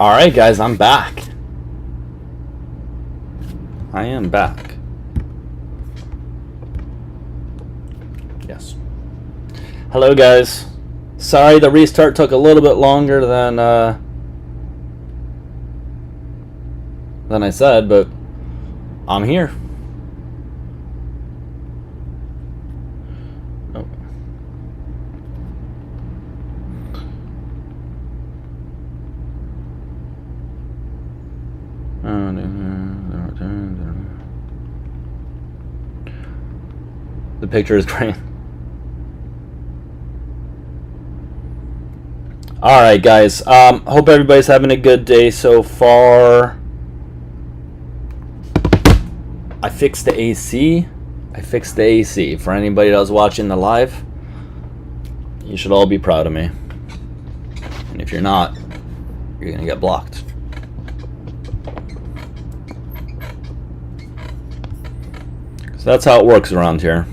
Alright guys, I'm back. I am back. Yes. Hello guys. Sorry the restart took a little bit longer than I said, but I'm here. Oh. The picture is great. Alright guys, hope everybody's having a good day so far. I fixed the AC. For anybody that was watching the live, you should all be proud of me. And if you're not, you're gonna get blocked. So that's how it works around here.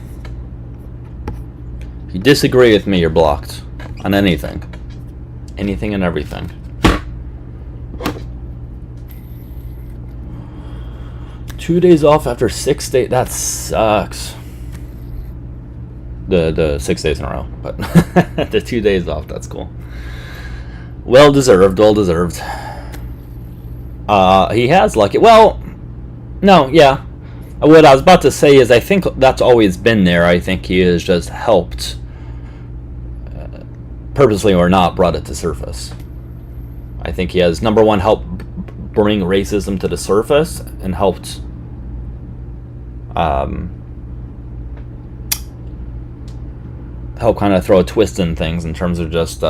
If you disagree with me, you're blocked on anything. Anything and everything. Two days off after 6 days. That sucks. The 6 days in a row, but the 2 days off. That's cool. Well deserved. Well deserved. He has lucky. Well, no, yeah. What I was about to say is I think that's always been there. I think he has just helped, purposely or not, brought it to surface. I think he has, number one, helped bring racism to the surface and helped help kind of throw a twist in things in terms of just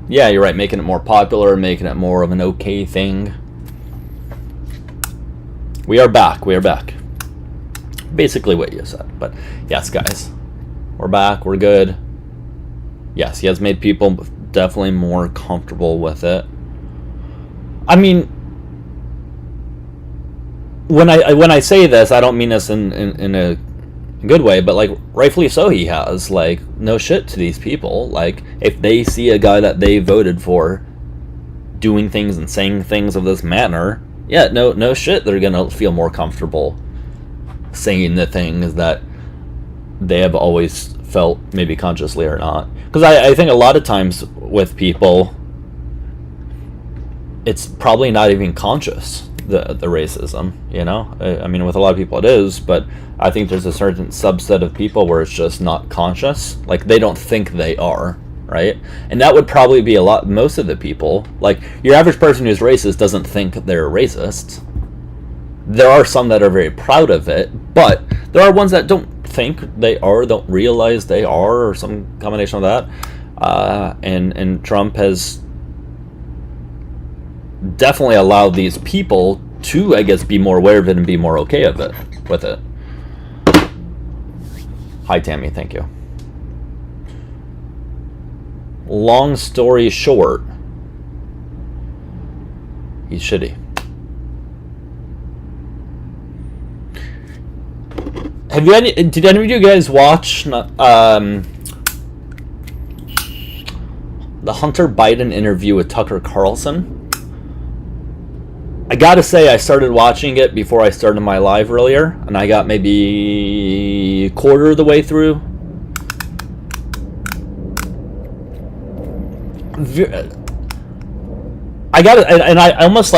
yeah, you're right, making it more popular, making it more of an okay thing. We are back. Basically what you said. But yes guys, we're back, we're good. Yes, he has made people definitely more comfortable with it. I mean, when I say this, I don't mean this in a good way, but like rightfully so he has. Like, no shit to these people. Like, if they see a guy that they voted for doing things and saying things of this manner, yeah, no shit, they're gonna feel more comfortable saying the things that they have always felt, maybe consciously or not. Because I think a lot of times with people, it's probably not even conscious, the racism, you know? I mean, with a lot of people it is, but I think there's a certain subset of people where it's just not conscious. Like, they don't think they are, right? And that would probably be most of the people. Like, your average person who's racist doesn't think they're racist. There are some that are very proud of it, but there are ones that don't think they are, don't realize they are, or some combination of that. And Trump has definitely allowed these people to, I guess, be more aware of it and be more okay with it. Hi Tammy, thank you. Long story short, he's shitty. Did any of you guys watch the Hunter Biden interview with Tucker Carlson? I gotta say, I started watching it before I started my live earlier, and I got maybe a quarter of the way through. I almost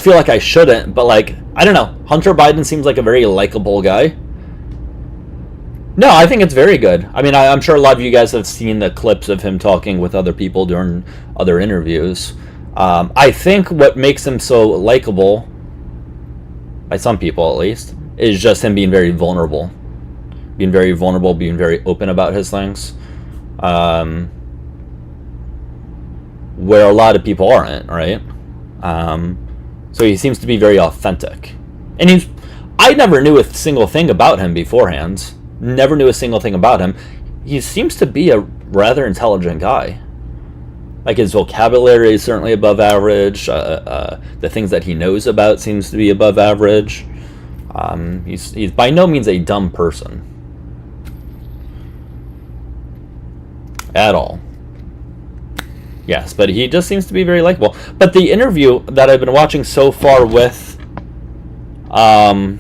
feel like I shouldn't, but like, I don't know. Hunter Biden seems like a very likable guy. No, I think it's very good. I mean, I'm sure a lot of you guys have seen the clips of him talking with other people during other interviews. I think what makes him so likable, by some people at least, is just him being very vulnerable. Being very open about his things. Where a lot of people aren't, right? So he seems to be very authentic. And I never knew a single thing about him beforehand. Never knew a single thing about him. He seems to be a rather intelligent guy. Like, his vocabulary is certainly above average. The things that he knows about seems to be above average. He's by no means a dumb person. at all. Yes, but he just seems to be very likable. But the interview that I've been watching so far um,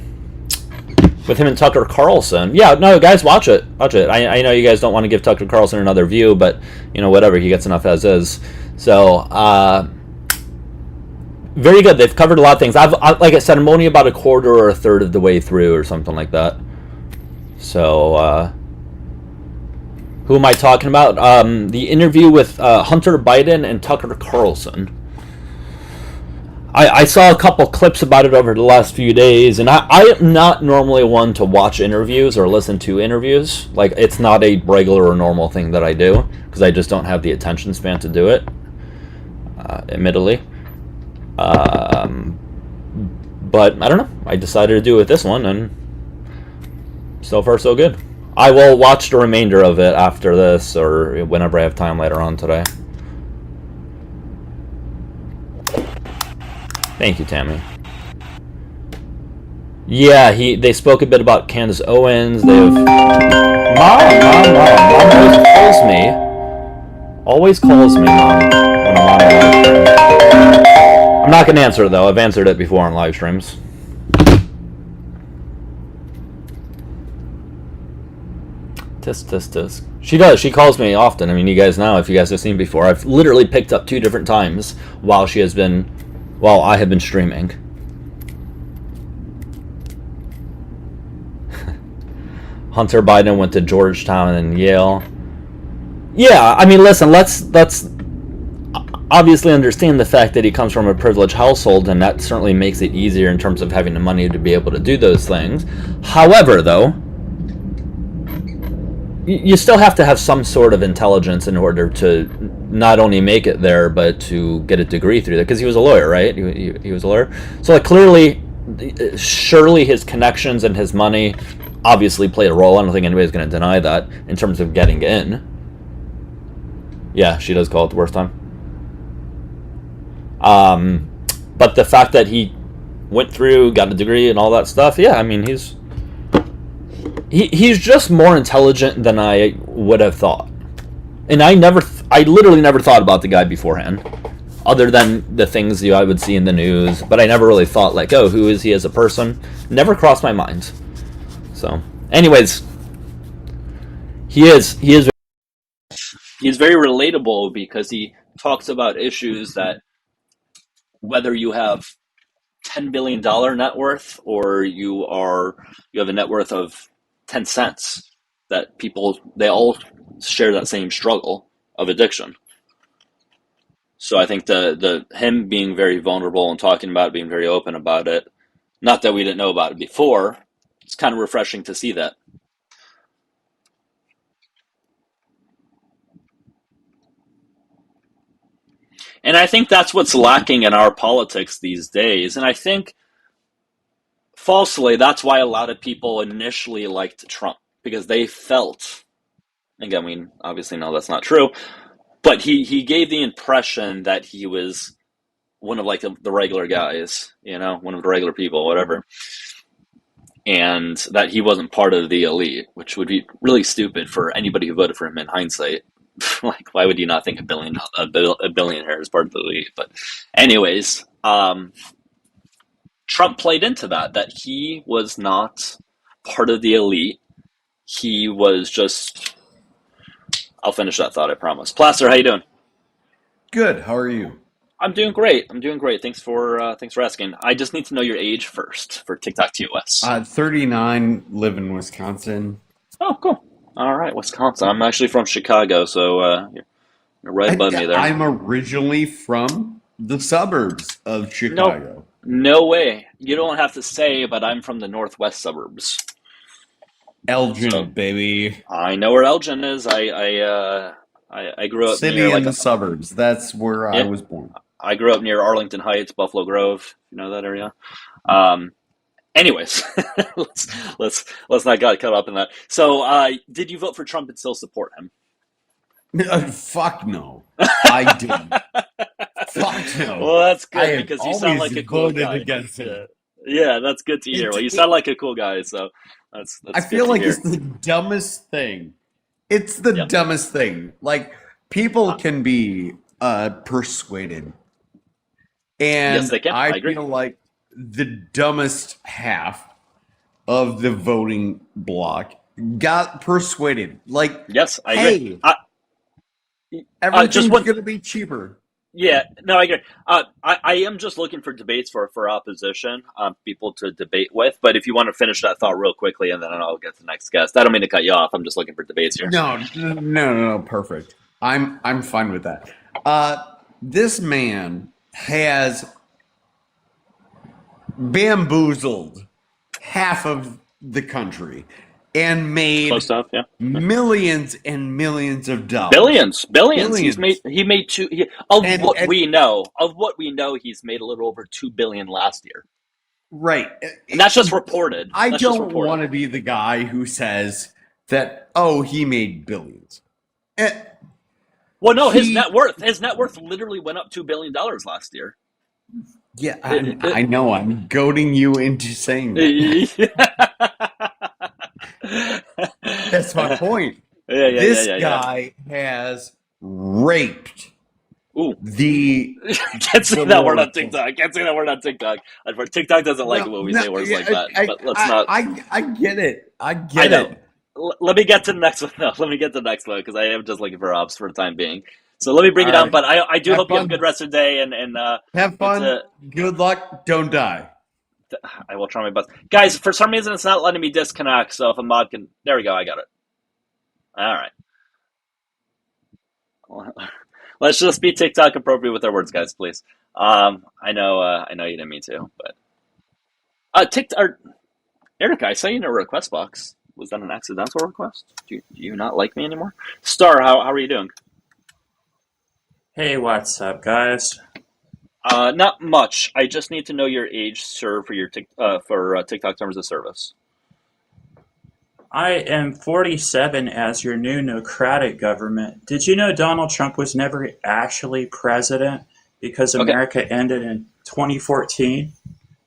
with him and Tucker Carlson, yeah, no, guys, watch it, watch it. I know you guys don't want to give Tucker Carlson another view, but whatever, he gets enough as is. So, very good. They've covered a lot of things. Like I said, I'm only about a quarter or a third of the way through, or something like that. So, who am I talking about? The interview with Hunter Biden and Tucker Carlson. I saw a couple clips about it over the last few days, and I am not normally one to watch interviews or listen to interviews. Like, it's not a regular or normal thing that I do, because I just don't have the attention span to do it, admittedly. But I don't know. I decided to do it with this one, and so far so good. I will watch the remainder of it after this, or whenever I have time later on today. Thank you, Tammy. Yeah, they spoke a bit about Candace Owens. Mom always calls me, Mom, when I'm on a live stream. I'm not going to answer it, though. I've answered it before on live streams. Tisk, tisk, tisk. She does. She calls me often. I mean, you guys know, if you guys have seen before, I've literally picked up 2 different times while I have been streaming. Hunter Biden went to Georgetown and Yale. Yeah, I mean, listen, let's obviously understand the fact that he comes from a privileged household, and that certainly makes it easier in terms of having the money to be able to do those things. However, though, you still have to have some sort of intelligence in order to not only make it there, but to get a degree through there, because he was a lawyer, right? He was a lawyer. So, like, clearly, surely his connections and his money obviously played a role. I don't think anybody's going to deny that in terms of getting in. Yeah, she does call it the worst time. But the fact that he went through, got a degree and all that stuff, yeah, I mean, he's just more intelligent than I would have thought. And I literally never thought about the guy beforehand, other than the things I would see in the news, but I never really thought, like, oh, who is he as a person? Never crossed my mind. So, anyways, he is very relatable, because he talks about issues that, whether you have $10 billion net worth or you have a net worth of 10 cents, that they all share that same struggle of addiction. So I think the him being very vulnerable and talking about it, being very open about it, not that we didn't know about it before, it's kind of refreshing to see that. And I think that's what's lacking in our politics these days. And I think, falsely, that's why a lot of people initially liked Trump, because they felt, again, we obviously know that's not true, but he gave the impression that he was one of, like, the regular guys, one of the regular people, whatever, and that he wasn't part of the elite, which would be really stupid for anybody who voted for him in hindsight. Like, why would you not think a billionaire is part of the elite? But anyways, Trump played into that he was not part of the elite. He was just... I'll finish that thought, I promise. Plaster, how you doing? Good. How are you? I'm doing great. Thanks for asking. I just need to know your age first for TikTok TOS. 39, live in Wisconsin. Oh, cool. All right, Wisconsin. I'm actually from Chicago, so you're right above me there. I'm originally from the suburbs of Chicago. No way. You don't have to say, but I'm from the northwest suburbs. Elgin, So, baby. I know where Elgin is. I grew up City near, in like, the suburbs. That's where I yeah. was born. I grew up near Arlington Heights, Buffalo Grove. You know that area. Anyways, let's not get caught up in that. So, did you vote for Trump and still support him? Fuck no. I didn't. Fuck no. Well, that's I good, have because you sound always like a cool voted guy. against him. Yeah, that's good to hear. It, Well, you it, sound like a cool guy, so I that's good feel to like it's hear. the dumbest thing It's the Yep. dumbest thing. Like, people Uh, can be persuaded. yes, And they can. I I agree. feel like the dumbest half of the voting bloc got persuaded. Like, Yes, I agree. hey, Just everything's one. going to be cheaper. Yeah, no, I agree. I am just looking for debates for opposition, people to debate with. But if you want to finish that thought real quickly, and then I'll get to the next guest. I don't mean to cut you off. I'm just looking for debates here. No, perfect. I'm fine with that. This man has bamboozled half of the country and Close made enough, yeah. millions and millions of dollars. Billions. Billions. He made two of And, what we know. Of what we know, he's made a little over 2 billion last year, right. and that's just reported. I That's just don't reported. want to be the guy who says that, oh, he made billions. Eh, Well, no, He, his net worth literally went up $2 billion last year. yeah, It- I know. I'm goading you into saying that. it- That's my point. This yeah. guy has raped Ooh, the can't say that word lower on class. TikTok. Can't say that word on TikTok. TikTok doesn't like it No, when we no, say words yeah, like that. But let's not. I get it. I I get know. it. Let me get to the next one. No, let me get to the next one because I am just looking for ops for the time being. So let me bring All it down. right. But I do Have hope you have a good fun. rest of the day. And Have it's fun. Good luck. Don't die. I will try my best, guys. For some reason, it's not letting me disconnect. So if a mod can, there we go. I got it. All right. Let's just be TikTok appropriate with our words, guys, please. I know you didn't mean to, but TikTok. Erica, I saw you in a request box. Was that an accidental request? Do you not like me anymore? Star, how are you doing? Hey, what's up, guys? Not much. I just need to know your age, sir, for your TikTok terms of service. I am 47 as your new Nocratic government. Did you know Donald Trump was never actually president because Okay, America ended in 2014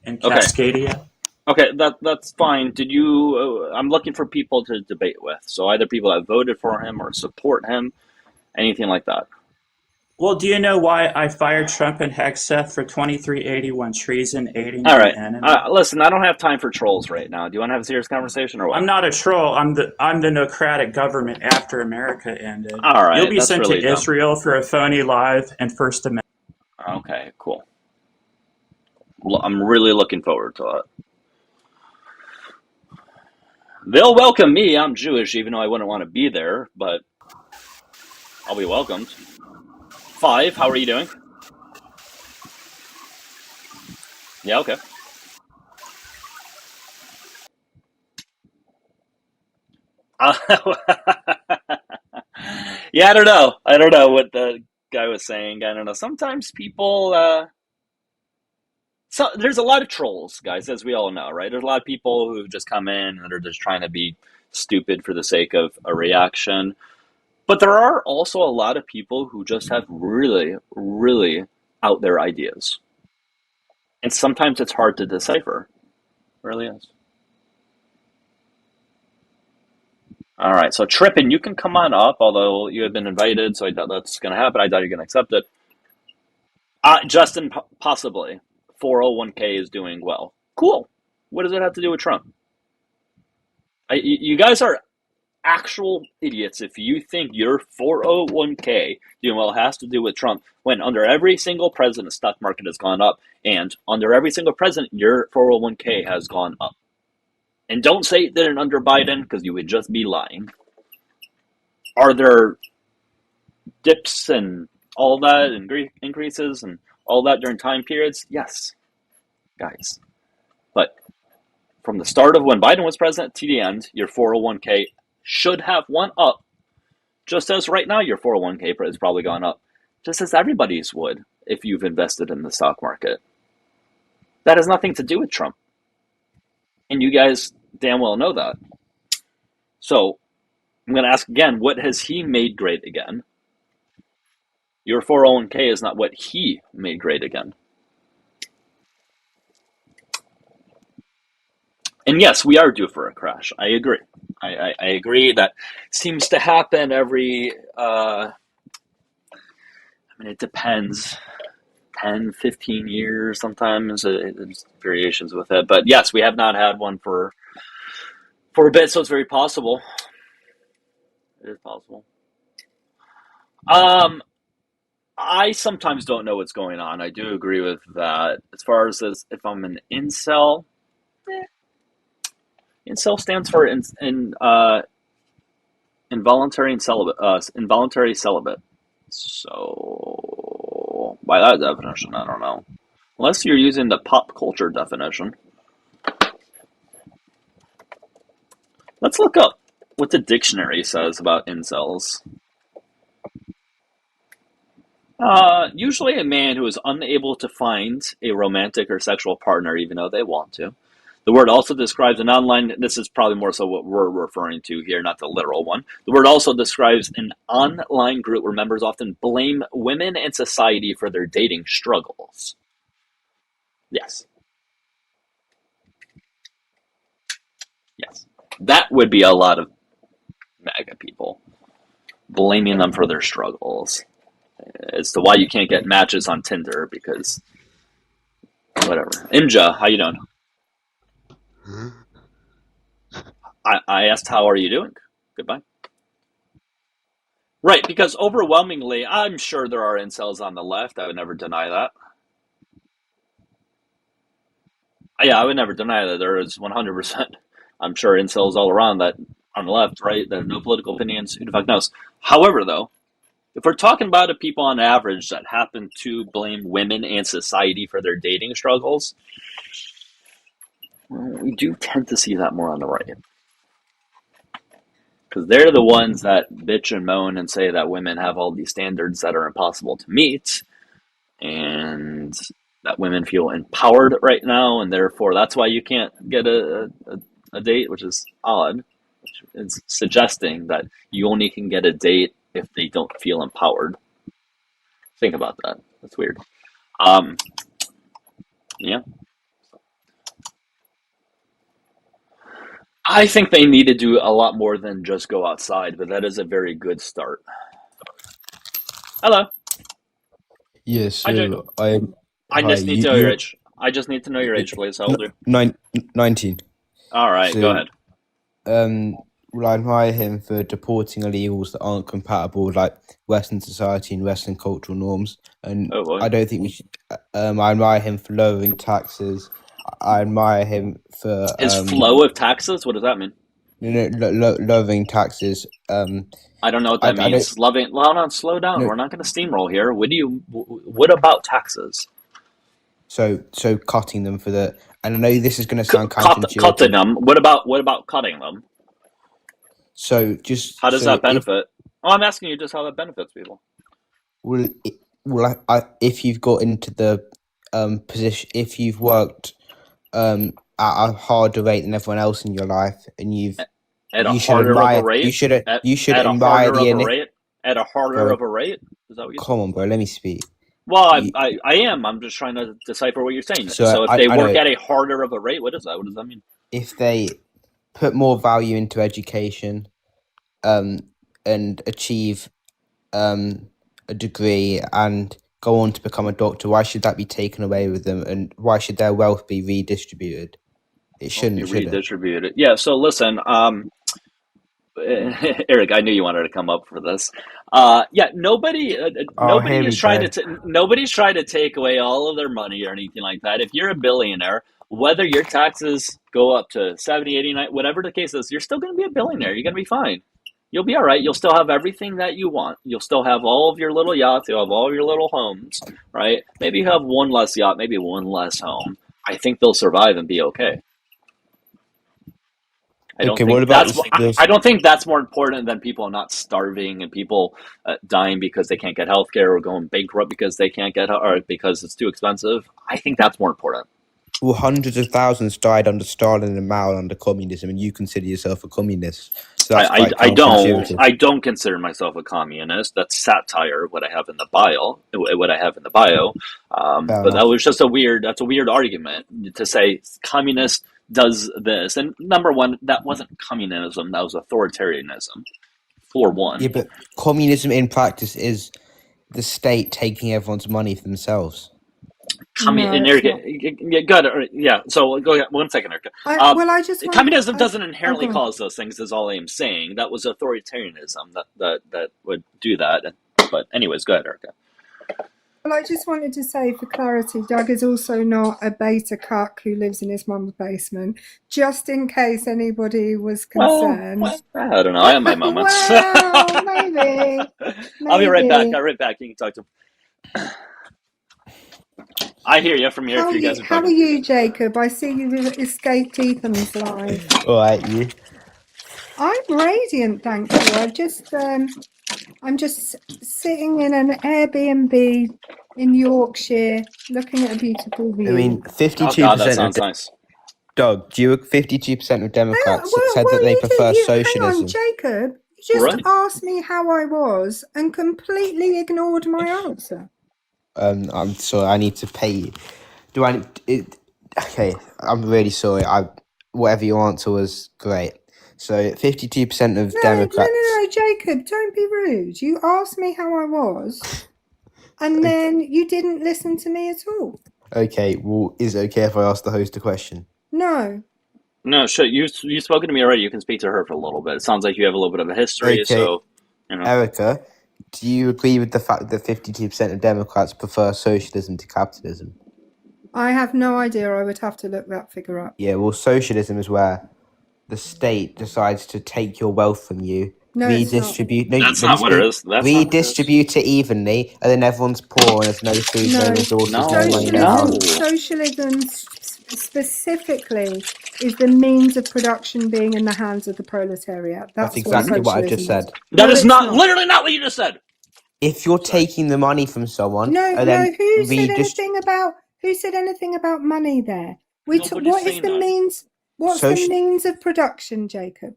in okay, Cascadia? okay. That's fine. Did you? I'm looking for people to debate with. So either people that voted for him or support him, anything like that. Well, do you know why I fired Trump and Hegseth for 2381 treason, aiding All an right. enemy? Listen, I don't have time for trolls right now. Do you want to have a serious conversation or what? I'm not a troll. I'm the Nocratic government after America ended. All You'll right, be that's sent to really dumb. Israel for a phony live and First Amendment. Okay, cool. I'm really looking forward to it. They'll welcome me. I'm Jewish, even though I wouldn't want to be there, but I'll be welcomed. Five, how are you doing? Yeah, okay. Uh, yeah, I don't know. I don't know what the guy was saying. I don't know. Sometimes people, so there's a lot of trolls, guys, as we all know, right? There's a lot of people who just come in and are just trying to be stupid for the sake of a reaction. But there are also a lot of people who just have really, really out there ideas. And sometimes it's hard to decipher. It really is. All right, so Trippin, you can come on up, although you have been invited, so I doubt that's going to happen. I doubt you're going to accept it. Justin, possibly. 401k is doing well. Cool. What does it have to do with Trump? You guys are actual idiots if you think your 401k doing well has to do with Trump when under every single president, the stock market has gone up, and under every single president, your 401k has gone up. And don't say it didn't under Biden because you would just be lying. Are there dips and all that and increases and all that during time periods? Yes, guys. But from the start of when Biden was president to the end, your 401k should have went up, just as right now your 401k has probably gone up, just as everybody's would if you've invested in the stock market. That has nothing to do with Trump. And you guys damn well know that. So I'm going to ask again, what has he made great again? Your 401k is not what he made great again. And yes, we are due for a crash. I agree. I agree. That seems to happen every. It depends. 10, 15 years sometimes. There's variations with it, but yes, we have not had one for a bit, so it's very possible. It is possible. I sometimes don't know what's going on. I do agree with that. As far as if I'm an incel, incel stands for involuntary and celibate. Involuntary celibate. So by that definition, I don't know. Unless you're using the pop culture definition. Let's look up what the dictionary says about incels. Usually a man who is unable to find a romantic or sexual partner even though they want to. The word also describes an online, this is probably more so what we're referring to here, not the literal one. The word also describes an online group where members often blame women and society for their dating struggles. Yes. Yes. That would be a lot of MAGA people blaming them for their struggles as to why you can't get matches on Tinder because whatever. Imja, how you doing? I asked, how are you doing? Goodbye. Right, because overwhelmingly, I'm sure there are incels on the left. I would never deny that. Yeah, I would never deny that. There is 100%. I'm sure incels all around that on the left, right? That have no political opinions. Who the fuck knows? However, though, if we're talking about the people on average that happen to blame women and society for their dating struggles, well, we do tend to see that more on the right. Because they're the ones that bitch and moan and say that women have all these standards that are impossible to meet, and that women feel empowered right now, and therefore that's why you can't get a date, which is odd. It's suggesting that you only can get a date if they don't feel empowered. Think about that. That's weird. Yeah. I think they need to do a lot more than just go outside, but that is a very good start. Hello. Yes, Hi, Jake. so I hi, just need to know your age. I just need to know your age, please. How old are you? 19. All right, go So, ahead. will I admire him for deporting illegals that aren't compatible with like Western society and Western cultural norms? And Oh boy. I don't think we should. I admire him for lowering taxes. I admire him for His flow of taxes? What does that mean? lowering taxes. I don't know what I that don't. means. Loving. Hold on, slow down. No, We're not going to steamroll here. What about taxes? so cutting them for the. And I know this is going to sound Cutting counterintuitive. them. What about cutting them? So just How does so that benefit? Oh, I'm asking you just how that benefits people. if you've got into the position, if you've worked at a harder rate than everyone else in your life, and you should admire At a admire harder the of a rate? At a harder bro. of a rate? Is that what you said? Come on, bro, let me speak. Well, You, I am. I'm just trying to decipher what you're saying. so So if I they I work know at a harder of a rate, what is that? What does that mean? if they put more value into education, and achieve a degree and go on to become a doctor, why should that be taken away with them, and why should their wealth be redistributed? It Be shouldn't, should it? redistributed. Yeah. So listen, Eric, I knew you wanted to come up for this. Yeah, Oh, here we go. nobody's trying to take away all of their money or anything like that. If you're a billionaire, whether your taxes go up to 70, 89, whatever the case is, you're still going to be a billionaire. You're going to be fine. You'll be all right. You'll still have everything that you want. You'll still have all of your little yachts. You'll have all of your little homes, right? Maybe you have one less yacht, maybe one less home. I think they'll survive and be okay. Okay, what about this? I don't think that's more important than people not starving and people dying because they can't get health care or going bankrupt because they can't get or because it's too expensive. I think that's more important. Well, hundreds of thousands died under Stalin and Mao under communism, and you consider yourself a communist. So that's quite counterintuitive. I don't consider myself a communist. That's satire. What I have in the bio. But that was just a weird argument to say communist does this. And number one, that wasn't communism, that was authoritarianism, for one. Yeah, but communism in practice is the state taking everyone's money for themselves. And it's Erica, not. go ahead. Yeah, so go ahead. 1 second, Erica. I just want, Communism doesn't inherently go on. cause those things, is all I am saying. That was authoritarianism that would do that. But anyways, go ahead, Erica. Well, I just wanted to say for clarity, Doug is also not a beta cuck who lives in his mum's basement, just in case anybody was concerned. Well, I don't know. I have my moments. Well, maybe. I'll be right back. You can talk to him. I hear you from here. If you guys are How are talking. you, Jacob? I see you escaped Ethan's live. All right, you. I'm radiant, thank you. I'm just sitting in an Airbnb in Yorkshire, looking at a beautiful view. I mean, 52%. Oh God, that sounds nice. Doug, 52% of Democrats said well, that they you prefer did- socialism. Hang on, Jacob. You just Right. asked me how I was and completely ignored my answer. I'm sorry. I need to pay you. Okay, I'm really sorry. Whatever your answer was, great. So 52% of Democrats. No, Jacob, don't be rude. You asked me how I was, and then you didn't listen to me at all. Okay, well, is it okay if I ask the host a question? No. No, sure. You've spoken to me already. You can speak to her for a little bit. It sounds like you have a little bit of a history. Okay. So, you know. Erica, do you agree with the fact that 52% of Democrats prefer socialism to capitalism? I have no idea. I would have to look that figure up. Yeah, well, socialism is where the state decides to take your wealth from you, redistribute. That's not what it is. Redistribute it evenly, and then everyone's poor and there's no food, no resources, no money, no house. Socialism specifically is the means of production being in the hands of the proletariat. That's exactly what I just said. That is literally not what you just said. If you're taking the money from someone, who said anything about money there? What's the means of production, Jacob?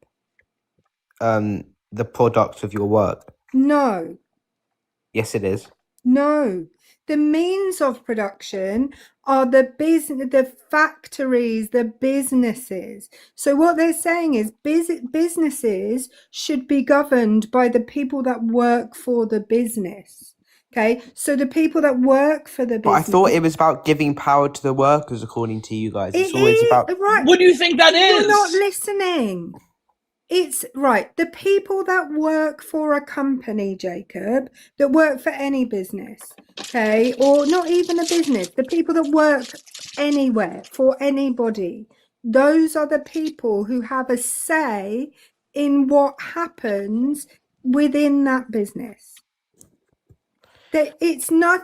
The product of your work. No. Yes, it is. No. The means of production are the factories, the businesses. So what they're saying is businesses should be governed by the people that work for the business. Okay, so the people that work for the business. But I thought it was about giving power to the workers, according to you guys. It's always about. Right. What do you think that is? You're not listening. It's right. The people that work for a company, Jacob, that work for any business, okay, or not even a business, the people that work anywhere for anybody, those are the people who have a say in what happens within that business. It's not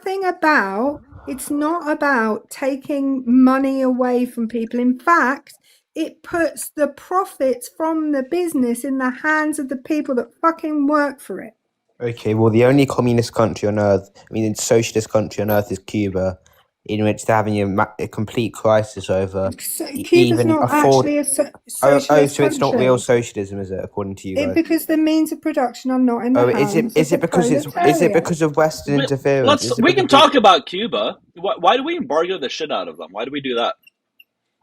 about taking money away from people. In fact, it puts the profits from the business in the hands of the people that fucking work for it. Okay, well, the only communist country on earth, socialist country on earth is Cuba, in which they're having a complete crisis over Cuba's not actually a socialist so it's country. not real socialism, is it, according to you guys? Because the means of production are not in the hands is it because of Western interference? We can talk about Cuba. Why do we embargo the shit out of them? Why do we do that?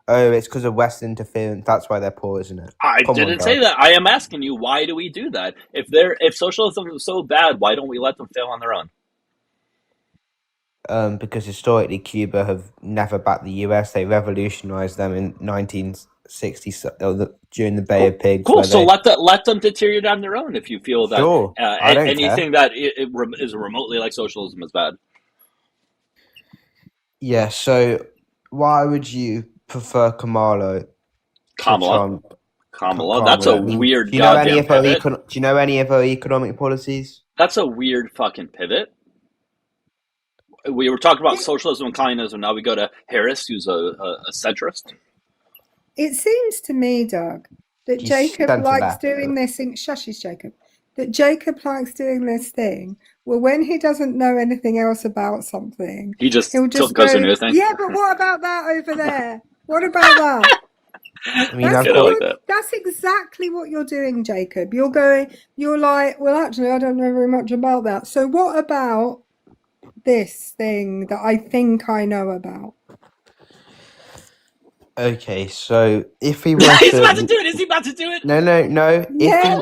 Oh, it's because of Western interference. That's why they're poor, isn't it? I didn't say that. I am asking you, why do we do that? If socialism is so bad, why don't we let them fail on their own? Because historically, Cuba have never backed the US. They revolutionized them in 1960 during the Bay of Pigs. Cool. So let them deteriorate on their own. If you feel that anything that is remotely like socialism is bad. Yeah. So why would you prefer Kamala? Kamala. That's a weird. Do you know any of her? Do you know any of her economic policies? That's a weird fucking pivot. We were talking about socialism and communism. Now we go to Harris, who's a centrist. It seems to me, Doug, that Jacob likes doing this thing. Shushies, Jacob. That Jacob likes doing this thing. Well, when he doesn't know anything else about something, he'll just goes into a thing. Yeah, but what about that over there? What about that? That's exactly what you're doing, Jacob. You're like, well, actually, I don't know very much about that. So what about this thing that I think I know about? Okay, so if we were He's about to to do it. Is he about to do it? no. Yeah.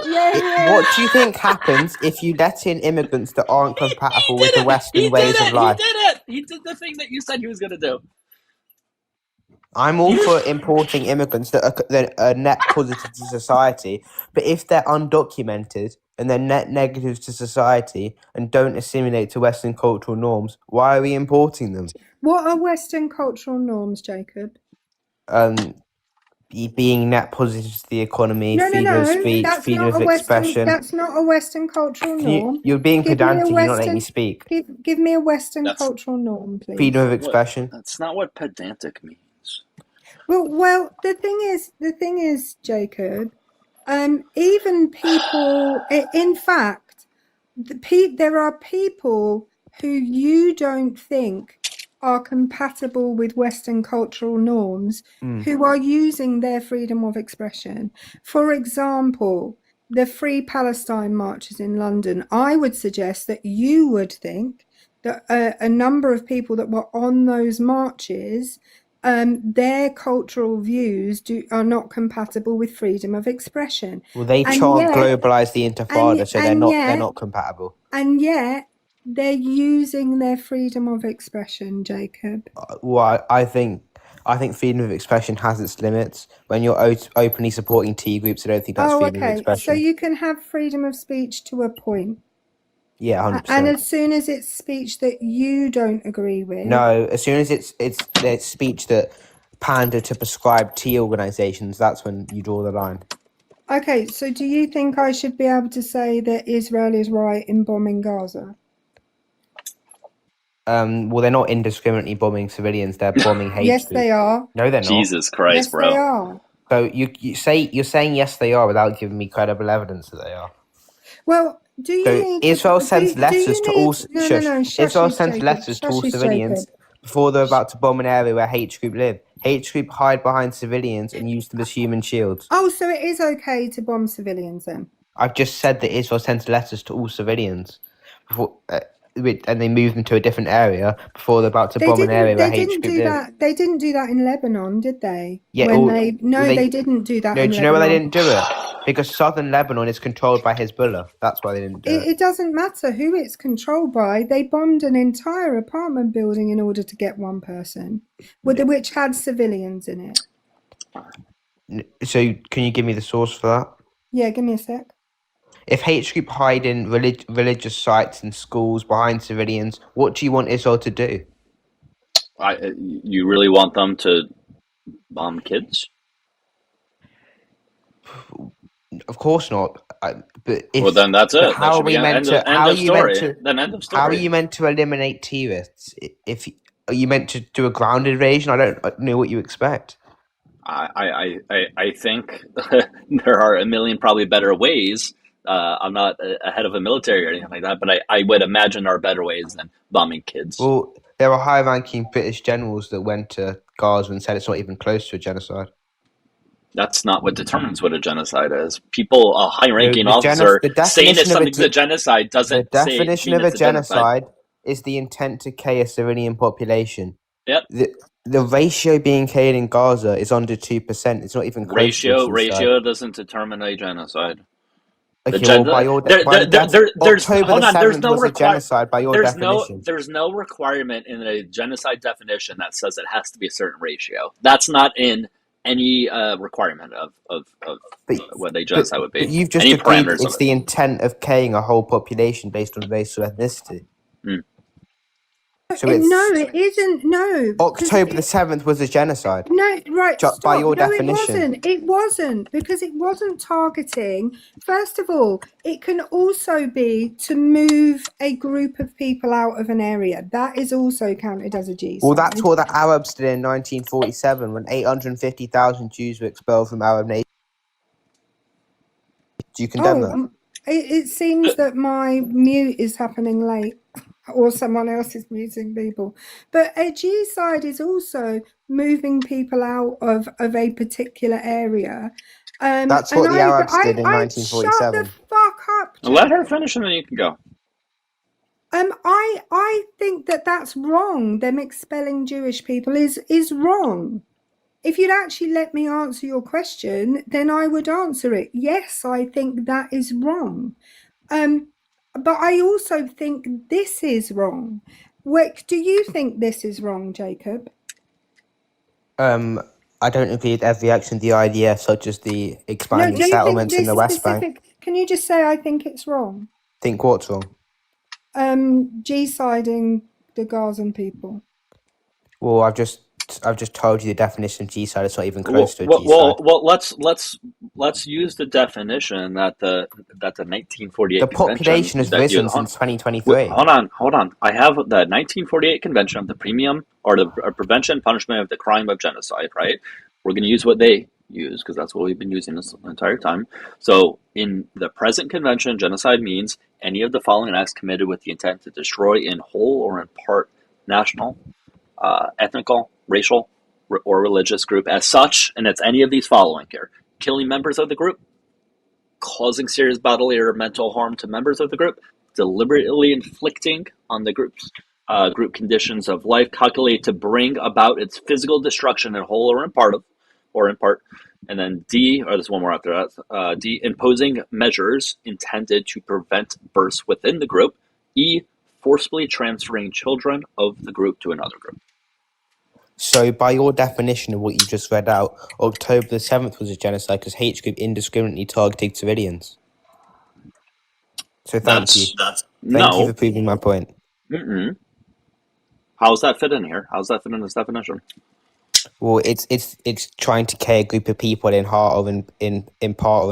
What do you think happens if you let in immigrants that aren't compatible He with the did it. Western He did ways of it. He life? did it. He did the thing that you said he was going to do. I'm all for importing immigrants that are net positive to society, but if they're undocumented and they're net negative to society and don't assimilate to Western cultural norms, why are we importing them? What are Western cultural norms, Jacob? Being net positive to the economy, No. freedom of speech, That's freedom not of a Western. expression. That's not a Western cultural norm. You're being Give me a pedantic. You're not letting me Western. speak. Give me a Western That's cultural norm, please. Freedom of expression. That's not what pedantic means. Well, the thing is, Jacob. Even people. In fact, there are people who you don't think are compatible with Western cultural norms who are using their freedom of expression. For example, the Free Palestine marches in London. I would suggest that you would think that a number of people that were on those marches, their cultural views are not compatible with freedom of expression. Well, they And chant yet, globalize the Intifada, so they're yet, not compatible. and yet they're using their freedom of expression, Jacob. Well, I think freedom of expression has its limits. When you're openly supporting T groups, I don't think that's freedom of Okay. So expression. you can have freedom of speech to a point. Yeah, And 100%. as soon as it's speech that you don't agree with. No, as soon as it's speech that pander to prescribed tea organizations, that's when you draw the line. Okay, so do you think I should be able to say that Israel is right in bombing Gaza? Well, they're not indiscriminately bombing civilians; they're bombing hate Yes, groups. they are. No, they're not. Jesus Christ, Yes, bro. they are. So you're saying yes, they are, without giving me credible evidence that they are. Well, do you So need Israel to, sends do letters you to need, all. no, shush Israel it, sends Jacob. letters to all Shush it, civilians Jacob. before they're about to bomb an area where hate group live. Hate group hide behind civilians and use them as human shields. Oh, so it is okay to bomb civilians then? I've just said that Israel sends letters to all civilians before, and they move them to a different area before they're about to bomb an area where hate group live. They didn't do that in Lebanon, did they? Yeah, They didn't do that No, in do you know why they Lebanon. didn't do it? Because southern Lebanon is controlled by Hezbollah. That's why they didn't do it. It doesn't matter who it's controlled by. They bombed an entire apartment building in order to get one person, which had civilians in it. So can you give me the source for that? Yeah, give me a sec. If hate group hide in religious sites and schools behind civilians, what do you want Israel to do? You really want them to bomb kids? Of course not. But Well, then that's it. how are we meant to? How are you meant to? Then end of story. How are you meant to eliminate terrorists? Are you meant to do a ground invasion? I don't know what you expect. I think there are a million probably better ways. I'm not a head of a military or anything like that, but I would imagine there are better ways than bombing kids. Well, there are high-ranking British generals that went to Gaza and said it's not even close to a genocide. That's not what determines what a genocide is. People, a high-ranking officer saying that something's a genocide doesn't The definition of a genocide is the intent to kill a civilian population. Yep. The ratio being killed in Gaza is under 2%. It's not even close to a genocide. Ratio doesn't determine a genocide. Okay, well, by your October the 7th was a genocide by your definition. There's no requirement in a genocide definition that says it has to be a certain ratio. That's not in any requirement of what a genocide would be. But you've just any agreed parameters it's the intent of killing a whole population based on race or ethnicity. So no, it isn't. No. October the 7th was a genocide. No, right. Stop. By your definition. It wasn't because it wasn't targeting. First of all, it can also be to move a group of people out of an area. That is also counted as a genocide. Well, that's what the Arabs did in 1947 when 850,000 Jews were expelled from Arab nations. Do you condemn that? It seems that my mute is happening late. Or someone else is muting people. But a genocide is also moving people out of a particular area. That's what the Arabs did in 1947. Shut the fuck up, Jack. Let her finish and then you can go. I think that's wrong. Them expelling Jewish people is wrong. if you'd actually let me answer your question, then I would answer it. Yes, I think that is wrong. But I also think this is wrong. Do you think this is wrong, Jacob? I don't agree with every action of the IDF, such as the No, expanding do you think settlements in this the West Bank. specific? Can you just say I think it's wrong? Think what's wrong? G-siding the Gazan people. Well, I've just told you the definition of G-side. It's not even close to a G-side. Well, let's use the definition that the 1948 The population has risen since 2023. Hold on. I have the 1948 Convention of the Premium or the Prevention and Punishment of the Crime of Genocide. Right? We're going to use what they use because that's what we've been using this entire time. So, in the present convention, genocide means any of the following acts committed with the intent to destroy in whole or in part national, ethnical, racial, or religious group as such, and it's any of these following here: killing members of the group, causing serious bodily or mental harm to members of the group, deliberately inflicting on the group conditions of life calculated to bring about its physical destruction in whole or in part, and then D, or there's one more after that, D, imposing measures intended to prevent births within the group, E, forcibly transferring children of the group to another group. So, by your definition of what you just read out, October the 7th was a genocide because H group indiscriminately targeted civilians. So, thank you. Thank you for proving my point. How's that fit in here? How's that fit in this definition? Well, it's trying to kill a group of people in part or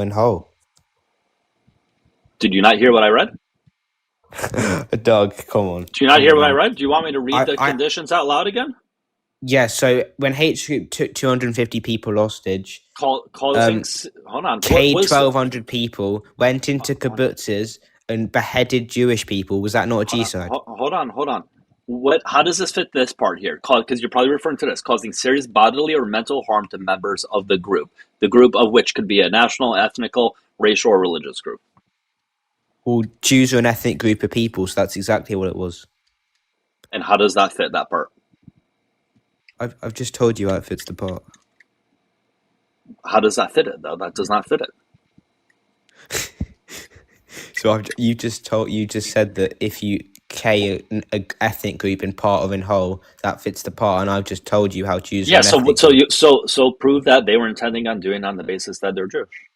in whole. Did you not hear what I read? Doug, come on. Do you not hear what I read? Do you want me to read the conditions out loud again? Yeah, so when H group took 250 people hostage, hold on, killed 1,200 people, went into kibbutzes and beheaded Jewish people, was that not a G-side? Hold on. How does this fit this part here? Because you're probably referring to this, causing serious bodily or mental harm to members of the group of which could be a national, ethnical, racial, or religious group. Well, Jews are an ethnic group of people, so that's exactly what it was. And how does that fit that part? I've just told you how it fits the part. How does that fit it, though? That does not fit it. So you just said that if you K an ethnic group in part or in whole, that fits the part, and I've just told you how Jews. Yeah. So prove that they were intending on doing on the basis that they're Jewish.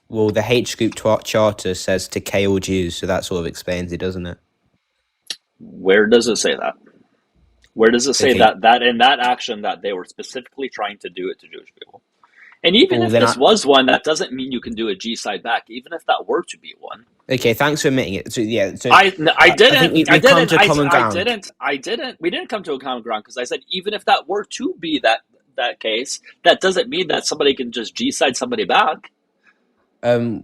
Well, the H group charter says to K all Jews, so that sort of explains it, doesn't it? Where does it say that? Where does it say that in that action that they were specifically trying to do it to Jewish people? And even if this was one, that doesn't mean you can do a G-side back, even if that were to be one. Okay, thanks for admitting it. So yeah, I didn't. We didn't come to a common ground because I said even if that were to be that case, that doesn't mean that somebody can just G-side somebody back. Well,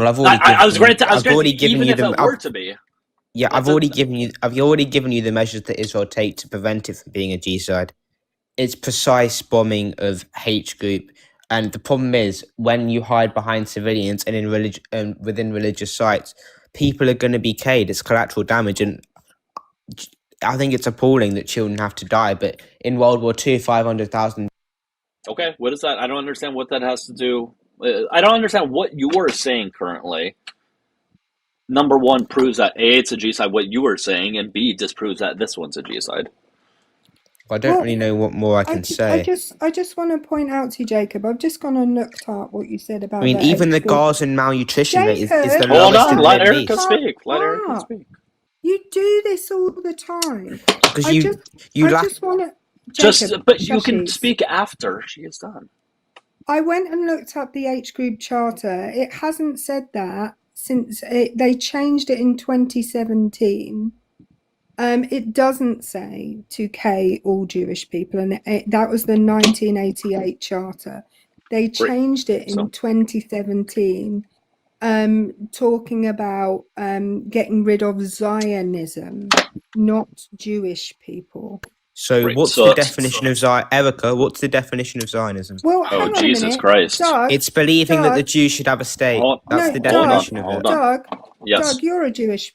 I've already given you the. Yeah, I've already given you the measures that Israel take to prevent it from being a G-side. It's precise bombing of H group, and the problem is when you hide behind civilians and within religious sites, people are going to be killed. It's collateral damage, and I think it's appalling that children have to die. But in World War II, 500,000. Okay, what is that? I don't understand what that has to do. I don't understand what you are saying currently. Number one proves that A, it's a G-side, what you were saying, and B, disproves that this one's a G-side. I don't really know what more I can say. I just want to point out to you, Jacob, I've just gone and looked up what you said about. I mean, even the Gazan malnutrition rate is the lowest. Hold on, let Erica speak. Let Erica speak. You do this all the time. Because you can speak after she is done. I went and looked up the H group charter. It hasn't said that since they changed it in 2017. It doesn't say to K all Jewish people, and that was the 1988 charter. They changed it in 2017, talking about getting rid of Zionism, not Jewish people. So what's the definition of Zionism? Erica, what's the definition of Zionism? Well, hang on Jesus a minute. Christ. Doug, it's believing that the Jews should have a state. That's the definition of it. Doug, yes. Doug, you're a Jewish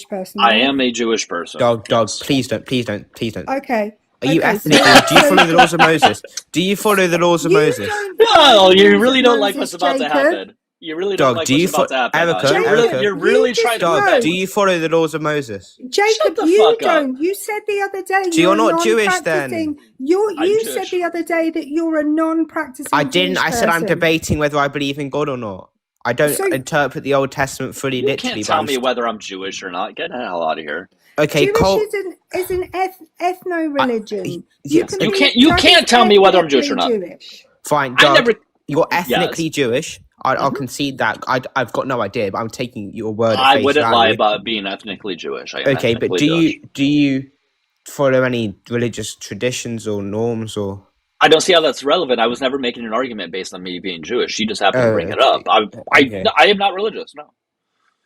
person. I am a Jewish person. Doug, please don't. Okay. Are you Okay, ethnic? so- Or do you so- follow the laws of Moses? Do you follow the laws of You Moses? don't No, follow the you laws really of don't like Moses, what's about to Jacob. happen. You really don't Dog, like do you what's about to happen. Erica, Jacob, You're you really just trying to Dog, know. do you follow the laws of Moses? Jacob, the you fuck up. don't. You said the other day So you're a not Jewish then? non-practicing. I'm You said Jewish. the other day that you're a non-practicing. I didn't. Jewish I said I'm person. debating whether I believe in God or not. I don't So- interpret the Old Testament fully You literally. can't but tell I'm me whether I'm Jewish or not. Get the hell out of here. okay, Jewish Cole. is an ethno religion. yes, can You be can't- you just can't tell me whether I'm Jewish or not. ethnically Jewish. Fine, I Doug. never. You're ethnically Jewish. I'll concede that. I've got no idea, but I'm taking your word. At I face wouldn't value. lie about being ethnically Jewish. I am Okay, but ethnically Jewish. do you follow any religious traditions or norms or? I don't see how that's relevant. I was never making an argument based on me being Jewish. She just happened to Oh, bring it okay. up. Okay. I am not religious. No.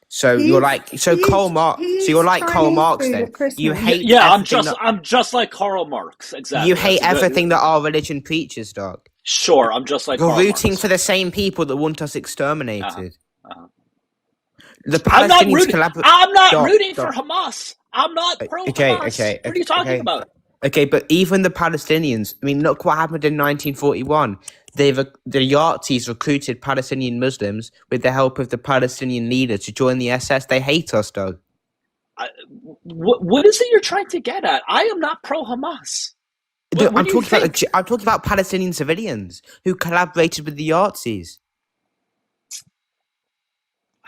So you're like Karl Marx. So you're like Karl Marx then. You hate Yeah, everything I'm just like Karl Marx. Exactly. you hate That's good. everything that our religion preaches, dog. Sure, I'm just like You're Karl rooting Marx. for the same people that want us exterminated. Uh-huh. The I'm not Palestinians rooting. collaborate. I'm not Dog, rooting dog. for Hamas. I'm not pro Okay, Hamas. okay, What are you talking okay. about? Okay, but even the Palestinians, I mean, look what happened in 1941. The Yazidis recruited Palestinian Muslims with the help of the Palestinian leader to join the SS. They hate us, Doug. What is it you're trying to get at? I am not pro Hamas. I'm talking about Palestinian civilians who collaborated with the Yazidis.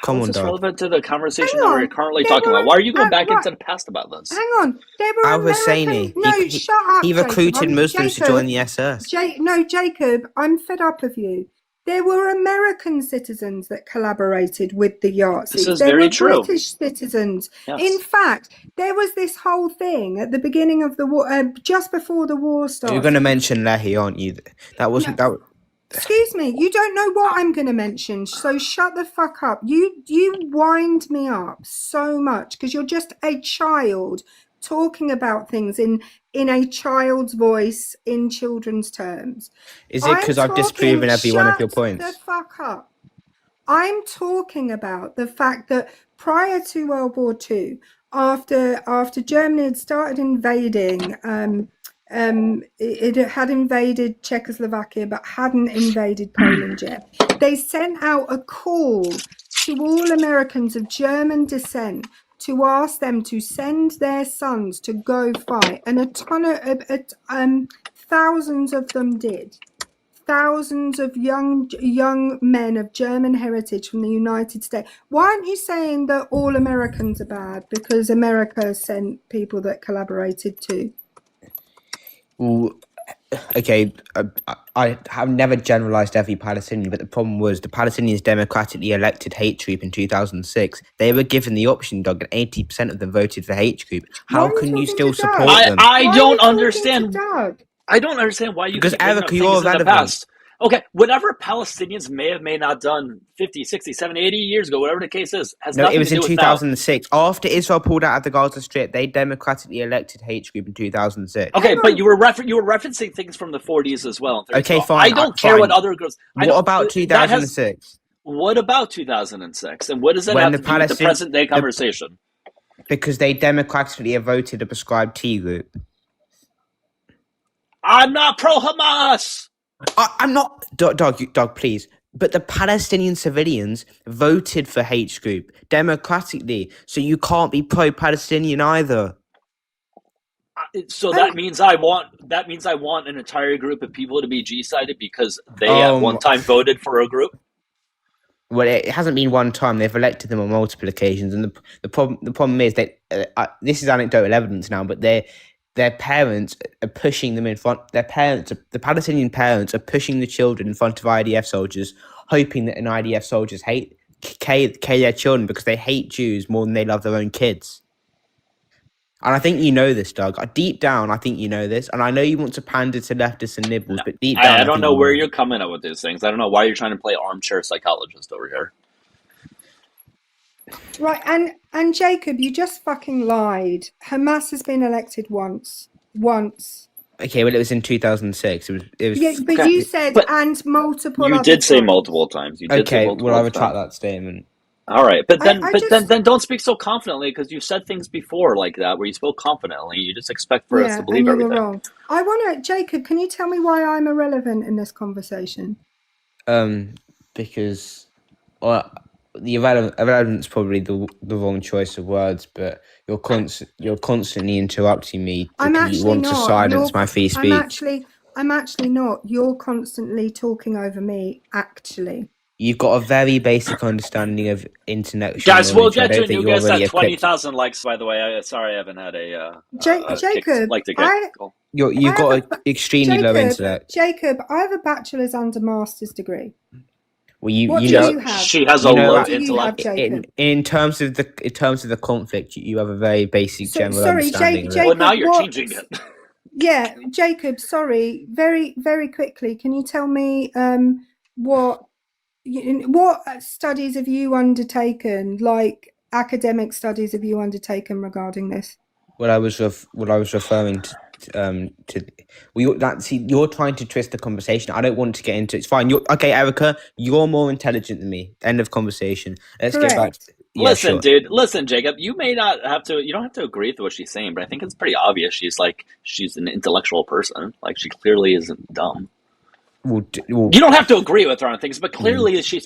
Come How on, is this dog. relevant to the conversation Hang that we're on. currently There talking were- about? Why are you going back right. into the past about this? Hang on. There were Al Husseini. American... No, shut up, He recruited Jacob. Muslims to join the SS. No, Jacob, I'm fed up of you. There were American citizens that collaborated with the Yazidis. This is there very were true. British citizens. Yes. In fact, there was this whole thing at the beginning of the war, just before the war started. You're going to mention Leahy, aren't you? That wasn't that. Excuse me, you don't know what I'm going to mention, so shut the fuck up. You wind me up so much because you're just a child talking about things in a child's voice in children's terms. Is it because I've disproven every one of your Shut points? the fuck up. I'm talking about the fact that prior to World War II, after Germany had started invading, it had invaded Czechoslovakia but hadn't invaded Poland yet. They sent out a call to all Americans of German descent to ask them to send their sons to go fight, and thousands of them did. Thousands of young men of German heritage from the United States. Why aren't you saying that all Americans are bad because America sent people that collaborated too? Well, okay, I have never generalized every Palestinian, but the problem was the Palestinians democratically elected Hate Group in 2006. They were given the option, Doug, and 80% of them voted for Hate Group. How can you still support them? I don't understand. I don't understand why you Because keep bringing Erica, up you're things in the irrelevant. past. Okay, whatever Palestinians may not done 50, 60, 70, 80 years ago, whatever the case is, has No, nothing it was to in do with now. 2006. After Israel pulled out of the Gaza Strip, they democratically elected Hate Group in 2006. Okay, but you were referencing things from the 40s as well. And 30s Okay, as well. fine. I don't care what other groups. What about 2006? What about 2006? And what does that When have the to do with the Palestinian- present day conversation? Because they democratically voted a prescribed T group. I'm not pro Hamas. I'm not, dog, please. But the Palestinian civilians voted for H Group democratically, so you can't be pro-Palestinian either. So that means I want an entire group of people to be G-sided because they at one time voted for a group. Well, it hasn't been one time. They've elected them on multiple occasions, and the problem is that this is anecdotal evidence now, but their parents are pushing them in front. The Palestinian parents are pushing the children in front of IDF soldiers, hoping that an IDF soldiers kill their children because they hate Jews more than they love their own kids. And I think you know this, Doug. Deep down, I think you know this, and I know you want to pander to leftists and liberals, but deep down, I don't know where you're coming at with these things. I don't know why you're trying to play armchair psychologist over here. Right, and Jacob, you just fucking lied. Hamas has been elected once. Okay, well, it was in 2006. It was. Yeah, but Okay, you said but and multiple. You other did say times. multiple times. You did say Okay, multiple well, I times. retract that statement. All right, but then, I but then, just, then don't speak so confidently because you said things before like that where you spoke confidently. You just expect for us to yeah, and believe you were everything. wrong. I want to, Jacob, can you tell me why I'm irrelevant in this conversation? Because the irrelevant's probably the wrong choice of words, but you're constantly interrupting me I'm because you actually want to not. silence my free speech. I'm actually not. You're constantly talking over me, actually. You've got a very basic understanding of intellectual Guys, we'll knowledge. I get to don't a think new you're guest really at equipped. 20,000 likes, by the way. Sorry, I haven't had a Jacob, like to get. You've got an extremely low intellect. Jacob, I have a bachelor's and a master's degree. Well, you What you do know you have? She has a you know low What do you have, intellect. Jacob? in terms of the conflict, you have a very basic general understanding of it. Well, now you're what- changing it. Yeah, Jacob, sorry. Very, very quickly, can you tell me what studies have you undertaken, like academic studies have you undertaken regarding this? What I was referring to you're trying to twist the conversation. I don't want to get into it. It's fine. Okay, Erica, you're more intelligent than me. End of conversation. Let's get back. Correct. Yeah, Listen, sure. dude. Listen, Jacob. You may not have to. You don't have to agree with what she's saying, but I think it's pretty obvious. She's an intellectual person. Like she clearly isn't dumb. Well, You don't have to agree with her on things, but clearly she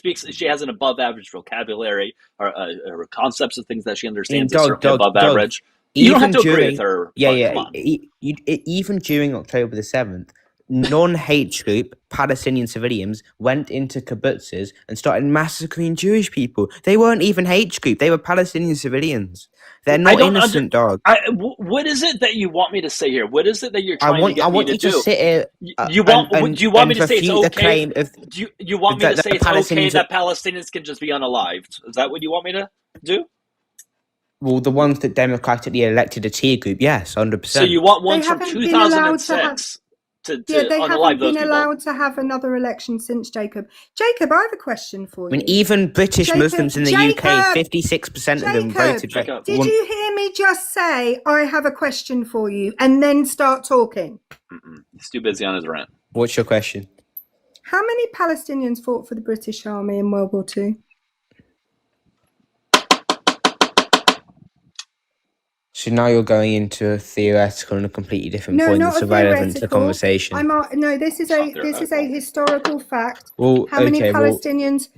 has an above average vocabulary or concepts of things that she understands is certainly above average. You don't have to agree with her. Come on. Even during October the 7th, non-hate group Palestinian civilians went into kibbutzes and started massacring Jewish people. They weren't even hate group. They were Palestinian civilians. They're not innocent, dog. What is it that you want me to say here? What is it that you're trying to get me to do? I want you to sit here. Do you want me to say it's okay? Do you want me to say it's okay that Palestinians can just be unalived? Is that what you want me to do? Well, the ones that democratically elected a tier group, yes, 100%. So you want ones from 2006 to they haven't been those allowed to have another election since Jacob. Jacob, I have a question for you. I mean, even British Muslims in the UK, 56% of them voted. Did you hear me just say, I have a question for you, and then start talking? He's too busy on his rant. What's your question? How many Palestinians fought for the British Army in World War II? So now you're going into a theoretical and a completely different point that's irrelevant to the conversation. No, this is a historical fact. Well, how many Palestinians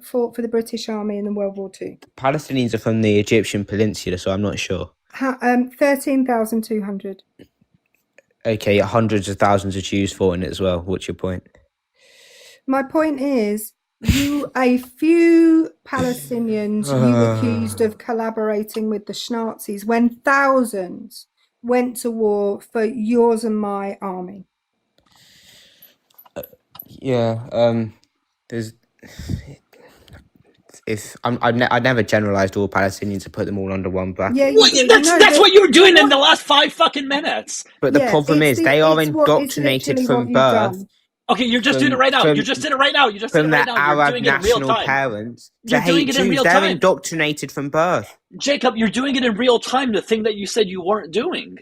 fought for the British Army in the World War II? Palestinians are from the Egyptian peninsula, so I'm not sure. 13,200. Okay, hundreds of thousands of Jews fought in it as well. What's your point? My point is, a few Palestinians you accused of collaborating with the Nazis when thousands went to war for yours and my army. I never generalized all Palestinians and put them all under one bracket. Yeah, that's what you were doing in the last 5 fucking minutes. But the problem is they are indoctrinated from birth. Okay, you're just doing it right now. You just did it right now. You just did it right now. From their Arab national parents to hate Jews. They're indoctrinated from birth. Jacob, you're doing it in real time, the thing that you said you weren't doing.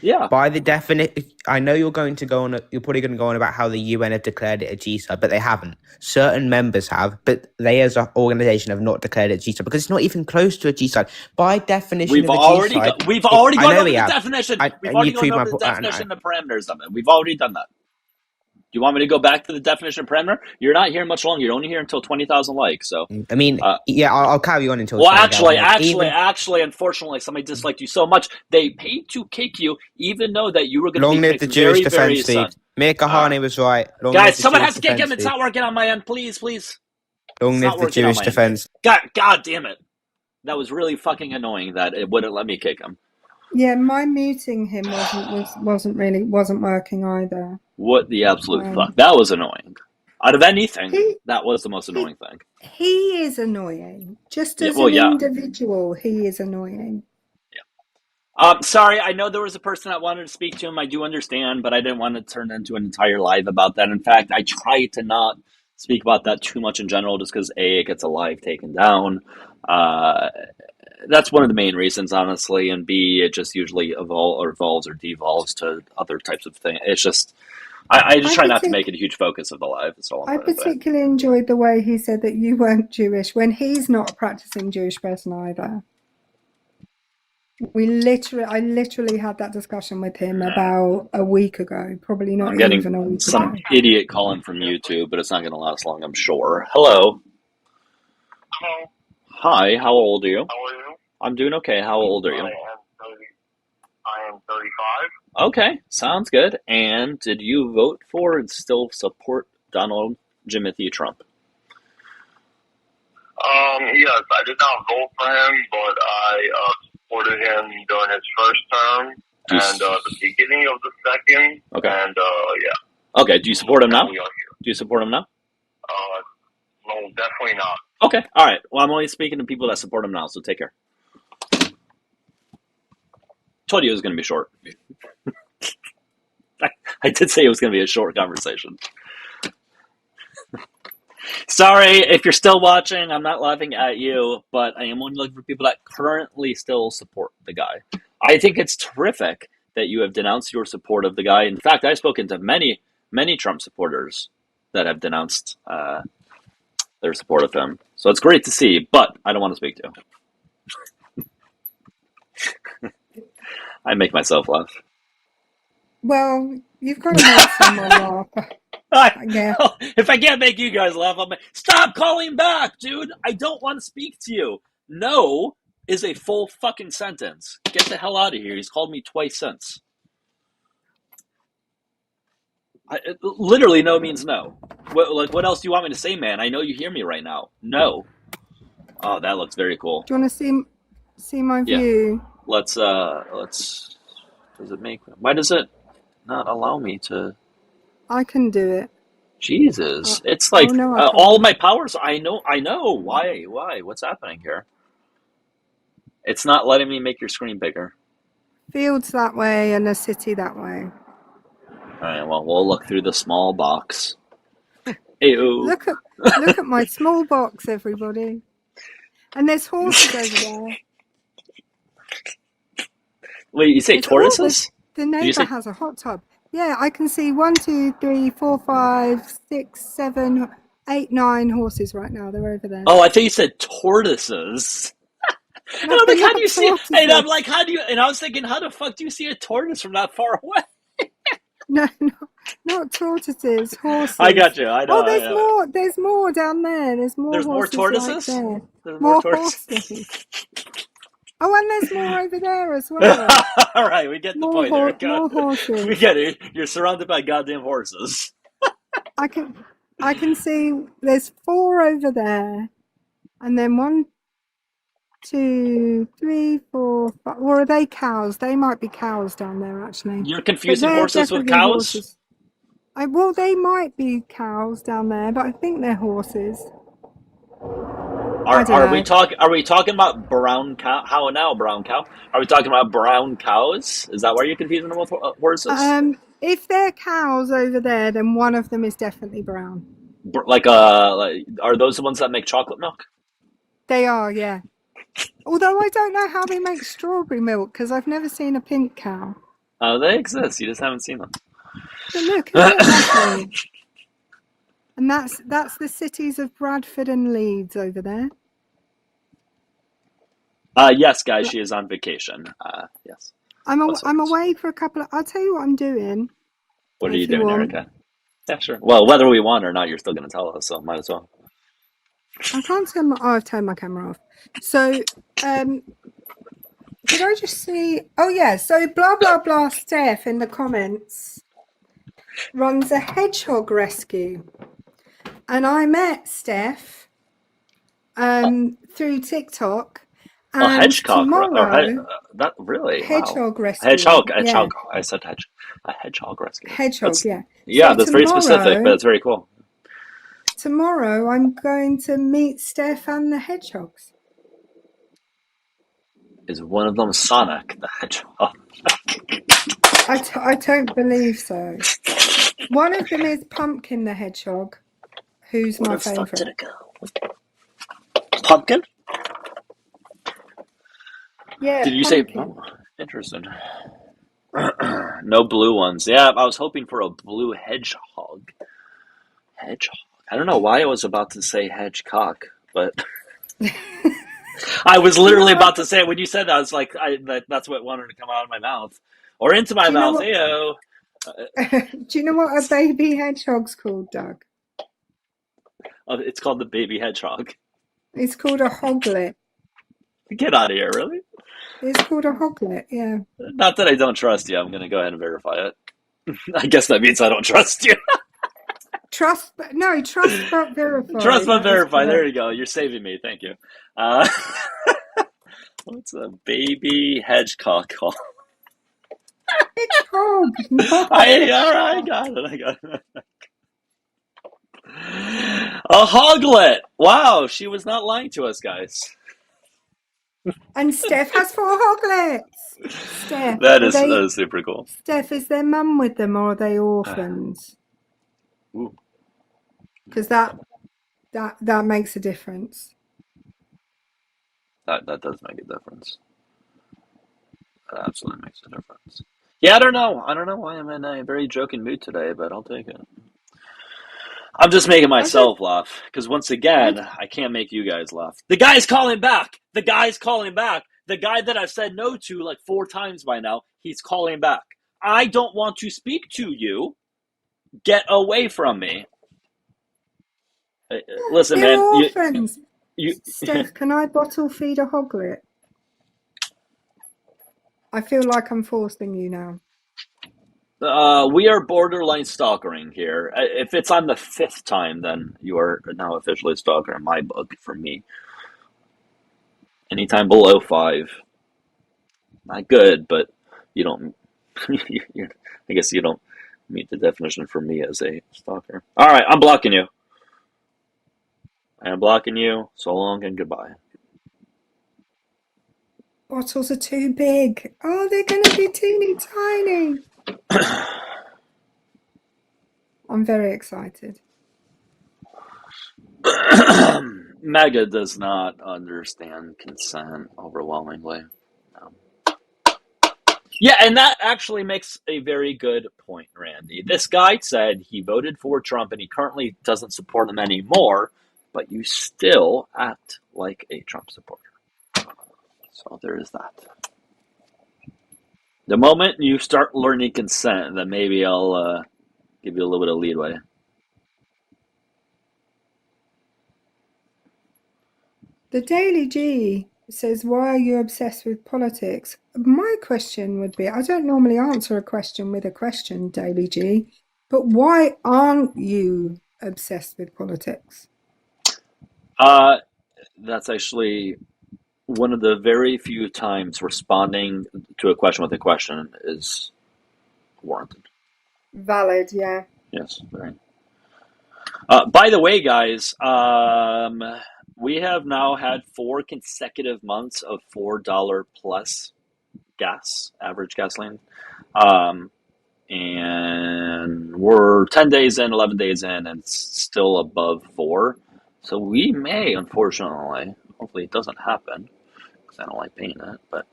Yeah. By the definition, I know you're probably going to go on about how the UN have declared it a genocide, but they haven't. Certain members have, but they as an organization have not declared it a genocide because it's not even close to a genocide. By definition, we've already gone over the definition. We've already gone over the definition and the parameters of it. We've already done that. Do you want me to go back to the definition parameter? You're not here much longer. You're only here until 20,000 likes. So I mean, I'll carry on until. Well, actually, unfortunately, somebody disliked you so much they paid to kick you, even though that you were going to be kicked. Long live the Jewish Defense League. Mir Kahane was right. Guys, someone has to kick him. It's not working on my end. Please. Long live the Jewish Defense. God damn it! That was really fucking annoying. That it wouldn't let me kick him. Yeah, my muting him wasn't working either. What the absolute fuck? That was annoying. Out of anything, that was the most annoying thing. He is annoying. Just as an individual, he is annoying. Yeah. Sorry, I know there was a person that wanted to speak to him. I do understand, but I didn't want to turn into an entire live about that. In fact, I try to not speak about that too much in general, just because it gets a live taken down. that's one of the main reasons, honestly. And B, it just usually evolves or devolves to other types of things. It's just, I just I try not to partic- make it a huge focus of the live. That's all I'm I trying to say. particularly enjoyed the way he said that you weren't Jewish when he's not a practicing Jewish person either. I literally had that discussion with him about a week ago, probably not I'm getting even a week some ago. idiot calling from YouTube, but it's not going to last long, I'm sure. Hello. Hello, Hi, how old are you? how are you? I'm doing okay. How old are I you? am 35. Okay, sounds good. And did you vote for and still support Donald Jimothy Trump? Yes, I did not vote for him, but I supported him during his first term Do you and the beginning of the second. Okay. And yeah. Okay, do you support him now? We are here. Do you support him now? No, definitely not. Okay, all right. Well, I'm only speaking to people that support him now, so take care. Told you it was going to be short. I did say it was going to be a short conversation. Sorry if you're still watching. I'm not laughing at you, but I am only looking for people that currently still support the guy. I think it's terrific that you have denounced your support of the guy. In fact, I've spoken to many Trump supporters that have denounced their support of him. So it's great to see, but I don't want to speak to. I make myself laugh. Well, you've got to make someone laugh. Yeah. If I can't make you guys laugh, stop calling back, dude. I don't want to speak to you. No is a full fucking sentence. Get the hell out of here. He's called me twice since. Literally, no means no. What else do you want me to say, man? I know you hear me right now. No. Oh, that looks very cool. Do you want to see my view? Yeah. Let's. Does it make? Why does it not allow me to? I can do it. Jesus, it's like no, all my powers. I know. Why? What's happening here? It's not letting me make your screen bigger. Fields that way and a city that way. All right. Well, we'll look through the small box. Ew. Look at my small box, everybody. And there's horses over there. Wait, you say tortoises? The neighbour has a hot tub. Yeah, I can see 1, 2, 3, 4, 5, 6, 7, 8, 9 horses right now. They're over there. Oh, I thought you said tortoises. And I'm like, how do you see it? And I'm like, how do you? And I was thinking, how the fuck do you see a tortoise from that far away? No, not tortoises, horses. I got you. I know. Oh, more. There's more down there. There's more. There's more tortoises. Like There's more tortoises. Horses. Oh, and there's more over there as well. All right, we get the point. More horses. We get it. You're surrounded by goddamn horses. I can see there's 4 over there, and then 1, 2, 3, 4, 5. Or are they cows? They might be cows down there, actually. You're confusing horses with cows? Horses. Well, they might be cows down there, but I think they're horses. Are we talking about brown cow? How now, brown cow? Are we talking about brown cows? Is that why you're confusing them with horses? If they're cows over there, then one of them is definitely brown. Are those the ones that make chocolate milk? They are, yeah. Although I don't know how they make strawberry milk because I've never seen a pink cow. Oh, they exist. You just haven't seen them. But look, isn't it lovely? And that's the cities of Bradford and Leeds over there. Yes, guys, she is on vacation. Yes. I'm away for a couple of. I'll tell you what I'm doing. What are you doing, Erica? Yeah, sure. Well, whether we want or not, you're still going to tell us, so might as well. I can't turn I've turned my camera off. So, did I just see? Oh yeah. So blah blah blah. Steph in the comments runs a hedgehog rescue, and I met Steph through TikTok. And hedgehog. Tomorrow, That really hedgehog rescue. Hedgehog. Yeah. I said hedge. A hedgehog rescue. Hedgehog. Yeah. Yeah, so that's very specific, but it's very cool. Tomorrow, I'm going to meet Steph and the hedgehogs. Is one of them Sonic the Hedgehog? I don't believe so. One of them is Pumpkin the Hedgehog, who's my favourite. Pumpkin? Yeah, Did you say? pumpkin. Oh, interesting. No blue ones. Yeah, I was hoping for a blue hedgehog. Hedgehog. I don't know why I was about to say hedgecock, but I was Do you know literally what? about to say it when you said that. I was like, that's what wanted to come out of my mouth or into my Do you know mouth. what? Heyo. Do you know what a baby hedgehog's called, Doug? It's called the baby hedgehog. It's called a hoglet. Get out of here, really? It's called a hoglet. Yeah. Not that I don't trust you. I'm going to go ahead and verify it. I guess that means I don't trust you. Trust, no, trust but verify. Trust but That is verify. There correct. you go. You're saving me. Thank you. Uh, what's a baby hedgehog called? Hedgehog, not a All right, I hedgehog. got it. I got it. A hoglet. Wow, she was not lying to us, guys. And Steph has four hoglets. Steph, That are is they? super cool. Steph, is their mum with them or are they orphans? Ooh, Because that makes a difference. that does make a difference. That absolutely makes a difference. Yeah, I don't know. I don't know why I'm in a very joking mood today, but I'll take it. I'm just making I don't. myself laugh because once I again, I can't make you guys laugh. The guy's calling back. The guy's calling back. The guy that I've said no to like 4 times by now, he's calling back. I don't want to speak to you. Get away from me. Listen, They're man. orphans. You. Steph, can I bottle feed a hoglet? I feel like I'm forcing you now. We are borderline stalkering here. If it's on the 5th time, then you are now officially a stalker in my book. For me, anytime below 5, not good, but you don't. I guess you don't meet the definition for me as a stalker. All right, I'm blocking you. I am blocking you. So long and goodbye. Bottles are too big. Oh, they're going to be teeny tiny. I'm very excited. MAGA does not understand consent overwhelmingly. No. Yeah, and that actually makes a very good point, Randy. This guy said he voted for Trump and he currently doesn't support him anymore, but you still act like a Trump supporter. So there is that. The moment you start learning consent, then maybe I'll give you a little bit of leeway. The Daily G says, why are you obsessed with politics? My question would be, I don't normally answer a question with a question, Daily G, but why aren't you obsessed with politics? That's actually one of the very few times responding to a question with a question is warranted. Valid, yeah. Yes, very. By the way, guys, we have now had 4 consecutive months of $4 plus average gasoline. And we're 10 days in, 11 days in, and it's still above 4. So we may, unfortunately, hopefully it doesn't happen, because I don't like paying it, but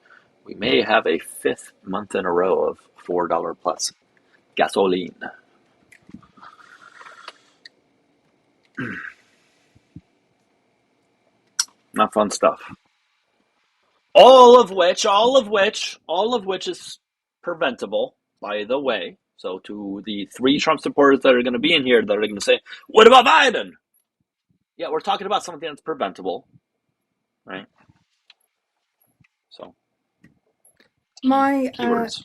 we may have a 5th month in a row of $4 plus gasoline. Not fun stuff. All of which is preventable, by the way. So to the 3 Trump supporters that are going to be in here that are going to say, what about Biden? Yeah, we're talking about something that's preventable, right? So My keywords.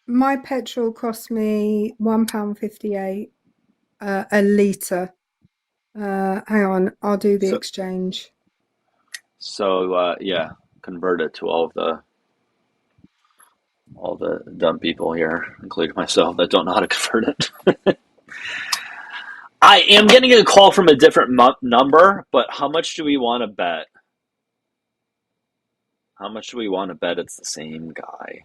my petrol cost me £1.58 a litre. Hang on, I'll do the exchange. So yeah, convert it to all the dumb people here, including myself, that don't know how to convert it. I am getting a call from a different number, but how much do we want to bet? How much do we want to bet it's the same guy?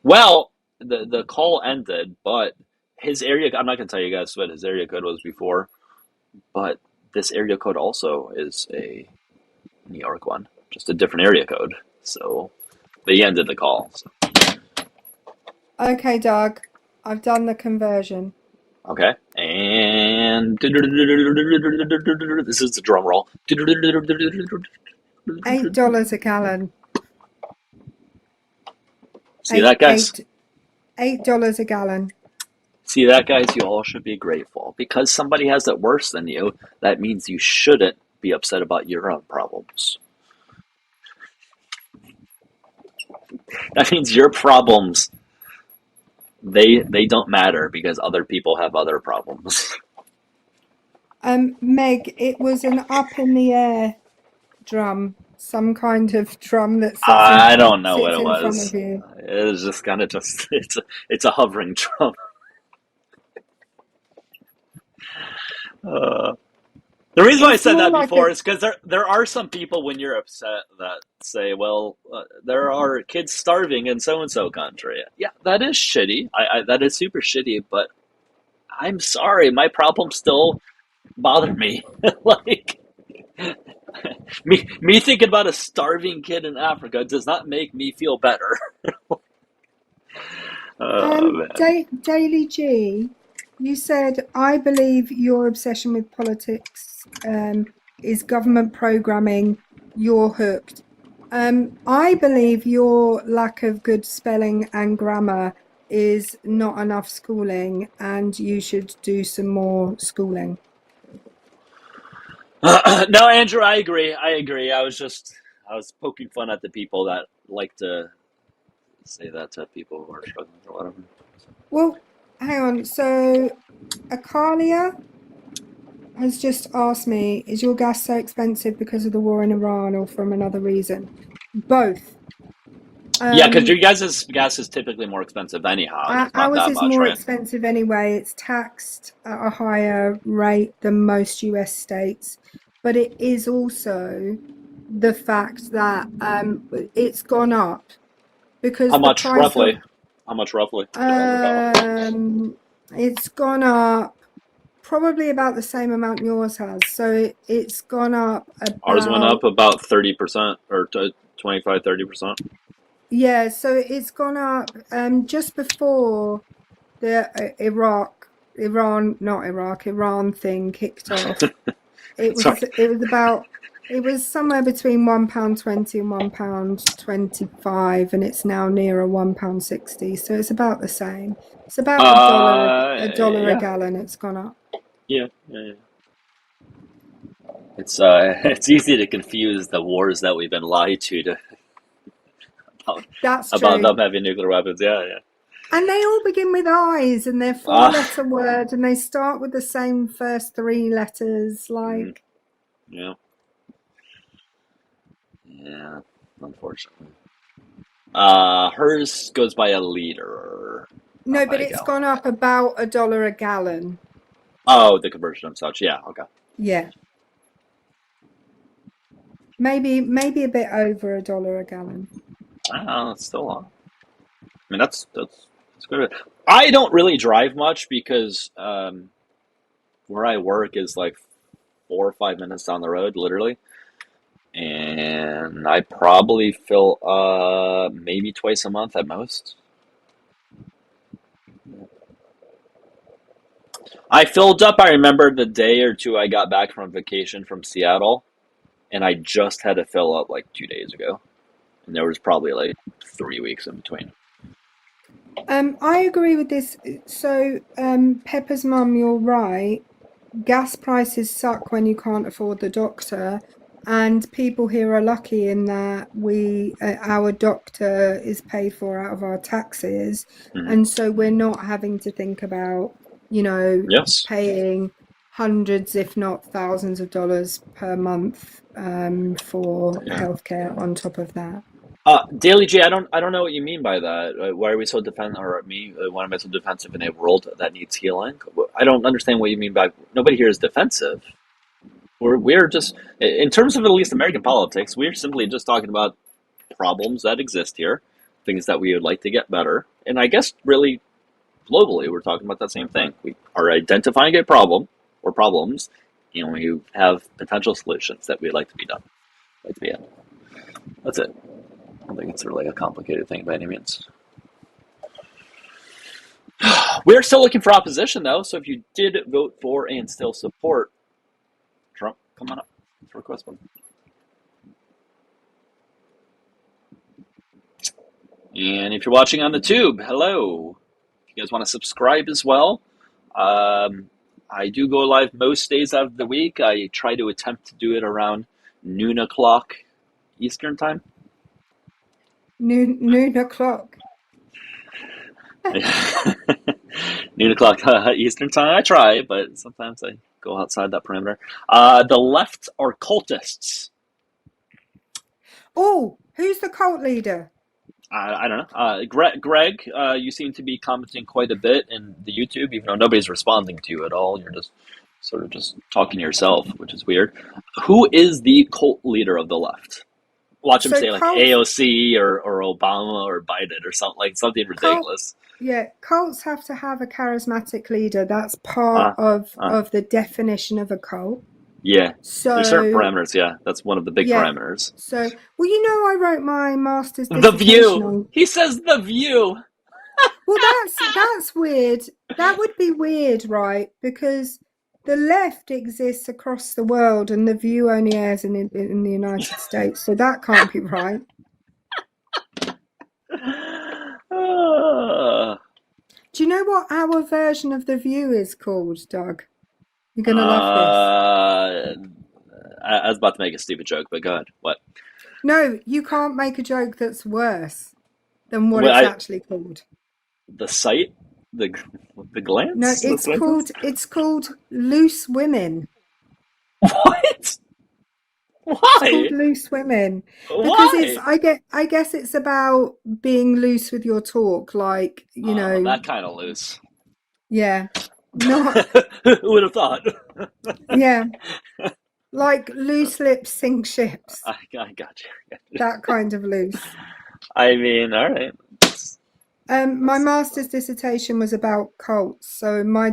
Well, the call ended, but his area, I'm not going to tell you guys what his area code was before, but this area code also is a New York one, just a different area code. So But he ended the call. So. Okay, Doug, I've done the conversion. Okay, and this is the drum roll. $8 a gallon. See that, guys? $8 a gallon. See that, guys? You all should be grateful because somebody has it worse than you. That means you shouldn't be upset about your own problems. That means your problems, they don't matter because other people have other problems. Meg, it was an up in the air drum, some kind of drum that I don't know what sits it in front was. of you. It was just kind of it's a hovering drum. The reason why I It's said more that like before a is because there are some people when you're upset that say, well, there are kids starving in so and so country. Yeah, that is shitty. That is super shitty. But I'm sorry, my problems still bother me. Like me thinking about a starving kid in Africa does not make me feel better. Man. Daily G. You said, I believe your obsession with politics is government programming. You're hooked. I believe your lack of good spelling and grammar is not enough schooling, and you should do some more schooling. No, Andrew, I agree. I was poking fun at the people that like to say that to people who are struggling or whatever. Well, hang on. So, Akalia has just asked me, is your gas so expensive because of the war in Iran or from another reason? Both. Yeah, because your guys' gas is typically more expensive anyhow, and it's not Ours that is much, more right? expensive anyway. It's taxed at a higher rate than most US states, but it is also the fact that it's gone up because How the much price of roughly? How much roughly? About. it's gone up probably about the same amount yours has. So it's gone up Ours went about up about 30% or 25, 30%. yeah. So it's gone up just before the Iran thing kicked off. Sorry. It was somewhere between £1.20 and £1.25, and it's now nearer £1.60. So it's about the same. It's about a dollar a Yeah, gallon. It's gone up. yeah. It's it's easy to confuse the wars that we've been lied to about, That's about true. them having nuclear weapons. Yeah, yeah. And they all begin with I's, and they're four-letter word, and they start with the same first three letters. Like, yeah, yeah. Unfortunately, hers goes by a liter. no, Not by but a it's gallon. gone up about a dollar a gallon. Oh, the conversion and such. Yeah, okay. Yeah. Maybe a bit over a dollar a gallon. I don't know. It's still on. I mean, that's good. I don't really drive much because where I work is like 4 or 5 minutes down the road, literally. And I probably fill maybe twice a month at most. I filled up, I remember the day or two I got back from vacation from Seattle, and I just had to fill up like 2 days ago. And there was probably like 3 weeks in between. I agree with this. So, Pepper's mum, you're right. Gas prices suck when you can't afford the doctor, and people here are lucky in that our doctor is paid for out of our taxes, Mm-hmm. and so we're not having to think about, Yes. paying hundreds, if not thousands of dollars per month for Yeah. healthcare on top of that. Daily J, I don't know what you mean by that. Why are we so why am I so defensive in a world that needs healing? I don't understand what you mean by nobody here is defensive. We're just, in terms of at least American politics, we're simply just talking about problems that exist here, things that we would like to get better. And I guess really globally, we're talking about that same thing. We are identifying a problem or problems, and we have potential solutions that we'd like to be done, like to be in. That's it. don't think it's really a complicated thing by any means. We're still looking for opposition, though, so if you did vote for and still support Trump, come on up. Request one. And if you're watching on the tube, hello. If you guys want to subscribe as well, I do go live most days out of the week. I try to attempt to do it around noon o'clock Eastern time. Noon o'clock. Noon o'clock Eastern time. I try, but sometimes I go outside that parameter. The left are cultists. Oh, who's the cult leader? I don't know. Greg, you seem to be commenting quite a bit in the YouTube, even though nobody's responding to you at all. You're just sort of just talking to yourself, which is weird. Who is the cult leader of the left? Watch him say like AOC or Obama or Biden or something ridiculous. Cults have to have a charismatic leader. That's part of the definition of a cult. Yeah, so there's certain parameters. Yeah, that's one of the big parameters. So, well, I wrote my master's The View. on... He says The View. Well, that's weird. That would be weird, right? Because the left exists across the world, and The View only airs in the United States. So that can't be right. Do you know what our version of The View is called, Doug? You're going to love this. I was about to make a stupid joke, but go ahead. What? No, you can't make a joke that's worse than what it's actually called. The site? The glance? No, it's called Loose Women. What? Why? It's called Loose Women. Because I guess it's about being loose with your talk, like, that kind of loose. Yeah. Not who would have thought? Yeah. Like loose lips sink ships. I got you. That kind of loose. I mean, all right. My master's dissertation was about cults. So my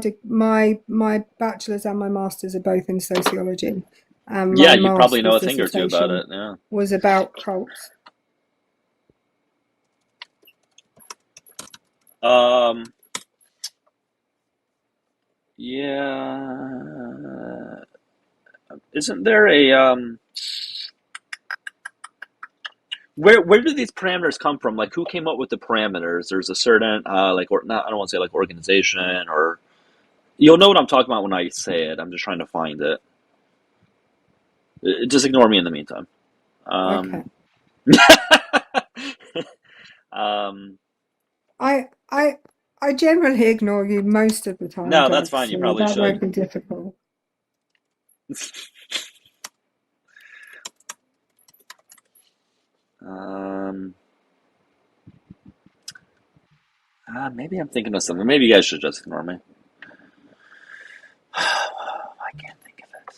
bachelor's and my master's are both in sociology. Yeah, you probably know a thing or two about it. Yeah. Was about cults. Yeah. Isn't there a where do these parameters come from? Like, who came up with the parameters? There's a certain I don't want to say like organization, or you'll know what I'm talking about when I say it. I'm just trying to find it. Just ignore me in the meantime. Okay. I generally ignore you most of the time. No, that's fine. You probably should. That won't be difficult. Maybe I'm thinking of something. Maybe you guys should just ignore me. I can't think of it.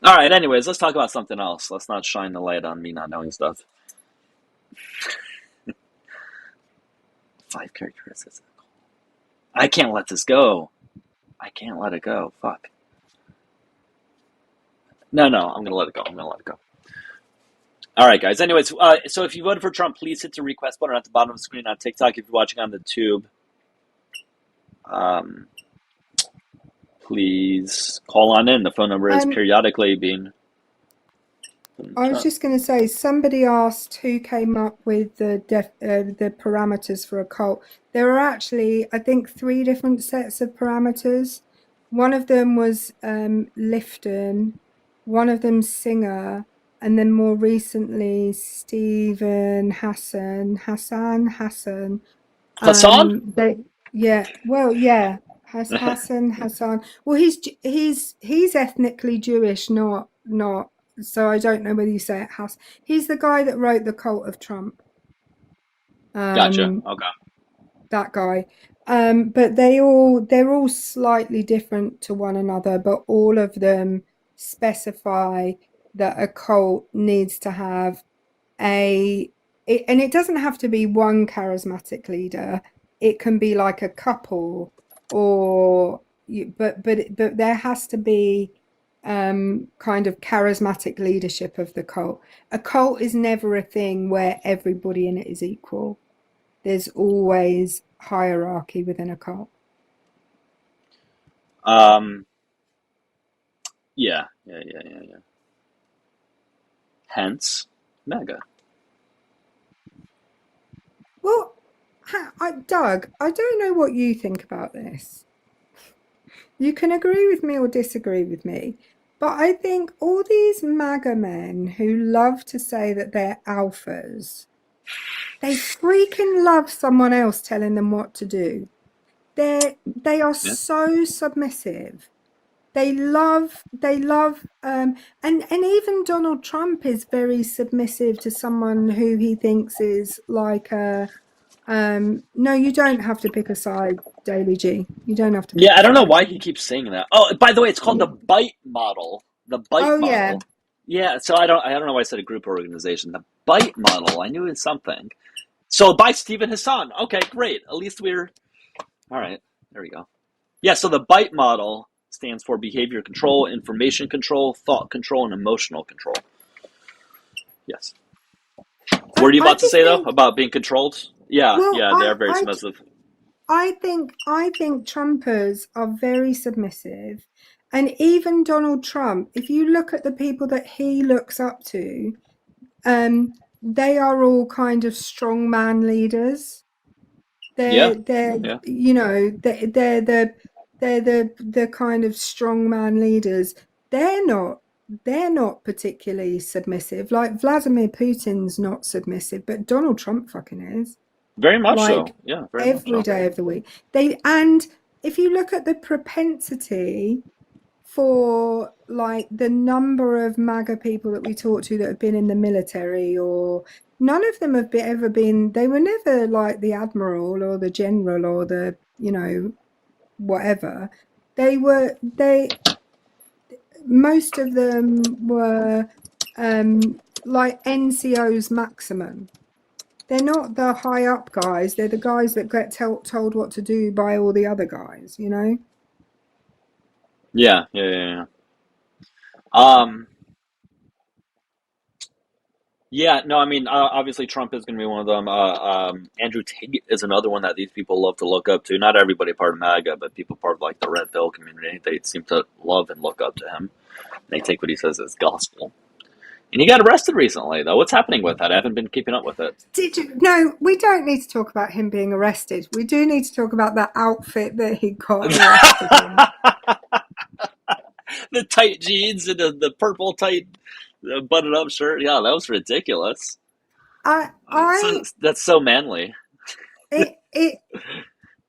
All right, anyways, let's talk about something else. Let's not shine the light on me not knowing stuff. 5 characteristics. I can't let this go. I can't let it go. Fuck. No, I'm going to let it go. All right, guys. Anyways, so if you voted for Trump, please hit the request button at the bottom of the screen on TikTok. If you're watching on the tube, please call on in. The phone number is periodically being... I was just going to say, somebody asked who came up with the parameters for a cult. There are actually, I think, 3 different sets of parameters. One of them was Lifton, one of them Singer, and then more recently Stephen Hassan. Hassan? Hassan. Well, he's ethnically Jewish, not. So I don't know whether you say it has. He's the guy that wrote The Cult of Trump. Gotcha. Okay. That guy. But they're all slightly different to one another, but all of them specify that a cult needs to have and it doesn't have to be one charismatic leader. It can be like a couple, but there has to be kind of charismatic leadership of the cult. A cult is never a thing where everybody in it is equal. There's always hierarchy within a cult. Yeah. Hence, MAGA. Well, Doug, I don't know what you think about this. You can agree with me or disagree with me, but I think all these MAGA men who love to say that they're alphas, they freaking love someone else telling them what to do. They are so submissive. They love, and even Donald Trump is very submissive to someone who he thinks is like a, no, you don't have to pick a side, Daily G. You don't have to pick Yeah, a I don't know side. why he keeps saying that. Oh, by the way, it's called the BITE model. The BITE Oh, model. yeah. Yeah, so I don't know why I said a group organization. The BITE model. I knew it was something. So by Stephen Hassan. Okay, great. At least we're all right. There we go. Yeah, so the BITE model stands for behavior control, information control, thought control, and emotional control. Yes. What are you about to say though about being controlled? Yeah, Well, yeah, they are very submissive. I think Trumpers are very submissive, and even Donald Trump, if you look at the people that he looks up to, they are all kind of strongman leaders. They're Yeah. you know they're the kind of strongman leaders. They're not particularly submissive. Like Vladimir Putin's not submissive, but Donald Trump fucking is. Very much so. Like Yeah, very much every so. day of the week. And if you look at the propensity for like the number of MAGA people that we talk to that have been in the military, or none of them have ever been, they were never like the admiral or the general or the, whatever. Most of them were like NCOs maximum. They're not the high up guys. They're the guys that get told what to do by all the other guys, Yeah. Yeah, no, I mean, obviously Trump is going to be one of them. Andrew Tate is another one that these people love to look up to. Not everybody part of MAGA, but people part of like the Red Pill community. They seem to love and look up to him. They take what he says as gospel. And he got arrested recently, though. What's happening with that? I haven't been keeping up with it. No, we don't need to talk about him being arrested. We do need to talk about the outfit that he got arrested in. The tight jeans and the purple tight buttoned up shirt. Yeah, that was ridiculous. That's so manly.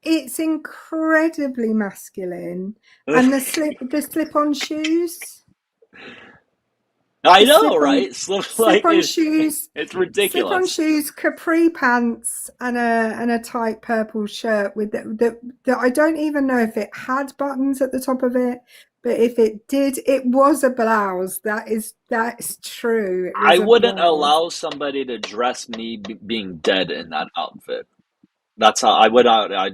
It's incredibly masculine, and the slip-on shoes. I know, right? Slip-on shoes. It's ridiculous. Slip-on shoes, capri pants, and a tight purple shirt with that. I don't even know if it had buttons at the top of it, but if it did, it was a blouse. That's true. I wouldn't allow somebody to dress me being dead in that outfit. That's how I would not. I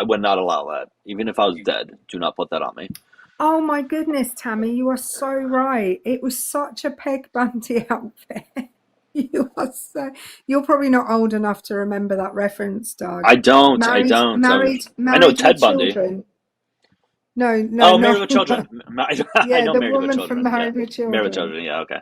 would not allow that, even if I was dead. Do not put that on me. Oh my goodness, Tammy, you are so right. It was such a Peg Bundy outfit. You're probably not old enough to remember that reference, Doug. I don't. Married I know Ted Bundy. Children. No. Oh, Married with Children. Yeah, I know the Married woman with Children. from Married with Children. Married with Children. Yeah, okay.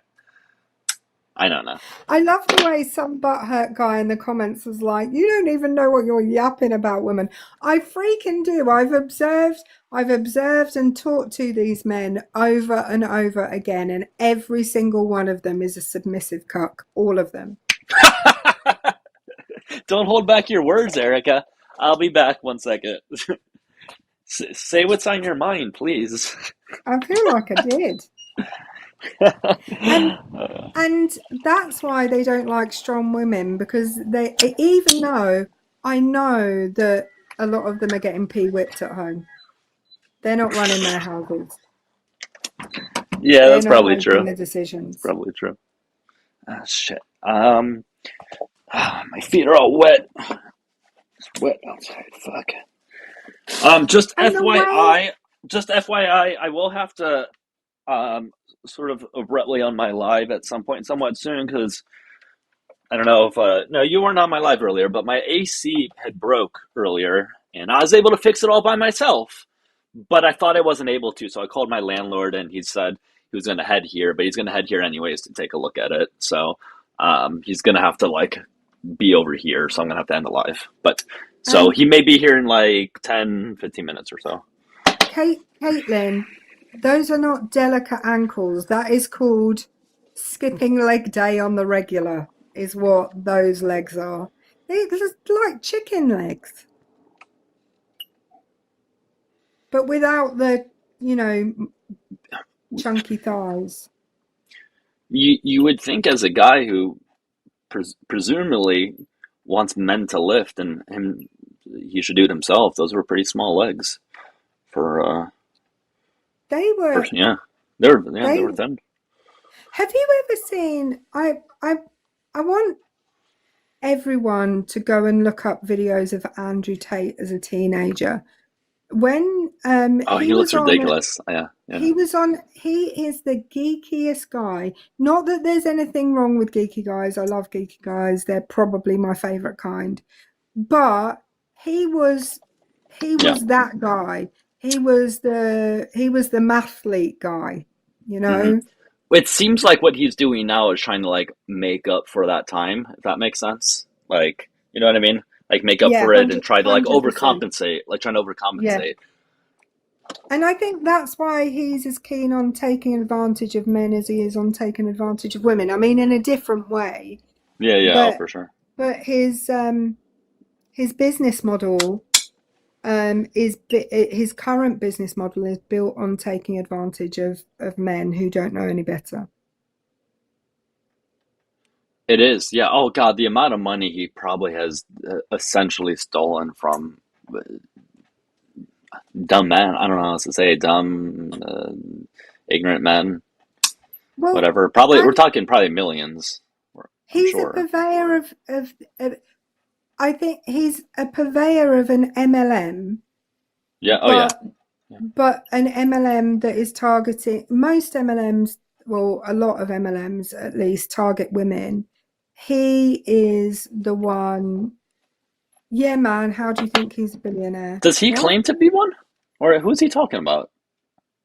I don't know. I love the way some butthurt guy in the comments was like, "You don't even know what you're yapping about, women." I freaking do. I've observed and talked to these men over and over again, and every single one of them is a submissive cuck. All of them. Don't hold back your words, Erica. I'll be back 1 second. Say what's on your mind, please. I feel like I did. And that's why they don't like strong women, because even though I know that a lot of them are getting whipped at home, they're not running their houses. Yeah, that's probably true. The decisions. Probably true. Ah, shit. My feet are all wet. It's wet outside. Fuck. Just FYI, I will have to sort of abruptly on my live at some point, somewhat soon, because I don't know if no, you weren't on my live earlier, but my AC had broke earlier, and I was able to fix it all by myself. But I thought I wasn't able to, so I called my landlord, and he said he was going to head here, but he's going to head here anyways to take a look at it. So he's going to have to like be over here, so I'm going to have to end the live. But so he may be here in like 10, 15 minutes or so. Caitlin, those are not delicate ankles. That is called skipping leg day on the regular, is what those legs are. They're just like chicken legs. But without the, chunky thighs. You would think as a guy who presumably wants men to lift, and he should do it himself. Those were pretty small legs for They were they were thin. Have you ever seen? I want everyone to go and look up videos of Andrew Tate as a teenager. When he looks ridiculous. He is the geekiest guy. Not that there's anything wrong with geeky guys. I love geeky guys. They're probably my favorite kind. But he was that guy. He was the mathlete guy, Mm-hmm. It seems like what he's doing now is trying to like make up for that time, if that makes sense. Like, you know what I mean? Like make up for it and try to like 100%. overcompensate, like trying to overcompensate. Yeah. And I think that's why he's as keen on taking advantage of men as he is on taking advantage of women. I mean, in a different way. Yeah, for sure. But his business model, his current business model is built on taking advantage of men who don't know any better. It is, yeah. Oh God, the amount of money he probably has essentially stolen from dumb men. I don't know how else to say it. Dumb, ignorant men. Well, whatever. Probably we're talking probably millions. He's a purveyor of I think he's a purveyor of an MLM. Yeah. But an MLM that is targeting most MLMs. Well, a lot of MLMs at least target women. He is the one. Yeah, man. How do you think he's a billionaire? Does he claim to be one, or who's he talking about?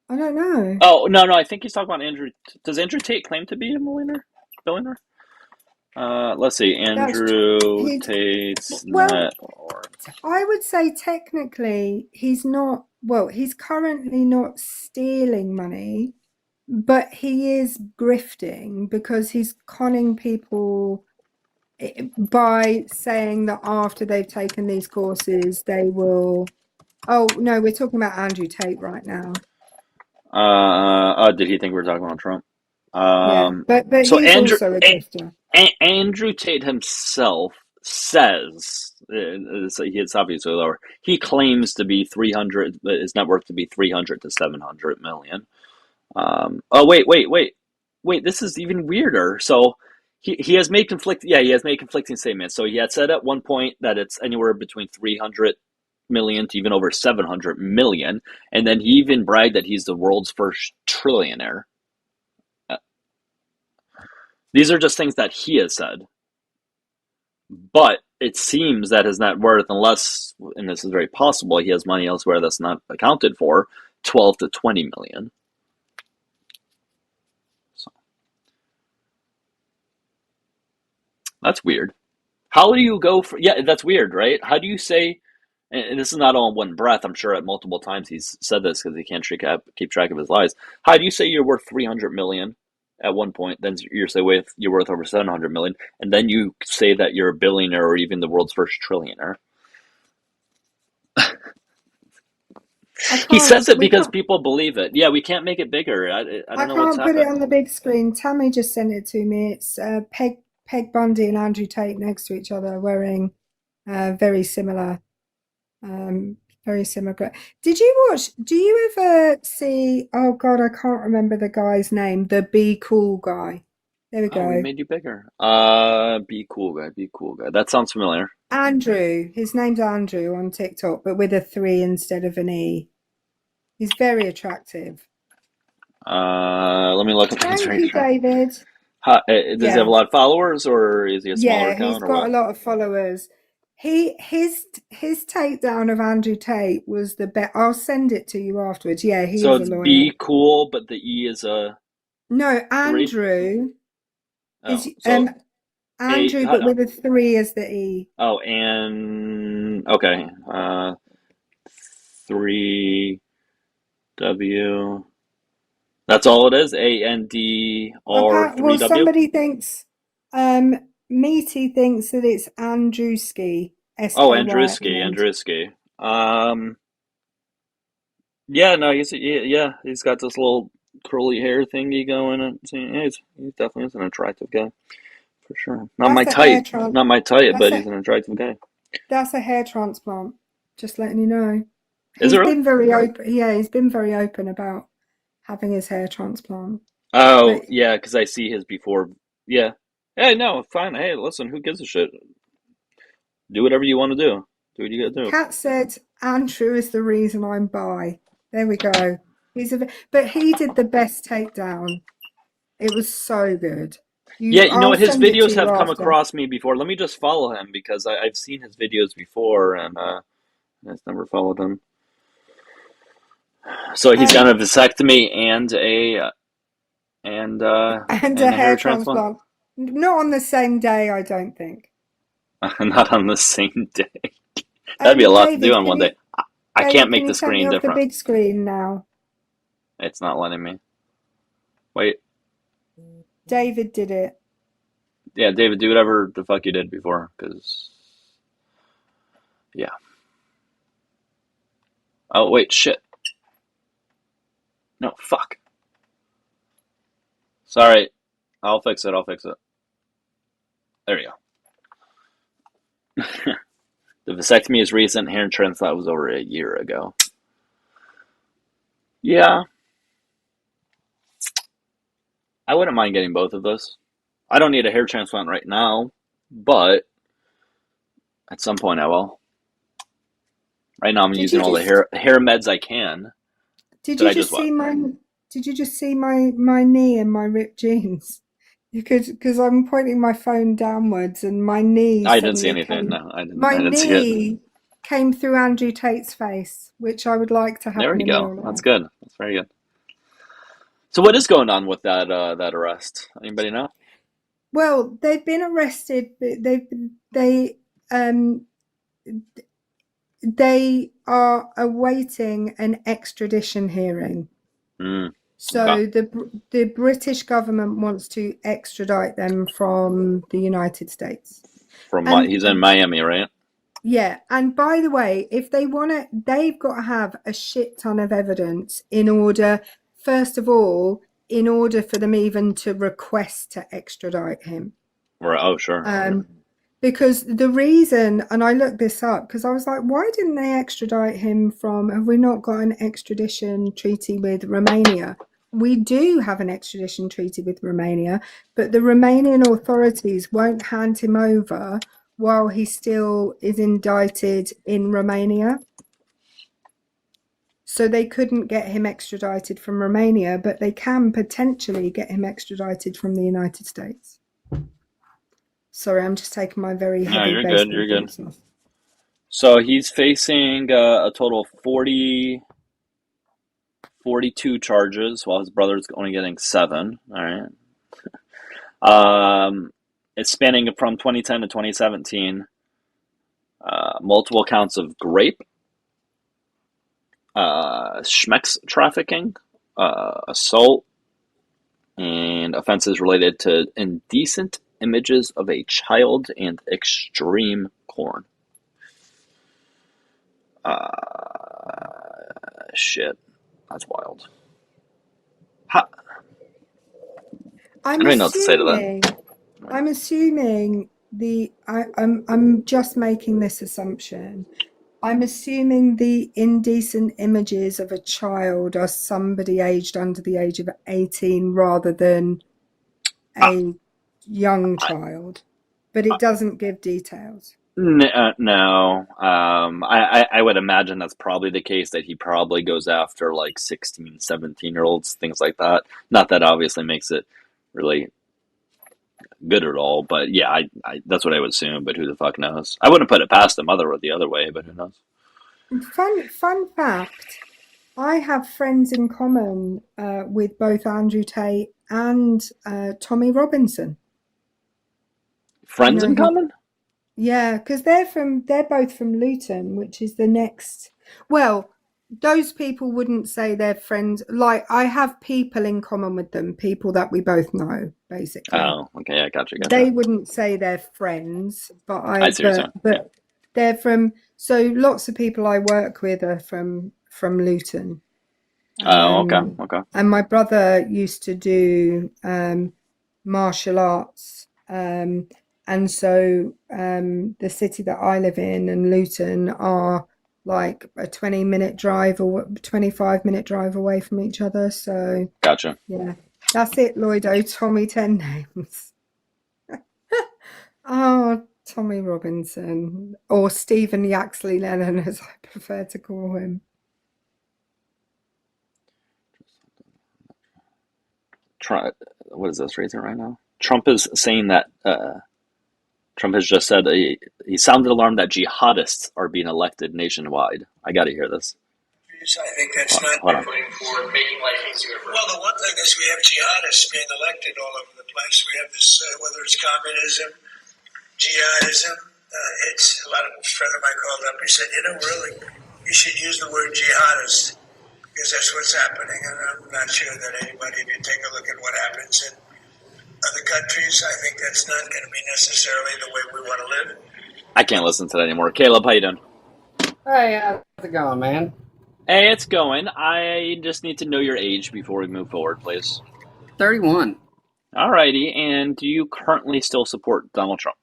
I don't know. Oh no, I think he's talking about Andrew. Does Andrew Tate claim to be a billionaire? Let's see, Andrew Tate's net worth. I would say technically he's not. Well, he's currently not stealing money, but he is grifting because he's conning people by saying that after they've taken these courses, they will. Oh no, we're talking about Andrew Tate right now. Did he think we were talking about Trump? Yeah, but so he's also a grifter. Andrew Tate himself says it's obviously lower. He claims to be 300. His net worth to be 300 to 700 million. Wait. This is even weirder. So he has made conflicting statements. So he had said at one point that it's anywhere between 300 million to even over 700 million, and then he even bragged that he's the world's first trillionaire. These are just things that he has said. But it seems that his net worth, unless, and this is very possible, he has money elsewhere that's not accounted for, 12 to 20 million. So, that's weird. How do you go for, that's weird, right? How do you say, and this is not all in one breath, I'm sure at multiple times he's said this because he can't keep track of his lies. How do you say you're worth 300 million at one point, then you're worth over 700 million, and then you say that you're a billionaire or even the world's first trillionaire? He says it because people believe it. Yeah, we can't make it bigger. I don't know what's happening. I can't put it on the big screen. Tammy just sent it to me. It's Peg Bundy and Andrew Tate next to each other wearing very similar. Did you watch? Do you ever see? Oh God, I can't remember the guy's name. The Be Cool guy. There we go. We made you bigger. Be Cool guy. Be Cool guy. That sounds familiar. Andrew. His name's Andrew on TikTok, but with a 3 instead of an E. He's very attractive. Let me look at his Thank you, track. David. Does he have Yeah. a lot of followers, or is he a smaller Yeah, he's account, or got what? a lot of followers. His takedown of Andrew Tate was the best. I'll send it to you afterwards. Yeah, he So is a it's lawyer. B cool, but the E is a No, 3. Andrew is Oh, so A. Andrew, but with a 3 as the E. Oh, and okay. 3 W. That's all it is. ANDR Well, 3W. somebody thinks, Meaty thinks that it's Andrewski, Oh, Skye. Andrewski. Yeah, no, he's got this little curly hair thingy going, and he definitely is an attractive guy for sure. Not my That's a hair type, trans. not my type, That's but he's a an attractive guy. that's a hair transplant. Just letting you know. Is it He's really? been very open. Yeah, he's been very open about having his hair transplant. Oh, But yeah, because I see his before. Yeah. Hey, no, fine. Hey, listen, who gives a shit? Do whatever you want to do. Do what you gotta do. Kat said Andrew is the reason I'm bi. There we go. But he did the best takedown. It was so good. Yeah, you know I'll what? His send it to videos you have come after. across me before. Let me just follow him because I've seen his videos before, and I've never followed him. So he's got a vasectomy and And a a hair hair transplant. transplant. Not on the same day, I don't think. Not on the same day. That'd be a lot to do David, on one day. I can't make can the you take me screen off the different. big screen now? It's not letting me. Wait. David did it. Yeah, David, do whatever the fuck you did before, because yeah. Oh wait, shit. No, fuck. Sorry. I'll fix it. There we go. The vasectomy is recent. Hair transplant was over a year ago. Yeah, I wouldn't mind getting both of those. I don't need a hair transplant right now, but at some point I will. Right now I'm Did using you all the just hair meds I can. did Did you I just just what? see my knee and my ripped jeans? You could, because I'm pointing my phone downwards and my knee I didn't see suddenly anything. came. No, I didn't. My I didn't see it. knee came through Andrew Tate's face, which I would like to There happen we in go. real That's life. good. That's very good. So what is going on with that arrest? Anybody know? Well, they've been arrested. Um they are awaiting an extradition hearing. Mm, okay. So the British government wants to extradite them from the United States. And He's in Miami, right? yeah, and by the way, if they want to, they've got to have a shit ton of evidence in order, first of all, in order for them even to request to extradite him. Or oh, sure. Because the reason, and I looked this up because I was like, why didn't they extradite him from, have we not got an extradition treaty with Romania? We do have an extradition treaty with Romania, but the Romanian authorities won't hand him over while he still is indicted in Romania. So they couldn't get him extradited from Romania, but they can potentially get him extradited from the United States. Sorry, I'm just taking my very No, heavy you're good. baseball You're good. boots off. So he's facing a total of 42 charges, while his brother's only getting 7. All right. It's spanning from 2010 to 2017. Multiple counts of grape, schmex trafficking, assault, and offenses related to indecent images of a child and extreme porn. Shit, that's wild. I I'm don't even know what to say to that. assuming I'm just making this assumption. I'm assuming the indecent images of a child are somebody aged under the age of 18 rather than I, a young I, child, but it doesn't give details. No. I would imagine that's probably the case, that he probably goes after like 16, 17-year-olds, things like that. Not that obviously makes it really good at all, but yeah, that's what I would assume, but who the fuck knows? I wouldn't put it past him the other way, but who knows? Fun fact. I have friends in common with both Andrew Tate and Tommy Robinson. Friends You in know who? common? Yeah, because they're both from Luton, which is the next. Well, those people wouldn't say they're friends. Like I have people in common with them, people that we both know, basically. Oh, okay, yeah, gotcha. They wouldn't say they're friends, but I see what you're saying. but they're from. So lots of people I work with are from Luton. Oh, okay. And my brother used to do martial arts. And so the city that I live in and Luton are like a 20-minute drive or 25-minute drive away from each other. So Gotcha. yeah, that's it, Lloydo. Tommy 10 names. Oh, Tommy Robinson, or Stephen Yaxley Lennon, as I prefer to call him. What is this raising right now? Trump is saying that Trump has just said he sounded alarmed that jihadists are being elected nationwide. I got to hear this. I think that's not Hold for making life easier. Well, the one thing is we have jihadists being elected all over the place. We have this, whether it's communism, jihadism. It's a friend of mine called up. He said, really, you should use the word jihadist because that's what's happening. And I'm not sure that anybody, if you take a look at what happens in other countries, I think that's not going to be necessarily the way we want to live. I can't listen to that anymore. Caleb, how you doing? Hey, how's it going, man? Hey, it's going. I just need to know your age before we move forward, please. 31. Alrighty, and do you currently still support Donald Trump?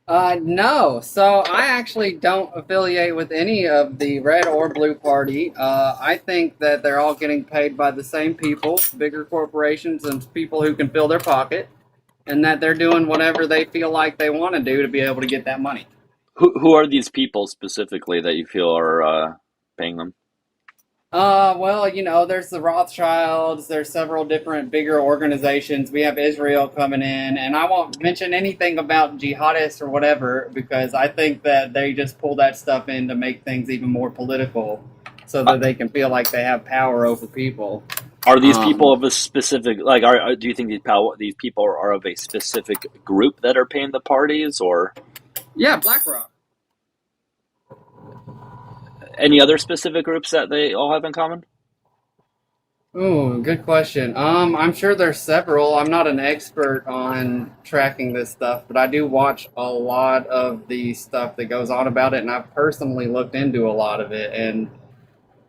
No. So I actually don't affiliate with any of the red or blue party. I think that they're all getting paid by the same people, bigger corporations and people who can fill their pocket, and that they're doing whatever they feel like they want to do to be able to get that money. Who are these people specifically that you feel are paying them? Well, there's the Rothschilds, there's several different bigger organizations. We have Israel coming in, and I won't mention anything about jihadists or whatever because I think that they just pull that stuff in to make things even more political so that they can feel like they have power over people. Are these people of a specific, do you think these people are of a specific group that are paying the parties, or? Yeah, BlackRock. Any other specific groups that they all have in common? Ooh, good question. I'm sure there's several. I'm not an expert on tracking this stuff, but I do watch a lot of the stuff that goes on about it, and I've personally looked into a lot of it, and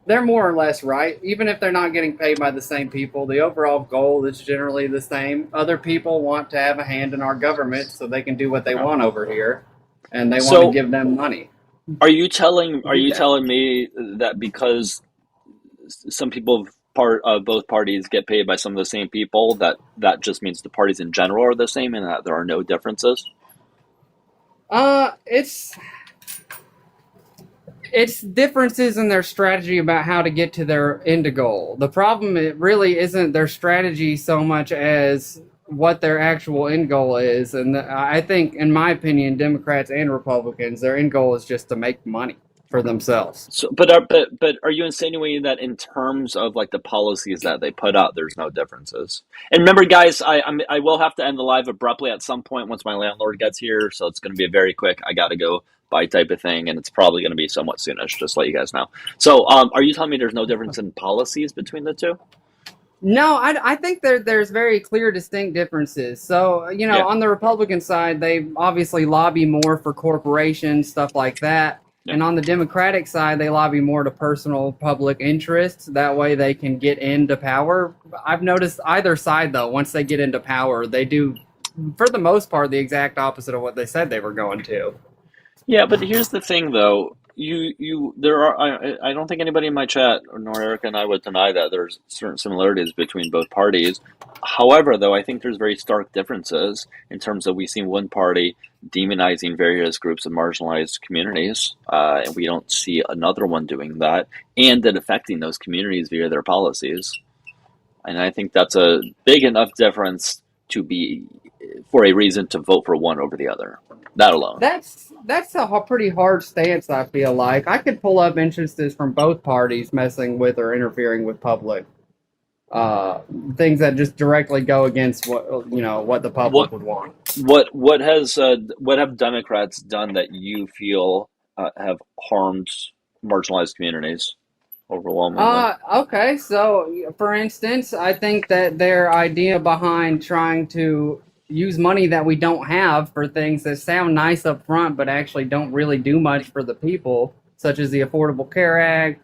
they're more or less right. Even if they're not getting paid by the same people, the overall goal is generally the same. Other people want to have a hand in our government so they can do what they want over here, and they want to give them money. Are you telling me that because some people of both parties get paid by some of the same people, that just means the parties in general are the same and that there are no differences? It's differences in their strategy about how to get to their end goal. The problem, it really isn't their strategy so much as what their actual end goal is. And I think, in my opinion, Democrats and Republicans, their end goal is just to make money for themselves. So, but are you insinuating that in terms of like the policies that they put out, there's no differences? And remember, guys, I will have to end the live abruptly at some point once my landlord gets here, so it's going to be a very quick, I got to go by type of thing, and it's probably going to be somewhat soonish, just to let you guys know. So, are you telling me there's no difference in policies between the two? No, I think there's very clear, distinct differences. So, on the Republican side, they obviously lobby more for corporations, stuff like that. Yeah. And on the Democratic side, they lobby more to personal public interests. That way they can get into power. I've noticed either side, though, once they get into power, they do, for the most part, the exact opposite of what they said they were going to. Yeah, but here's the thing, though. I don't think anybody in my chat, nor Erica and I, would deny that there's certain similarities between both parties. However, though, I think there's very stark differences in terms of we've seen one party demonizing various groups of marginalized communities, and we don't see another one doing that, and then affecting those communities via their policies. And I think that's a big enough difference to be for a reason to vote for one over the other. That alone. That's a pretty hard stance, I feel like. I could pull up instances from both parties messing with or interfering with public things that just directly go against what the public would want. What have Democrats done that you feel have harmed marginalized communities overwhelmingly? Okay, so for instance, I think that their idea behind trying to use money that we don't have for things that sound nice up front but actually don't really do much for the people, such as the Affordable Care Act,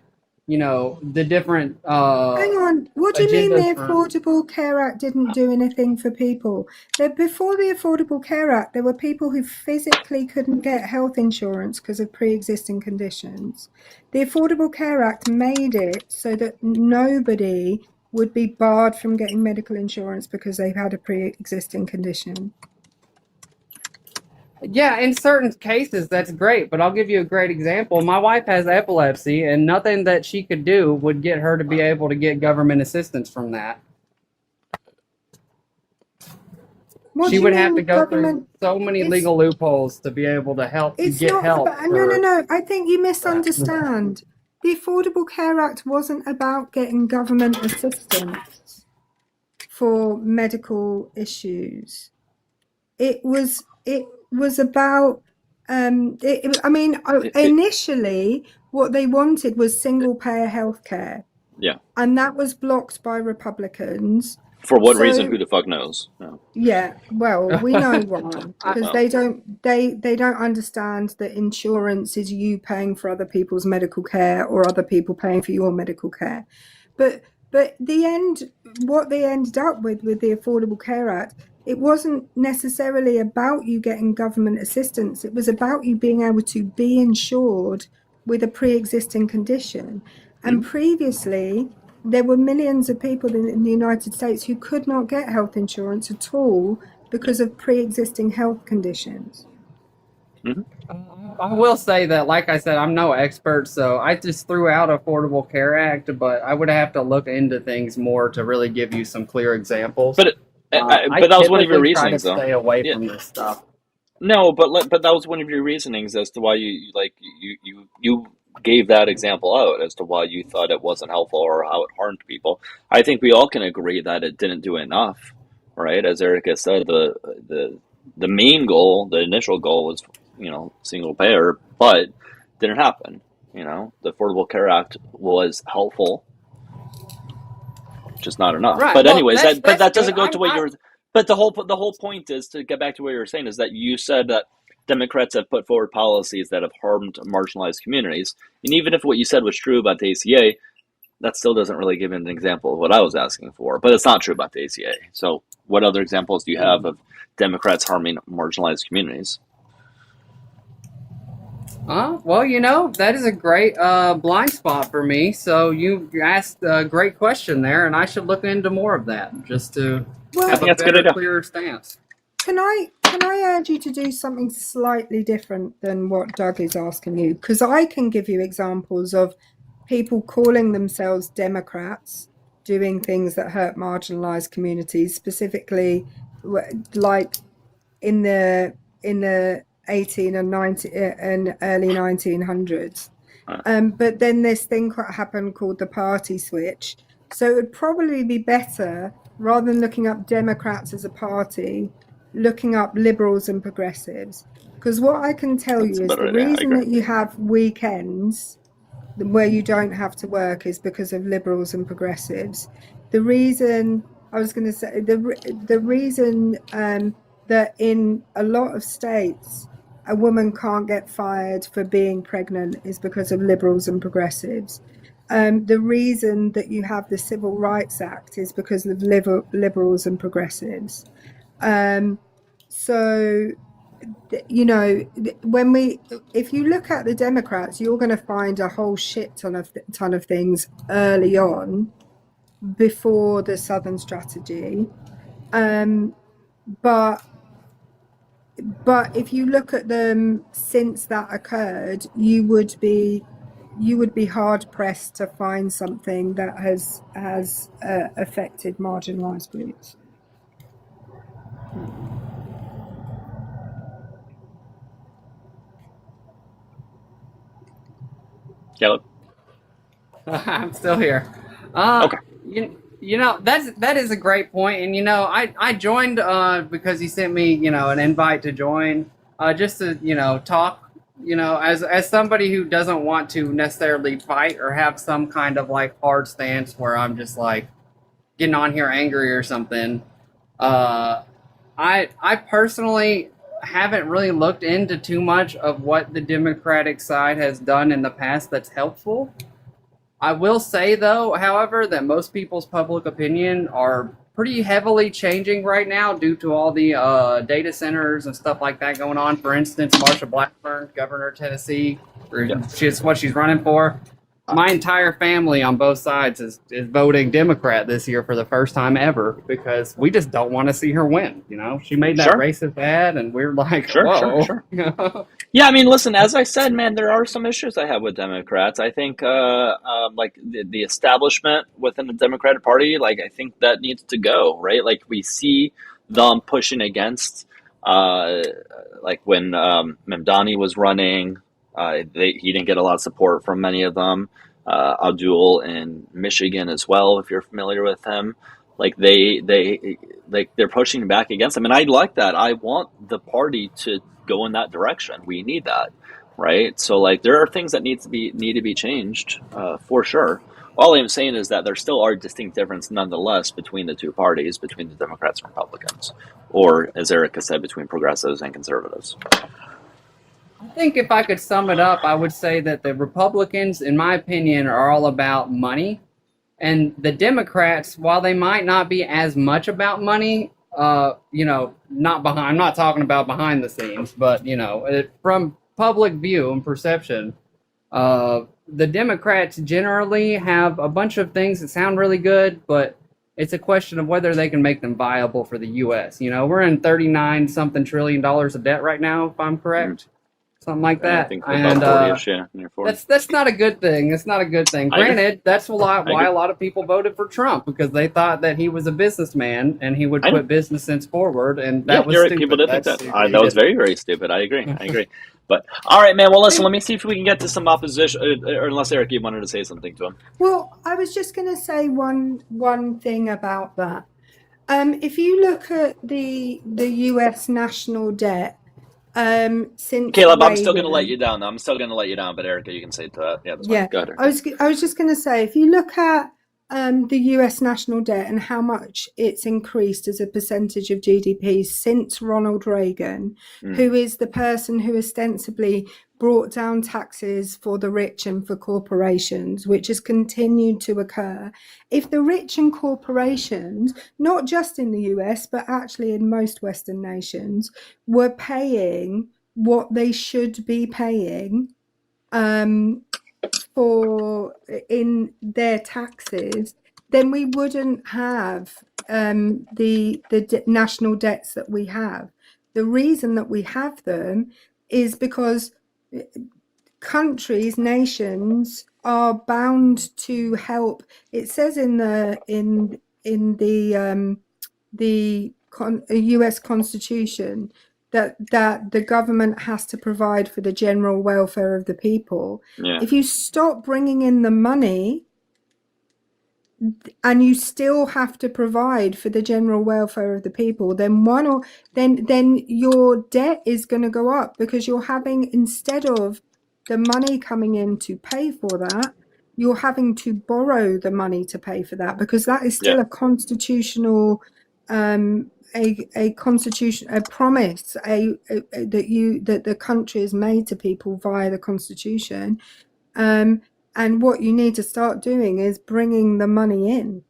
the different Hang on, what do you mean the agendas Affordable Care Act didn't do anything for people? Before the Affordable Care Act, there were people who physically couldn't get health insurance because of pre-existing conditions. The Affordable Care Act made it so that nobody would be barred from getting medical insurance because they've had a pre-existing condition. Yeah, in certain cases, that's great, but I'll give you a great example. My wife has epilepsy, and nothing that she could do would get her to be able to get government assistance from that. She would have to go through so many legal loopholes to be able to get help. No. I think you misunderstand. The Affordable Care Act wasn't about getting government assistance for medical issues. It was about initially what they wanted was single payer healthcare. Yeah. And that was blocked by Republicans. For what reason? Who the fuck knows? No. Yeah, well, we know why, because they don't understand that insurance is you paying for other people's medical care or other people paying for your medical care. But what they ended up with the Affordable Care Act, it wasn't necessarily about you getting government assistance. It was about you being able to be insured with a pre-existing condition. And previously, there were millions of people in the United States who could not get health insurance at all because of pre-existing health conditions. I will say that, like I said, I'm no expert, so I just threw out Affordable Care Act, but I would have to look into things more to really give you some clear examples. But that was one of your reasonings, though. Stay away from this stuff. No, but that was one of your reasonings as to why you gave that example out as to why you thought it wasn't helpful or how it harmed people. I think we all can agree that it didn't do enough, right? As Erica said, the main goal, the initial goal was, single payer, but didn't happen. The Affordable Care Act was helpful, just not enough. Right. But Well, anyways, that doesn't go to what you're. But the whole point is to get back to what you were saying is that you said that Democrats have put forward policies that have harmed marginalized communities, and even if what you said was true about the ACA, that still doesn't really give an example of what I was asking for. But it's not true about the ACA. So, what other examples do you have of Democrats harming marginalized communities? Well, that is a great blind spot for me. So you asked a great question there, and I should look into more of that just to have a better, clearer stance. Can I urge you to do something slightly different than what Doug is asking you? Because I can give you examples of people calling themselves Democrats doing things that hurt marginalized communities, specifically like in the 18 and 19 and early 1900s. But then this thing happened called the party switch. So it would probably be better, rather than looking up Democrats as a party, looking up liberals and progressives. Because what I can tell you is the reason that you have weekends where you don't have to work is because of liberals and progressives. The reason the reason that in a lot of states a woman can't get fired for being pregnant is because of liberals and progressives. The reason that you have the Civil Rights Act is because of liberals and progressives. So, if you look at the Democrats, you're going to find a whole shit ton of things early on before the Southern strategy. But but if you look at them since that occurred, you would be hard pressed to find something that has affected marginalized groups. Caleb? I'm still here. Okay. You know that is a great point, and I joined because he sent me an invite to join just to talk as somebody who doesn't want to necessarily fight or have some kind of like hard stance where I'm just like getting on here angry or something. I personally haven't really looked into too much of what the Democratic side has done in the past that's helpful. I will say, though, however, that most people's public opinion are pretty heavily changing right now due to all the data centers and stuff like that going on. For instance, Marsha Blackburn, governor of Tennessee, she's what she's running for. My entire family on both sides is voting Democrat this year for the first time ever because we just don't want to see her win. She made that racist ad, and we're like, whoa. Sure. Yeah, I mean, listen, as I said, man, there are some issues I have with Democrats. I think, like, the establishment within the Democratic Party, like, I think that needs to go, right? Like, we see them pushing against, like, when Mamdani was running, he didn't get a lot of support from many of them. Abdul in Michigan as well, if you're familiar with him. Like, they're pushing back against him, and I like that. I want the party to go in that direction. We need that, right? So, like, there are things that need to be changed, for sure. All I'm saying is that there still are distinct differences nonetheless between the two parties, between the Democrats and Republicans, or as Erica said, between progressives and conservatives. I think if I could sum it up, I would say that the Republicans, in my opinion, are all about money. And the Democrats, while they might not be as much about money, not behind, I'm not talking about behind the scenes, but, from public view and perception, the Democrats generally have a bunch of things that sound really good, but it's a question of whether they can make them viable for the U.S. We're in 39-something trillion dollars of debt right now, if I'm correct. Something like that. I think about 40-ish, yeah. That's not a good thing. It's not a good thing. Granted, that's why a lot of people voted for Trump, because they thought that he was a businessman and he would put business sense forward, and that was stupid. People did think that. That was very, very stupid. I agree. But all right, man. Well, listen. Let me see if we can get to some opposition. Or unless Eric, you wanted to say something to him. Well, I was just going to say one thing about that. If you look at the U.S. national debt. Since Caleb, I'm still going to let you down. I'm still going to let you down, but Erica, you can say to that. Yeah, that's fine. Go ahead, Erica. I was just going to say, if you look at the US national debt and how much it's increased as a percentage of GDP since Ronald Reagan, who is the person who ostensibly brought down taxes for the rich and for corporations, which has continued to occur. If the rich and corporations, not just in the US, but actually in most Western nations, were paying what they should be paying for in their taxes, then we wouldn't have the national debts that we have. The reason that we have them is because countries, nations are bound to help. It says in the US Constitution that the government has to provide for the general welfare of the people. Yeah. If you stop bringing in the money and you still have to provide for the general welfare of the people, then then your debt is going to go up, because you're having, instead of the money coming in to pay for that, you're having to borrow the money to pay for that, because that is still a constitutional a constitution, a promise, that the country has made to people via the Constitution, and what you need to start doing is bringing the money in.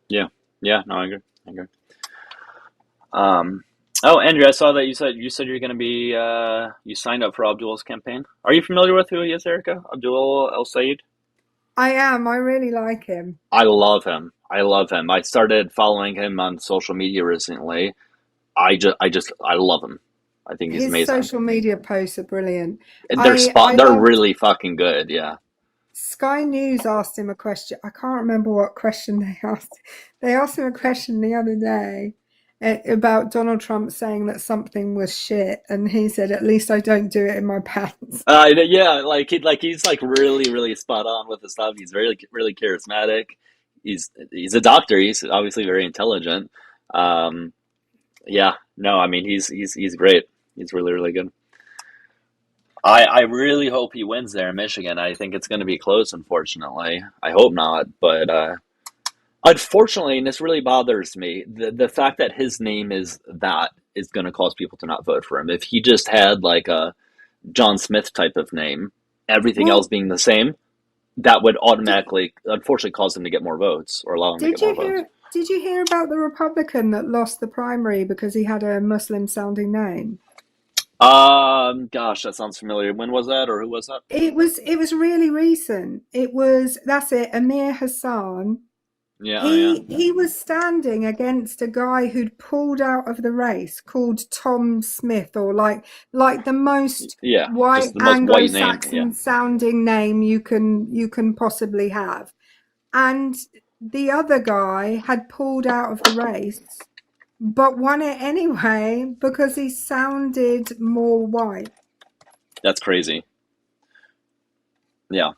No, I agree. Oh, Andrew, I saw that you said you're going to be you signed up for Abdul's campaign. Are you familiar with who he is, Erica? Abdul El Sayed? I am. I really like him. I love him. I started following him on social media recently. I love him. I think he's His amazing. social media posts are brilliant. They're loved really fucking good. Yeah. Sky News asked him a question. I can't remember what question they asked. They asked him a question the other day about Donald Trump saying that something was shit, and he said, "At least I don't do it in my pants." Yeah, he's like really, really spot on with the stuff. He's very, really charismatic. He's a doctor. He's obviously very intelligent. Yeah, no, I mean he's great. He's really, really good. I really hope he wins there in Michigan. I think it's going to be close, unfortunately. I hope not, but unfortunately, and this really bothers me, the fact that his name is going to cause people to not vote for him. If he just had like a John Smith type of name, everything else Well, being the same, that would automatically, unfortunately, cause him to get more votes or allow him to did get more you votes. hear? Did you hear about the Republican that lost the primary because he had a Muslim-sounding name? Gosh, that sounds familiar. When was that, or who was that? It was really recent. That's it, Amir Hassan. Yeah, yeah. He was standing against a guy who'd pulled out of the race called Tom Smith, or like the most Yeah, white just the most white name. Yeah, Anglo-Saxon sounding name you can possibly have. And the other guy had pulled out of the race, but won it anyway because he sounded more white. that's crazy. Yeah.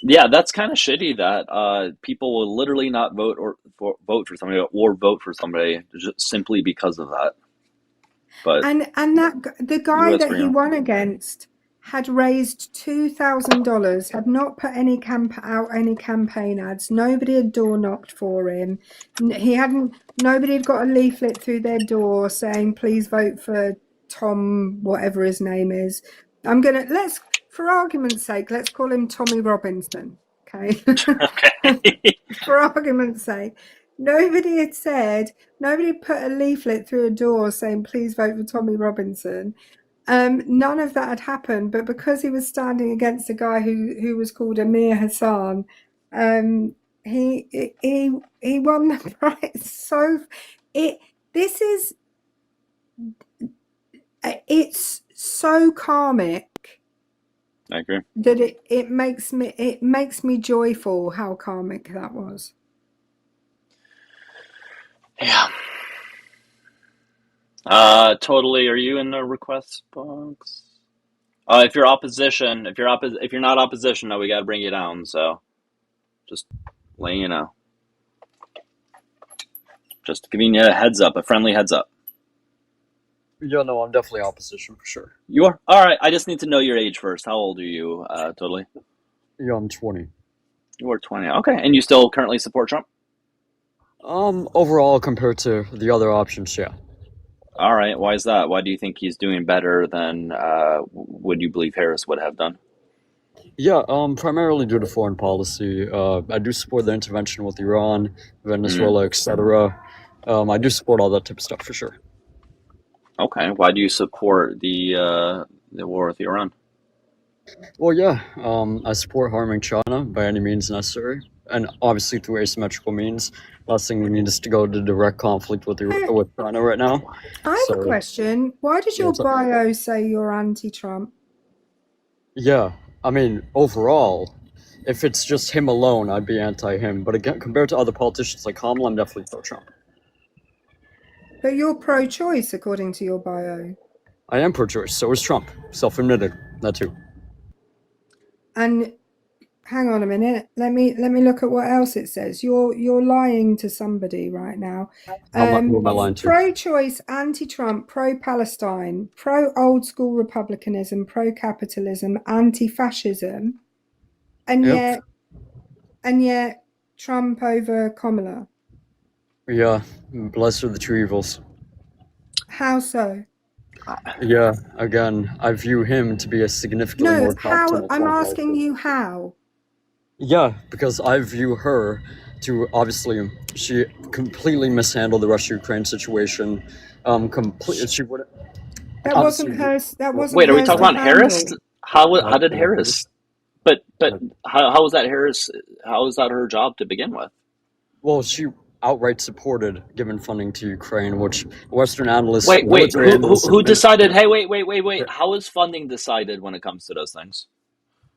Yeah, that's kind of shitty that people will literally not vote for somebody or vote for somebody just simply because of that. But And the guy U.S. that he freedom. won against had raised $2,000, had not put any out any campaign ads. Nobody had door knocked for him. Nobody had got a leaflet through their door saying, "Please vote for Tom," whatever his name is. For argument's sake, let's call him Tommy Robinson. Okay. Okay. For argument's sake. Nobody put a leaflet through a door saying, "Please vote for Tommy Robinson." None of that had happened, but because he was standing against a guy who was called Amir Hassan, he won the prize. So it's so karmic I agree. that it makes me joyful how karmic that was. Yeah. Totally. Are you in the request box? If you're not opposition, no, we got to bring you down. So, just letting you know. Just giving you a heads up, a friendly heads up. Yeah, no, I'm definitely opposition for sure. You are? All right. I just need to know your age first. How old are you? Totally. Yeah, I'm 20. You are 20. Okay. And you still currently support Trump? Overall, compared to the other options, yeah. All right. Why is that? Why do you think he's doing better than would you believe Harris would have done? Yeah, primarily due to foreign policy. I do support the intervention with Iran, Venezuela, etc. I do support all that type of stuff for sure. Okay. Why do you support the war with Iran? Well, yeah, I support harming China by any means necessary, and obviously through asymmetrical means. Last thing we need is to go to direct conflict with China right now. I have a question. Why does your bio say you're anti-Trump? Yeah, I mean, overall, if it's just him alone, I'd be anti-him. But again, compared to other politicians like Kamala, I'm definitely pro-Trump. But you're pro-choice, according to your bio. I am pro-choice. So is Trump. Self-admitted. That too. And hang on a minute. Let me look at what else it says. You're lying to somebody right now. Who am I lying to? Pro-choice, anti-Trump, pro-Palestine, pro-old school republicanism, pro-capitalism, anti-fascism, and yet Trump over Kamala. Yeah, blessed are the two evils. How so? Yeah, again, I view him to be a significantly more how? I'm asking you how. Yeah, because I view her to obviously she completely mishandled the Russia-Ukraine situation. Completely, she would. That wasn't hers. That wasn't. Wait, are we hers talking to about Harris? handle. How did Harris? But how was that Harris? How was that her job to begin with? Well, she outright supported giving funding to Ukraine, which Western analysts, Wait, military analysts, who have been. decided? Hey, wait. How is funding decided when it comes to those things?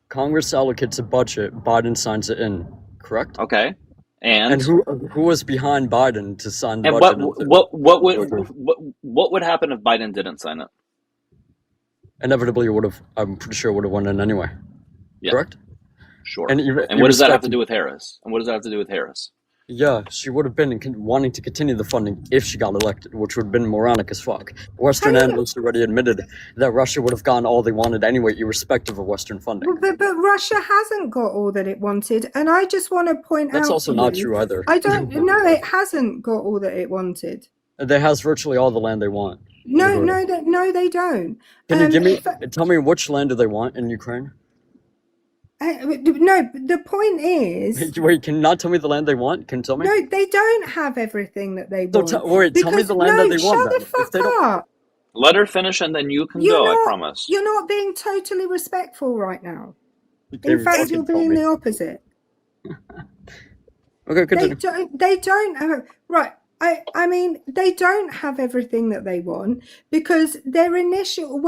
Congress allocates a budget, Biden signs it in, correct? Okay, And and who was behind Biden to sign the and budget? what would happen if Biden didn't sign it? Inevitably, would have. I'm pretty sure would have won in anyway. Yeah, Correct. sure. And And what does that have to do with Harris? And what does that have to do with Harris? Yeah, she would have been wanting to continue the funding if she got elected, which would have been moronic as fuck. Western Hang on. analysts already admitted that Russia would have gotten all they wanted anyway, irrespective of Western funding. But Russia hasn't got all that it wanted, and I just want to point out That's also to not you, true either. I don't know. It hasn't got all that it wanted. They has virtually all the land they want. No, they don't. Can you give me? Tell me which land do they want in Ukraine? No, the point is. Wait, can you not tell me the land they want? Can you tell me? No, they don't have everything that they So want. tell me the land that they want. Shut the fuck up. Let her finish, and then you can go. I promise. You're not being totally respectful right now. Okay, In fact, fucking you're tell being me. the opposite. Okay, continue. They don't have, right. I mean, they don't have everything that they want because their initial,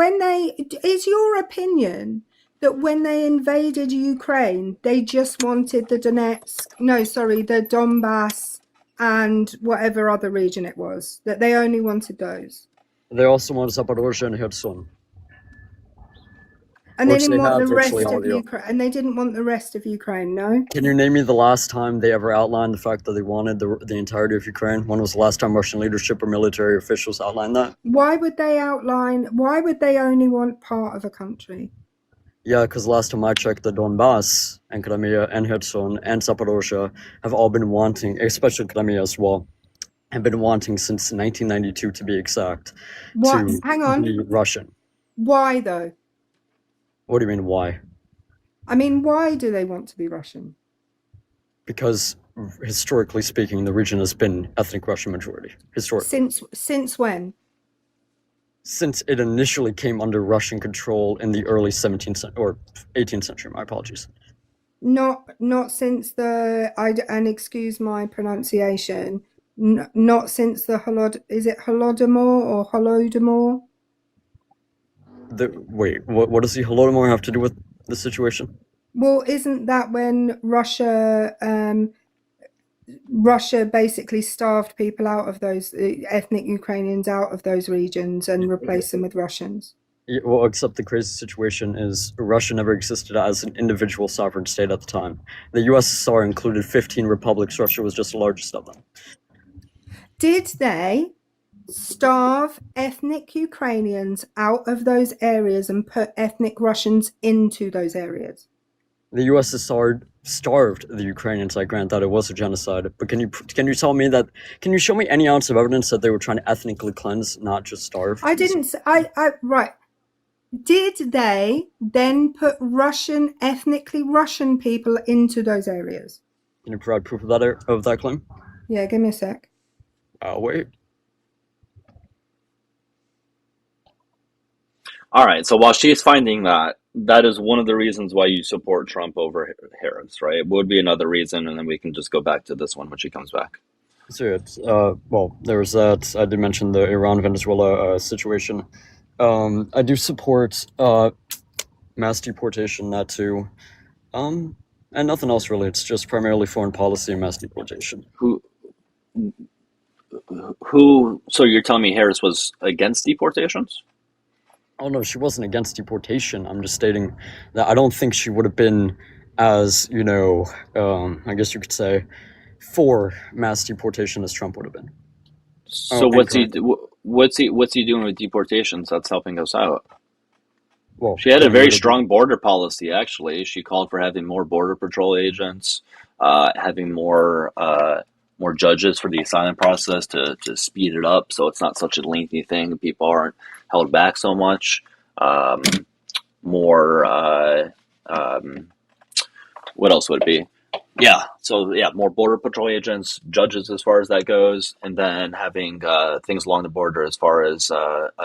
is your opinion that when they invaded Ukraine, they just wanted the the Donbass and whatever other region it was, that they only wanted those? They also want Zaporozhye and Kherson. And they Which didn't they want have the rest virtually all of of Europe. Ukraine. And they didn't want the rest of Ukraine, no? Can you name me the last time they ever outlined the fact that they wanted the entirety of Ukraine? When was the last time Russian leadership or military officials outlined that? Why would they only want part of a country? Yeah, because last time I checked, the Donbass and Crimea and Kherson and Zaporozhye have all been wanting, especially Crimea as well, have been wanting since 1992 to be exact. What? To Hang on. be Russian. Why though? What do you mean, why? I mean, why do they want to be Russian? Because historically speaking, the region has been ethnic Russian majority. Historically. Since when? Since it initially came under Russian control in the early 17th century, or 18th century, my apologies. Not since and excuse my pronunciation, not since the is it Holodomor or Holodomor? Wait, what does the Holodomor have to do with the situation? Well, isn't that when Russia basically starved people out of those ethnic Ukrainians out of those regions and replaced them with Russians? Yeah, well, except the crazy situation is Russia never existed as an individual sovereign state at the time. The USSR included 15 republics. Russia was just the largest of them. Did they starve ethnic Ukrainians out of those areas and put ethnic Russians into those areas? The USSR starved the Ukrainians. I grant that it was a genocide, but can you tell me that? Can you show me any ounce of evidence that they were trying to ethnically cleanse, not just starve? I didn't. Right. Did they then put ethnically Russian people into those areas? Can you provide proof of that claim? Yeah, give me a sec. Wait. All right. So while she's finding that is one of the reasons why you support Trump over Harris, right? It would be another reason, and then we can just go back to this one when she comes back. So it's well, there was that. I did mention the Iran-Venezuela situation. I do support mass deportation, that too, and nothing else really. It's just primarily foreign policy and mass deportation. Who? So you're telling me Harris was against deportations? Oh no, she wasn't against deportation. I'm just stating that I don't think she would have been as, I guess you could say, for mass deportation as Trump would have been. So what's he doing with deportations that's helping us out? Well, she had a very strong border policy, actually. She called for having more border patrol agents, having more judges for the asylum process to speed it up so it's not such a lengthy thing. People aren't held back so much. What else would it be? Yeah, so more border patrol agents, judges as far as that goes, and then having things along the border as far as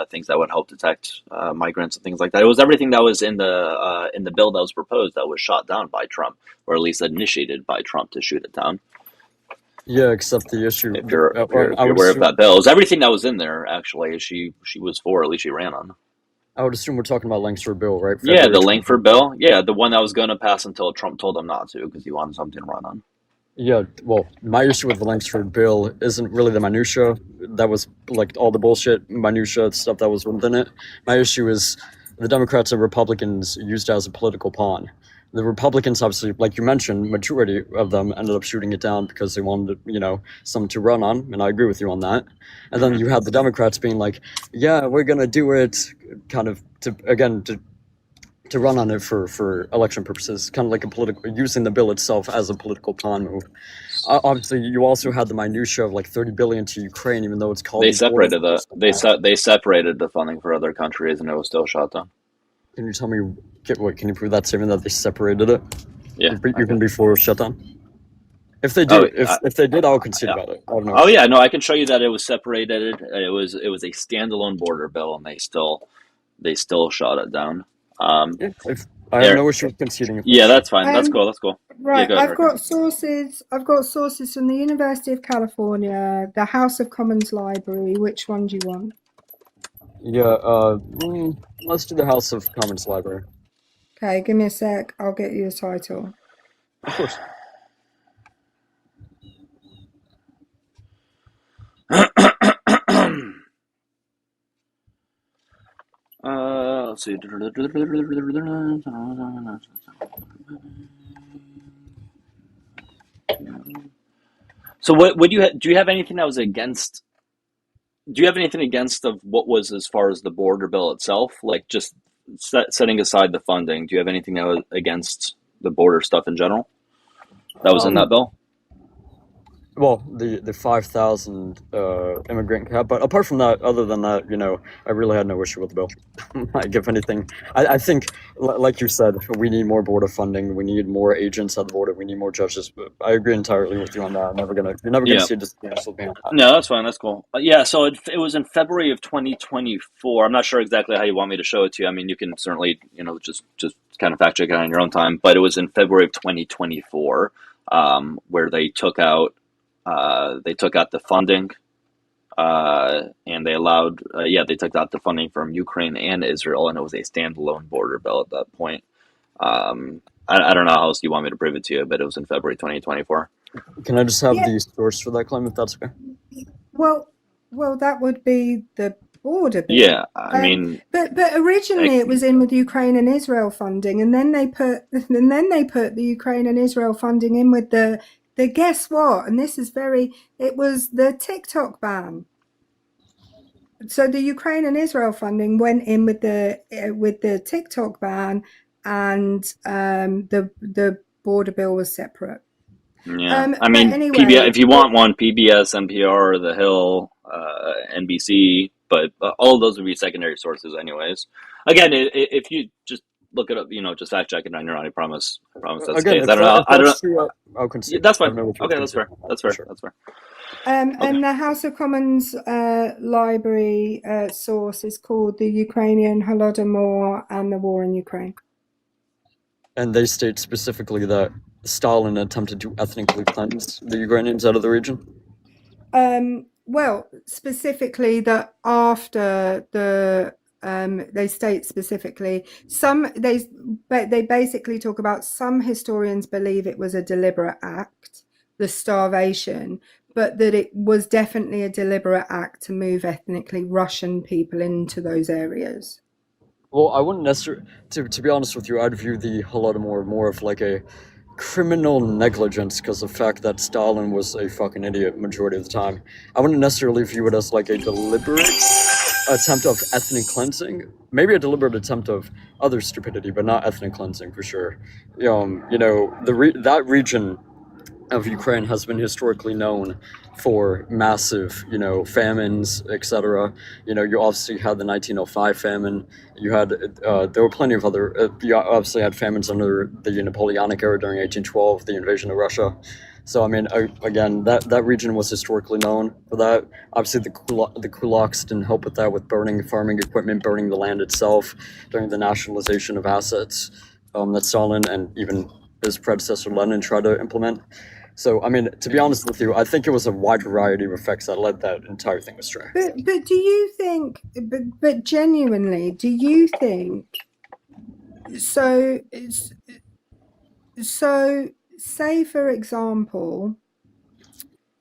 things that would help detect migrants and things like that. It was everything that was in the bill that was proposed that was shot down by Trump, or at least initiated by Trump to shoot it down. Yeah, except the issue. If you're I would aware of assume. that bill, it was everything that was in there. Actually, she was for, at least she ran on. I would assume we're talking about Langford bill, right? Yeah, February the 20. Langford bill. Yeah, the one that was going to pass until Trump told him not to because he wanted something to run on. Yeah, well, my issue with the Langford bill isn't really the minutia. That was like all the bullshit minutia stuff that was within it. My issue is the Democrats and Republicans used it as a political pawn. The Republicans, obviously, like you mentioned, majority of them ended up shooting it down because they wanted, someone to run on, and I agree with you on that. And then you had the Democrats being like, "Yeah, we're gonna do it," kind of to run on it for election purposes, kind of like using the bill itself as a political pawn move. Obviously, you also had the minutia of like 30 billion to Ukraine, even though it's called. They separated they separated the funding for other countries, and it was still shot down. Can you tell me can you prove that statement that they separated it? Yeah, even before shutdown. If they do, if they did, I'll concede about it. I don't know. Oh yeah, no, I can show you that it was separated. It was a standalone border bill, and they still shot it down. I have no issue with conceding. Yeah, that's fine. That's cool. That's cool. Right, Yeah, I've got sources from the University of California, the House of Commons Library. Which one do you want? Yeah, let's do the House of Commons Library. Okay, give me a sec. I'll get you the title. Of course. Let's see. So, what would you do? You have anything that was against? Do you have anything against of what was as far as the border bill itself? Like just setting aside the funding, do you have anything that was against the border stuff in general? That was in that bill. Well, the 5,000 immigrant cap, but apart from that, other than that, I really had no issue with the bill. Like, if anything, I think, like you said, we need more border funding. We need more agents at the border. We need more judges. But I agree entirely with you on that. You're never gonna see a dismissal ban. No, that's fine. That's cool. Yeah, so it was in February of 2024. I'm not sure exactly how you want me to show it to you. I mean, you can certainly, just kind of fact check it on your own time. But it was in February of 2024, where they took out the funding, and they allowed, they took out the funding from Ukraine and Israel, and it was a standalone border bill at that point. I don't know how else you want me to prove it to you, but it was in February 2024. Can I just have the source for that claim, if that's okay? Well, that would be the border bill. Yeah, I mean, but originally it was in with Ukraine and Israel funding, and then they put the Ukraine and Israel funding in with the guess what? And this is it was the TikTok ban. So the Ukraine and Israel funding went in with the TikTok ban, and the border bill was separate. Yeah, I mean, anyway, PBS, if you want one, PBS, NPR, The Hill, NBC, but all of those would be secondary sources, anyways. Again, if you just look it up, just fact check it on your own. I promise that's the case. I don't know. I'll concede. That's fine. Okay, that's fair. That's fair. That's fair. And the House of Commons library source is called the Ukrainian Holodomor and the War in Ukraine. And they state specifically that Stalin attempted to ethnically cleanse the Ukrainians out of the region? Well, specifically that after the they state specifically they basically talk about some historians believe it was a deliberate act, the starvation, but that it was definitely a deliberate act to move ethnically Russian people into those areas. Well, I wouldn't necessarily, to be honest with you, I'd view the Holodomor more of like a criminal negligence because of the fact that Stalin was a fucking idiot majority of the time. I wouldn't necessarily view it as like a deliberate attempt of ethnic cleansing. Maybe a deliberate attempt of other stupidity, but not ethnic cleansing for sure. That region of Ukraine has been historically known for massive, famines, etc. You obviously had the 1905 famine. You had, there were plenty of other, you obviously had famines under the Napoleonic era during 1812, the invasion of Russia. So, I mean, again, that region was historically known for that. Obviously, the kulaks didn't help with that, with burning farming equipment, burning the land itself during the nationalization of assets that Stalin and even his predecessor Lenin tried to implement. So, I mean, to be honest with you, I think it was a wide variety of effects that led that entire thing astray. But do you think? But genuinely, do you think? So say for example,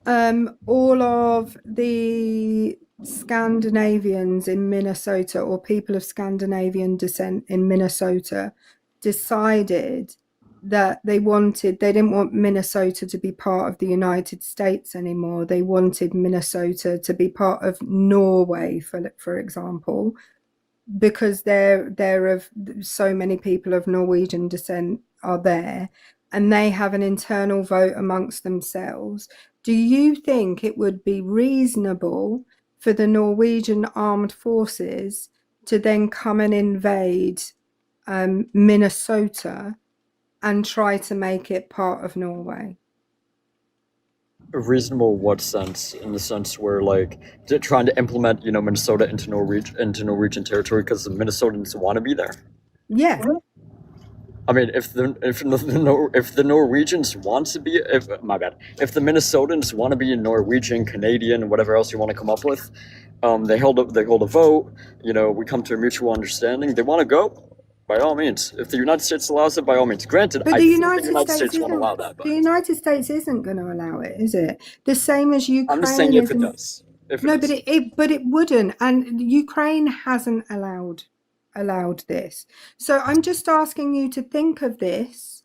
all of the Scandinavians in Minnesota, or people of Scandinavian descent in Minnesota, decided that they didn't want Minnesota to be part of the United States anymore. They wanted Minnesota to be part of Norway, for example, because they're of so many people of Norwegian descent are there, and they have an internal vote amongst themselves. Do you think it would be reasonable for the Norwegian armed forces to then come and invade Minnesota and try to make it part of Norway? Reasonable what sense? In the sense where, like, trying to implement, Minnesota into Norwegian territory because the Minnesotans want to be there. Yeah. I mean, if the Norwegians want to be, if the Minnesotans want to be Norwegian, Canadian, whatever else you want to come up with, they hold a vote. We come to a mutual understanding. They want to go. By all means, if the United States allows it, by all means. Granted, but I the think United States won't allow that. But the United States isn't going to allow it, is it? The same as Ukraine. I'm just saying if it does. But it wouldn't, and Ukraine hasn't allowed this. So I'm just asking you to think of this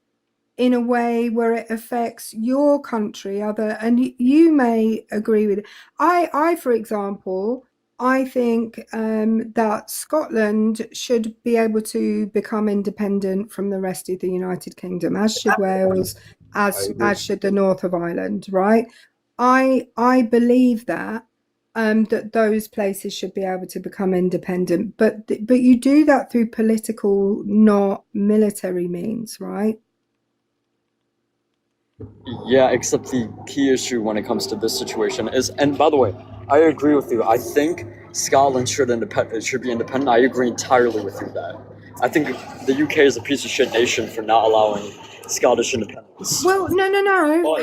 in a way where it affects your country, and you may agree with it. I, for example, I think that Scotland should be able to become independent from the rest of the United Kingdom, as should Wales, as should the north of Ireland, right? I believe that those places should be able to become independent, but you do that through political, not military means, right? Yeah, except the key issue when it comes to this situation is, and by the way, I agree with you. I think Scotland should be independent. I agree entirely with you with that. I think the UK is a piece of shit nation for not allowing Scottish independence. Well, no.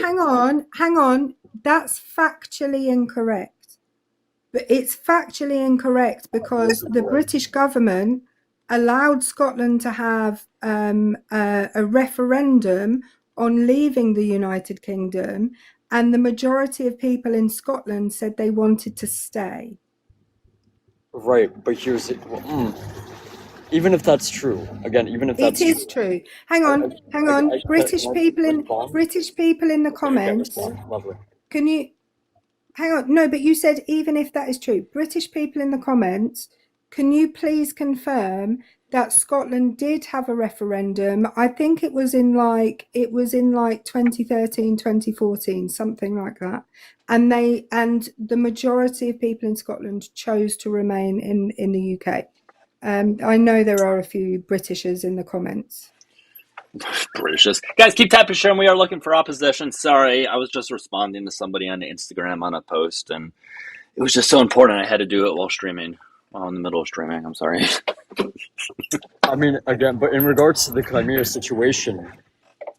Hang on. That's factually incorrect. But it's factually incorrect because the British government allowed Scotland to have a referendum on leaving the United Kingdom, and the majority of people in Scotland said they wanted to stay. Right, but here's it. Even if that's true, it is true. Hang on. British people in the comments. Lovely. Can you hang on? No, but you said even if that is true. British people in the comments, can you please confirm that Scotland did have a referendum? I think it was in like 2013, 2014, something like that. And the majority of people in Scotland chose to remain in the UK. I know there are a few Britishers in the comments. Britishers. Guys, keep tapping share. We are looking for opposition. Sorry, I was just responding to somebody on Instagram on a post, and it was just so important I had to do it while in the middle of streaming. I'm sorry. I mean, again, but in regards to the Crimea situation,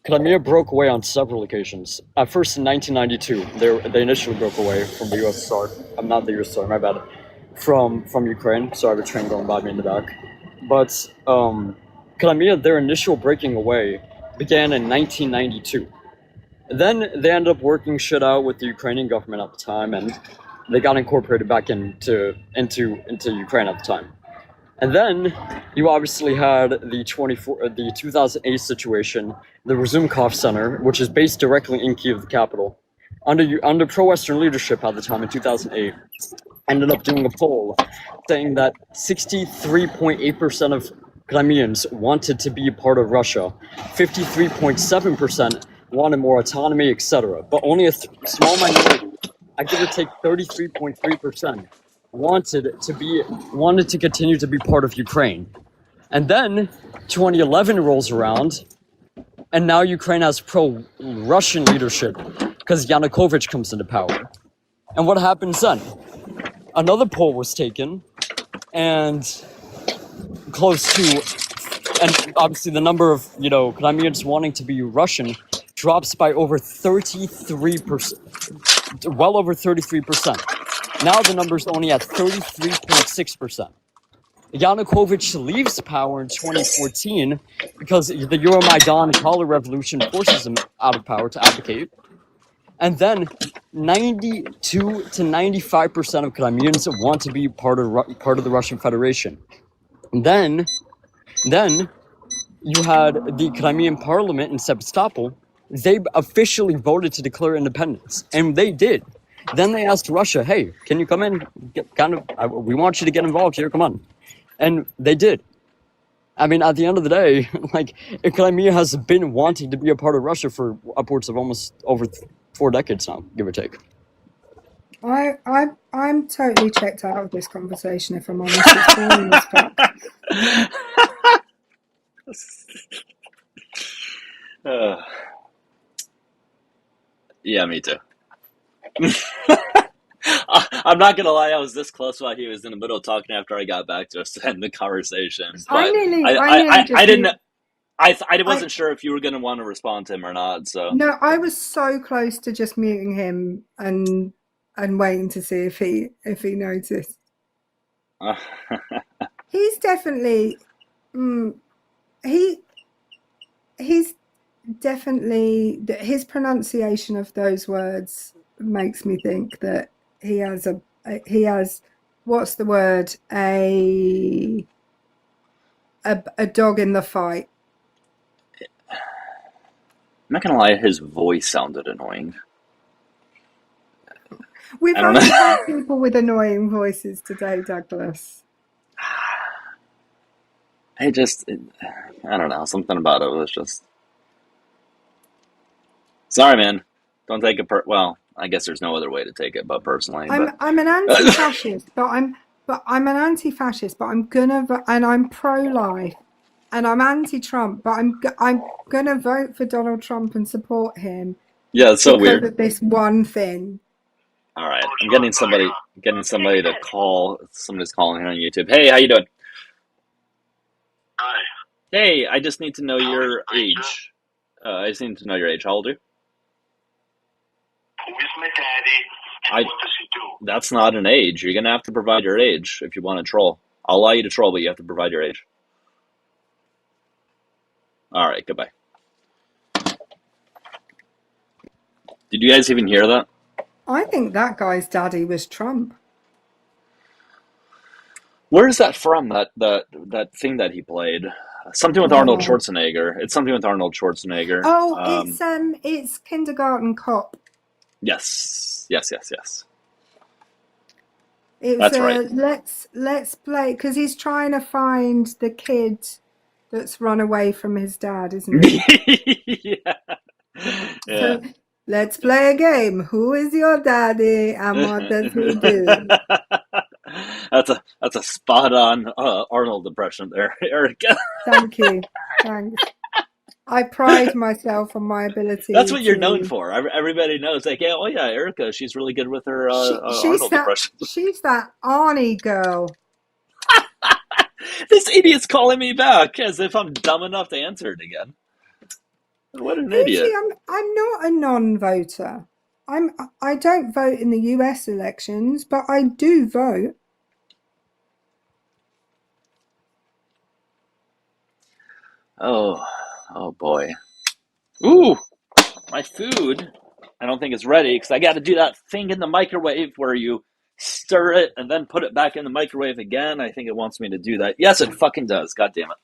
Crimea broke away on several occasions. At first, in 1992, they initially broke away from the USSR. I'm not the USSR, my bad. From Ukraine. Sorry, the train going by me in the back. But Crimea, their initial breaking away began in 1992. Then they ended up working shit out with the Ukrainian government at the time, and they got incorporated back into Ukraine at the time. And then you obviously had the 2008 situation, the Razumkov Center, which is based directly in Kyiv, the capital, under pro-Western leadership at the time in 2008. Ended up doing a poll saying that 63.8% of Crimeans wanted to be a part of Russia, 53.7% wanted more autonomy, etc. But only a small minority, I give or take 33.3%, wanted to continue to be part of Ukraine. And then 2011 rolls around, and now Ukraine has pro-Russian leadership because Yanukovych comes into power. And what happens then? Another poll was taken, and close to and obviously the number of, Crimeans wanting to be Russian drops by over 33%, well over 33%. Now the number's only at 33.6%. Yanukovych leaves power in 2014 because the Euromaidan color revolution forces him out of power to abdicate. And then 92 to 95% of Crimeans want to be part of the Russian Federation. And then you had the Crimean parliament in Sebastopol. They officially voted to declare independence, and they did. Then they asked Russia, "Hey, can you come in? We want you to get involved here. Come on." And they did. I mean, at the end of the day, like, Crimea has been wanting to be a part of Russia for upwards of almost over 4 decades now, give or take. I'm totally checked out of this conversation, if I'm honest. It's boring as fuck. Yeah, me too. I'm not gonna lie, I was this close while he was in the middle of talking after I got back to us to end the conversation. But I wasn't sure if you were gonna want to respond to him or not. So no, I was so close to just muting him and waiting to see if he noticed. He's definitely he's definitely, his pronunciation of those words makes me think that he has what's the word, a dog in the fight. I'm not gonna lie, his voice sounded annoying. We've only had people with annoying voices today, Douglas. I don't know, something about it was just... Sorry, man. Don't take it well, I guess there's no other way to take it but personally. I'm an anti-fascist, but I'm an anti-fascist, but I'm pro-life, and I'm anti-Trump, but I'm gonna vote for Donald Trump and support him. Yeah, it's so weird. Because of this one thing. All right, I'm getting somebody to call. Somebody's calling here on YouTube. Hey, how you doing? Hi. Hey, I just need to know your age. I just need to know your age. How old are you? Who is my daddy? And what does he do? That's not an age. You're gonna have to provide your age if you want to troll. I'll allow you to troll, but you have to provide your age. All right, goodbye. Did you guys even hear that? I think that guy's daddy was Trump. Where is that from? That thing that he played? Something with Arnold Schwarzenegger. It's something with Arnold Schwarzenegger. Oh, it's Kindergarten Cop. Yes. It's, That's right. Let's play, because he's trying to find the kid that's run away from his dad, isn't he? Yeah. So, let's play a game. Who is your daddy and what does he do? That's a spot on Arnold impression there, Erica. Thank you. Thanks. I pride myself on my ability. That's what you're known for. Everybody knows, like, yeah, oh yeah, Erica, she's really good with her Arnold impression. She's that Arnie girl. This idiot's calling me back as if I'm dumb enough to answer it again. What an idiot! I'm not a non-voter. I don't vote in the US elections, but I do vote. Oh boy. Ooh, my food. I don't think it's ready because I got to do that thing in the microwave where you stir it and then put it back in the microwave again. I think it wants me to do that. Yes, it fucking does. God damn it.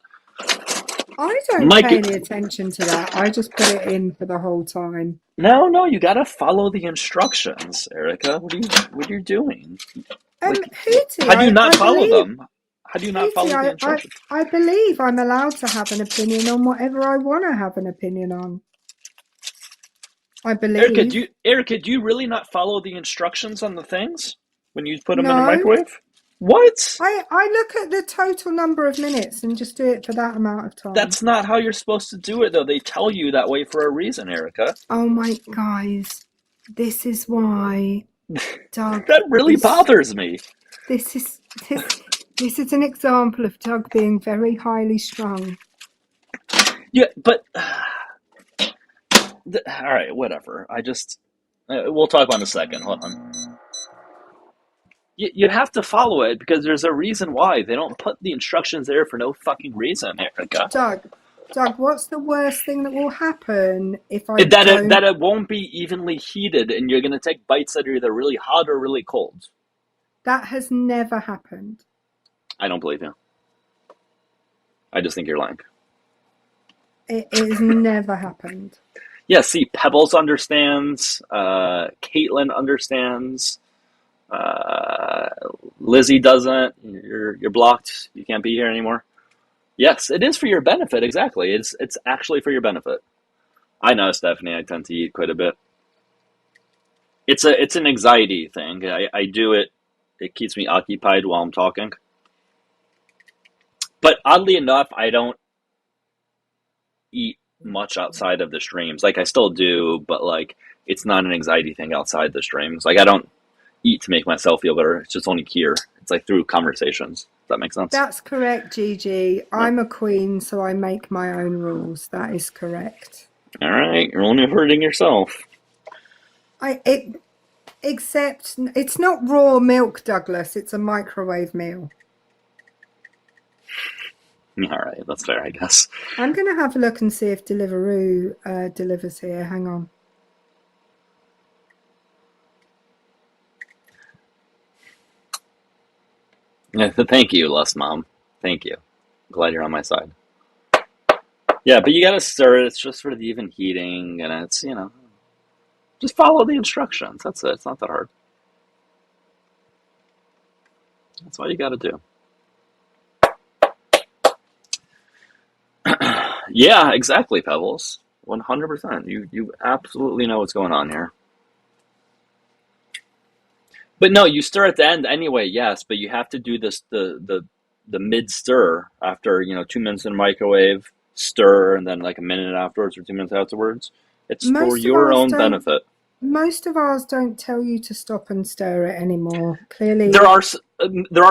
I don't pay any attention to that. I just put it in for the whole time. No, you gotta follow the instructions, Erica. What are you doing? Hootie, how do you not follow them? How do you not follow the instructions? I believe I'm allowed to have an opinion on whatever I want to have an opinion on. I believe. Erica, do you really not follow the instructions on the things when you put them in the microwave? What? I look at the total number of minutes and just do it for that amount of time. That's not how you're supposed to do it, though. They tell you that way for a reason, Erica. Oh my guys, this is why, Doug. That really bothers me. This is an example of Doug being very highly strung. Yeah, but all right, whatever. I just we'll talk about it in a second. Hold on. You have to follow it because there's a reason why they don't put the instructions there for no fucking reason, Erica. Doug, what's the worst thing that will happen if I That don't? it won't be evenly heated, and you're gonna take bites that are either really hot or really cold. That has never happened. I don't believe you. I just think you're lying. It has never happened. Yeah, see, Pebbles understands. Caitlin understands. Lizzie doesn't. You're blocked. You can't be here anymore. Yes, it is for your benefit. Exactly. It's actually for your benefit. I know, Stephanie. I tend to eat quite a bit. It's an anxiety thing. I do it. It keeps me occupied while I'm talking. But oddly enough, I don't eat much outside of the streams. Like I still do, but like it's not an anxiety thing outside the streams. Like I don't eat to make myself feel better. It's just only here. It's like through conversations. Does that make sense? That's correct, Gigi. I'm a queen, so I make my own rules. That is correct. All right, you're only hurting yourself. Except it's not raw milk, Douglas. It's a microwave meal. All right, that's fair, I guess. I'm going to have a look and see if Deliveroo delivers here. Hang on. Yeah, thank you, Les Mom. Thank you. Glad you're on my side. Yeah, but you gotta stir it. It's just for the even heating, and it's, just follow the instructions. That's it. It's not that hard. That's all you gotta do. Yeah, exactly, Pebbles. 100%. You absolutely know what's going on here. But no, you stir at the end anyway, yes, but you have to do this the mid stir after, 2 minutes in the microwave, stir, and then like a minute afterwards or 2 minutes afterwards. It's for your own benefit. Most of ours don't tell you to stop and stir it anymore. Clearly, There are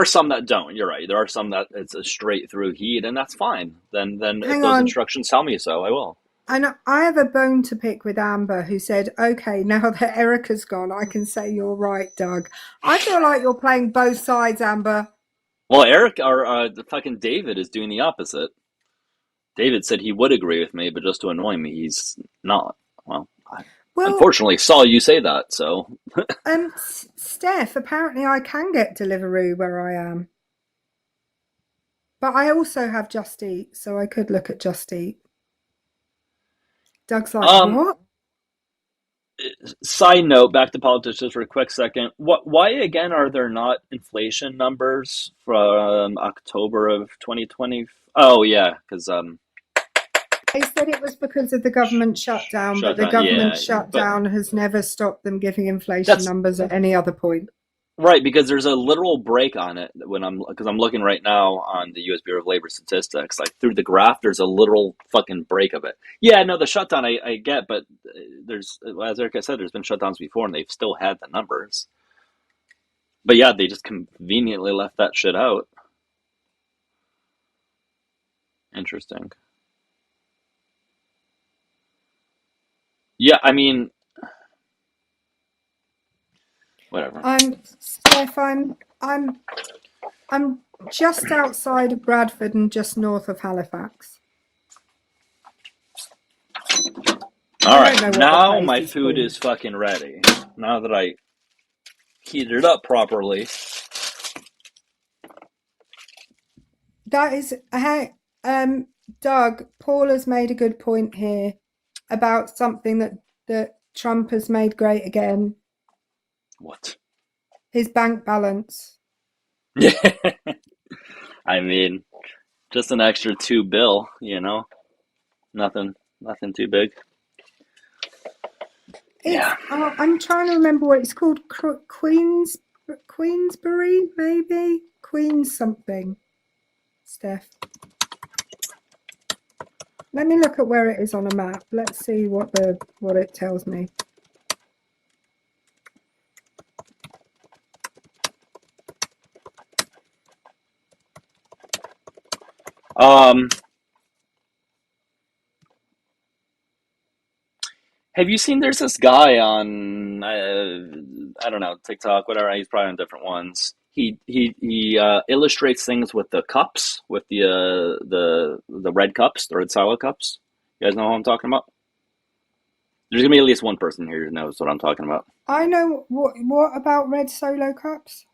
some that don't. You're right. There are some that it's a straight through heat, and that's fine. Then if those instructions tell me so, I will. And I have a bone to pick with Amber, who said, okay, now that Erica's gone, I can say you're right, Doug. I feel like you're playing both sides, Amber. Well, Eric, or the fucking David is doing the opposite. David said he would agree with me, but just to annoy me, he's not. Well, unfortunately, saw you say that, so. Steph, apparently I can get Deliveroo where I am. But I also have Just Eat, so I could look at Just Eat. Doug's like, what? Side note, back to politics just for a quick second. Why again are there not inflation numbers from October of 2020? Oh yeah, because they said it was because of the government shutdown, but the government shutdown has never stopped them giving inflation numbers at any other point. Right, because there's a literal break on it because I'm looking right now on the U.S. Bureau of Labor Statistics. Like through the graph, there's a literal fucking break of it. Yeah, no, the shutdown I get, but there's, as Erica said, there's been shutdowns before, and they've still had the numbers. But yeah, they just conveniently left that shit out. Interesting. Yeah, I mean, whatever. Steph, I'm just outside of Bradford and just north of Halifax. All right, now my food is fucking ready. Now that I heated it up properly. That is, hey, Doug, Paul has made a good point here about something that Trump has made great again. What? His bank balance. Yeah. I mean, just an extra $2 bill, Nothing too big. Yeah. I'm trying to remember what it's called. Queensbury, maybe? Queens something. Steph. Let me look at where it is on a map. Let's see what it tells me. Have you seen? There's this guy on I don't know, TikTok, whatever. He's probably on different ones. He illustrates things with the cups, with the red cups, the red silo cups. You guys know who I'm talking about? There's gonna be at least one person here who knows what I'm talking about. I know what about red solo cups?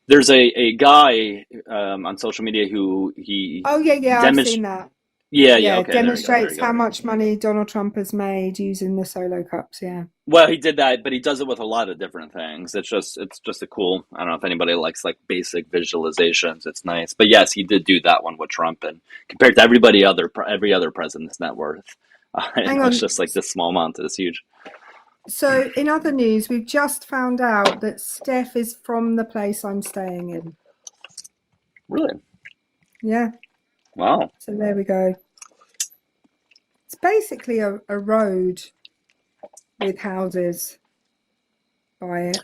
There's a guy on social media who he Oh yeah, I've seen that. yeah, Yeah, okay, there you go, there demonstrates you how go. much money Donald Trump has made using the solo cups. Yeah. Well, he did that, but he does it with a lot of different things. It's just a cool. I don't know if anybody likes like basic visualizations. It's nice, but yes, he did do that one with Trump, and compared to every other president's net worth, Hang it's on. just like this small amount. It's huge. So, in other news, we've just found out that Steph is from the place I'm staying in. Really? Yeah. Wow. So there we go. It's basically a road with houses by it,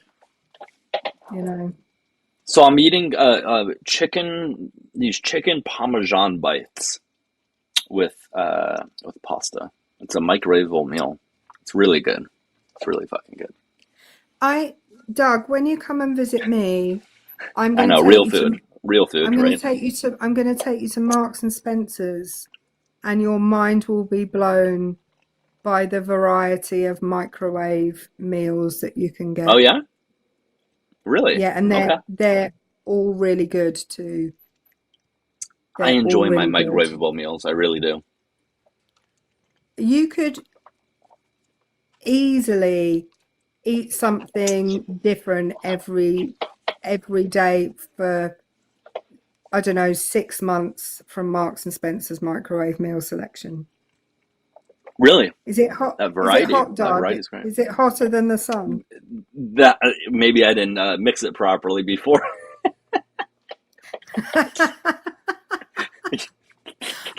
you know. So I'm eating these chicken parmesan bites with pasta. It's a microwavable meal. It's really good. It's really fucking good. Doug, when you come and visit me, I'm I going to know, take real you food. to Real food, I'm going right? to take you to I'm going to take you to Marks and Spencer's, and your mind will be blown by the variety of microwave meals that you can Oh get. yeah? Really? Yeah, and Okay. they're all really good too. I They're all enjoy my really good. microwavable meals. I really do. You could easily eat something different every day for, I don't know, 6 months from Marks and Spencer's microwave meal selection. Really? Is it hot? That Is it variety. hot, That Doug? variety is great. Is it hotter than the sun? That maybe I didn't mix it properly before.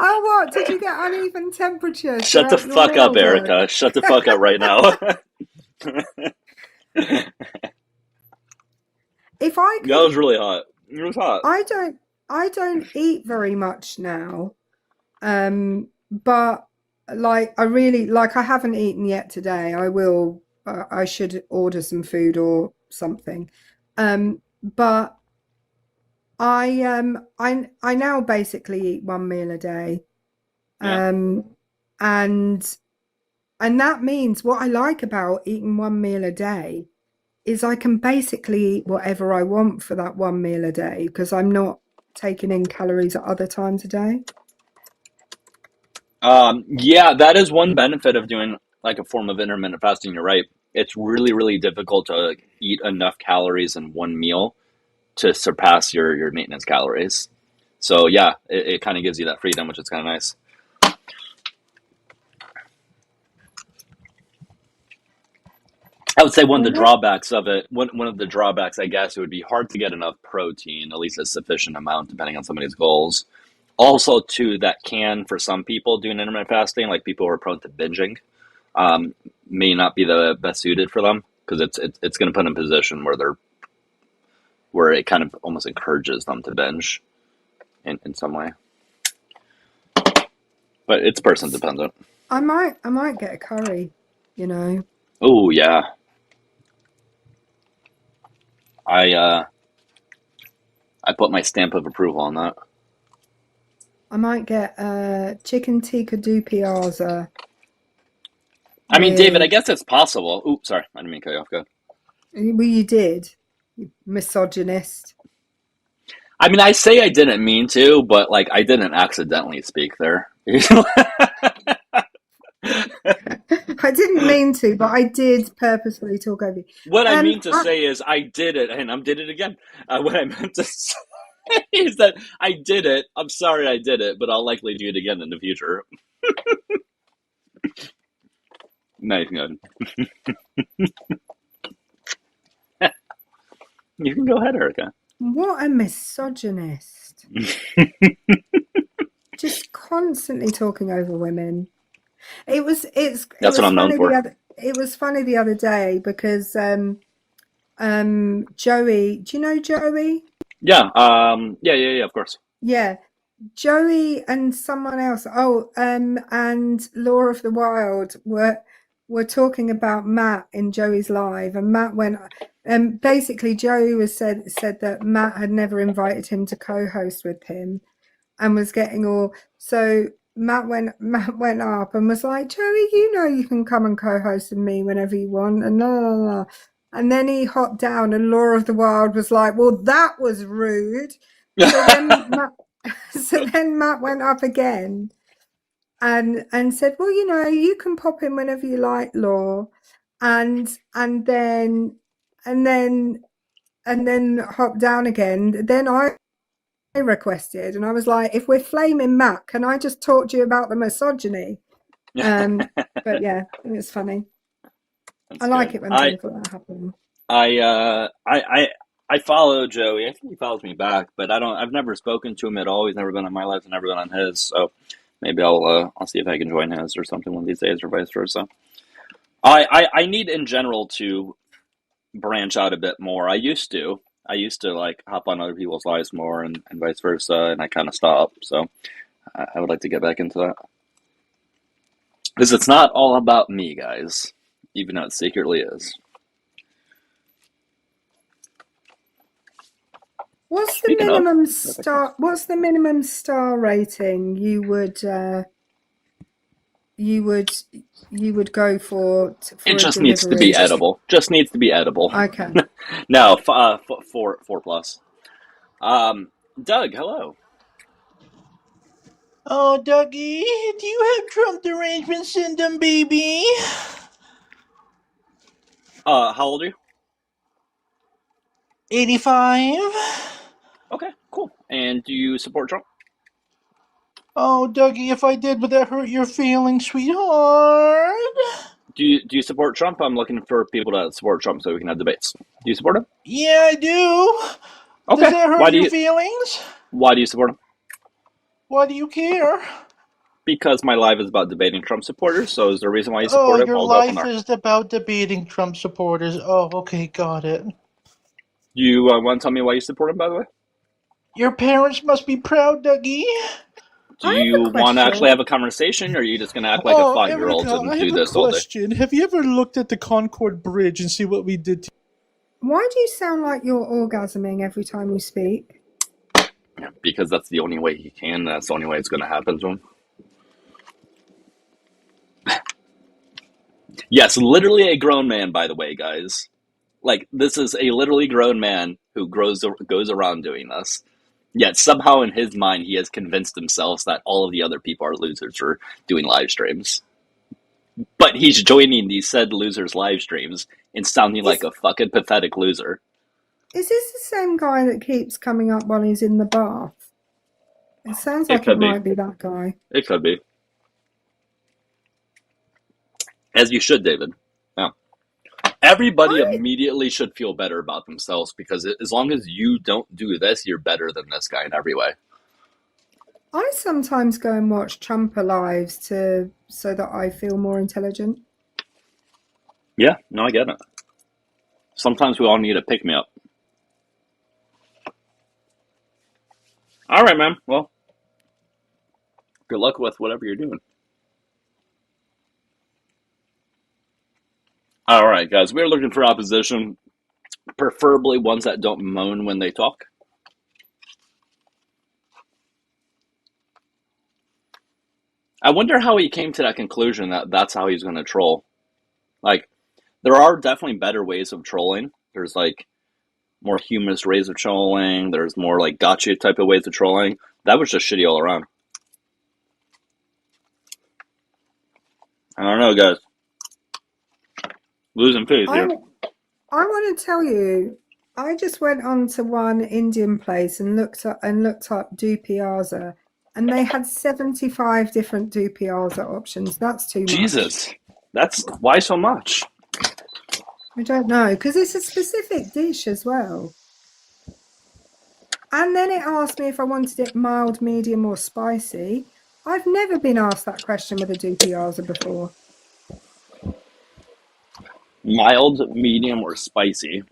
Oh, what? Did you get uneven temperature Shut the throughout your fuck meal, up, Doug? Erica. Shut the fuck up right now. If I That was could, really hot. It was hot. I don't eat very much now. But like I haven't eaten yet today. I will. I should order some food or something. But I now basically eat one meal a day. Yeah. And that means what I like about eating one meal a day is I can basically eat whatever I want for that one meal a day because I'm not taking in calories at other times a day. Yeah, that is one benefit of doing like a form of intermittent fasting. You're right. It's really, really difficult to eat enough calories in one meal to surpass your maintenance calories. So yeah, it kind of gives you that freedom, which is kind of nice. I would say one of the Well, drawbacks of it, one of the drawbacks, I guess, it would be hard to get enough protein, at least a sufficient amount, depending on somebody's goals. Also, too, that can, for some people doing intermittent fasting, like people who are prone to binging, um, may not be the best suited for them because it's going to put them in a position where it kind of almost encourages them to binge in some way. But it's person dependent. I might get a curry, you know. Oh yeah, I I put my stamp of approval on that. I might get chicken tikka do piazza I mean, David, I with. guess it's possible. Oops, sorry, I didn't mean to cut you off. Go. Well, you did, you misogynist. I mean, I say I didn't mean to, but like I didn't accidentally speak there. I didn't mean to, but I did purposefully talk over you. What I mean to I, say is I did it, and I did it again. What I meant to say is that I did it. I'm sorry I did it, but I'll likely do it again in the future. Nice, good. You can go ahead, Erica. what a misogynist! Just constantly talking over women. It was That's what I'm known for. it was funny the other day because Joey, do you know Joey? Yeah. Yeah. Of course. Yeah, Joey and someone else. Oh, and Law of the Wild were talking about Matt in Joey's live, and Matt went, and basically Joey was said that Matt had never invited him to co-host with him, and was getting all. So Matt went up and was like, Joey, you know you can come and co-host with me whenever you want, and la la la. And then he hopped down, and Law of the Wild was like, well, that was rude. So then Matt went up again and said, well, you know, you can pop in whenever you like, Law, and then hop down again. Then I requested, and I was like, if we're flaming Matt, can I just talk to you about the misogyny? But yeah, it was funny. I like it when things like that happen. I follow Joey. I think he follows me back, but I've never spoken to him at all. He's never been on my life, and never been on his. So maybe I'll see if I can join his or something one of these days, or vice versa. I need in general to branch out a bit more. I used to like hop on other people's lives more, and vice versa, and I kind of stopped. So I would like to get back into that, because it's not all about me, guys, even though it secretly is. What's the minimum star rating you would go for It just needs to be edible. Just needs to be edible. Okay. No, 4+. Doug, hello. Oh, Dougie, do you have Trump derangement syndrome, baby? How old are you? 85. Okay, cool. And do you support Trump? Oh, Dougie, if I did, would that hurt your feelings, sweetheart? Do you support Trump? I'm looking for people to support Trump so we can have debates. Do you support him? Yeah, I do. Okay. Does that hurt your feelings? Why do you support him? Why do you care? Because my live is about debating Trump supporters, so is there a reason why you support him? Your life is about debating Trump supporters. Oh, okay, got it. You want to tell me why you support him, by the way? Your parents must be proud, Dougie. Do you want to actually have a conversation, or are you just going to act like a 5-year-old and do this all day? Have you ever looked at the Concord Bridge and see what we did to... Why do you sound like you're orgasming every time you speak? Because that's the only way he can. That's the only way it's going to happen to him. Yes, literally a grown man, by the way, guys. Like, this is a literally grown man who goes around doing this. Yet somehow in his mind, he has convinced himself that all of the other people are losers for doing live streams. But he's joining these said losers' live streams and sounding like a fucking pathetic loser. Is this the same guy that keeps coming up while he's in the bath? It sounds like it might be that guy. It could be. As you should, David. Yeah. Everybody immediately should feel better about themselves, because as long as you don't do this, you're better than this guy in every way. I sometimes go and watch Trumper lives so that I feel more intelligent. Yeah, no, I get it. Sometimes we all need a pick-me-up. All right, man. Well, good luck with whatever you're doing. All right, guys. We're looking for opposition, preferably ones that don't moan when they talk. I wonder how he came to that conclusion that that's how he's going to troll. Like, there are definitely better ways of trolling. There's, like, more humorous ways of trolling. There's more, like, gotcha type of ways of trolling. That was just shitty all around. I don't know, guys. Losing faith here. I want to tell you, I just went on to one Indian place and looked up Dupiaza, and they had 75 different Dupiaza options. That's too much. Jesus, that's why so much? I don't know, because it's a specific dish as well. And then it asked me if I wanted it mild, medium, or spicy. I've never been asked that question with a Dupiaza before. Mild, medium, or spicy?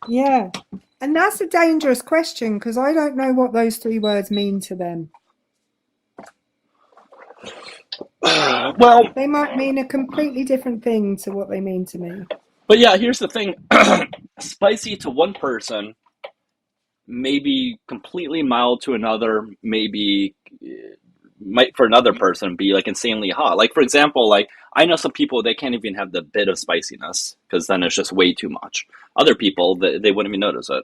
Yeah. And that's a dangerous question, because I don't know what those 3 words mean to them. Well, They might mean a completely different thing to what they mean to me. but yeah, here's the thing. Spicy to one person, maybe completely mild to another, maybe might for another person be like insanely hot. Like for example, like I know some people they can't even have the bit of spiciness because then it's just way too much. Other people they wouldn't even notice it.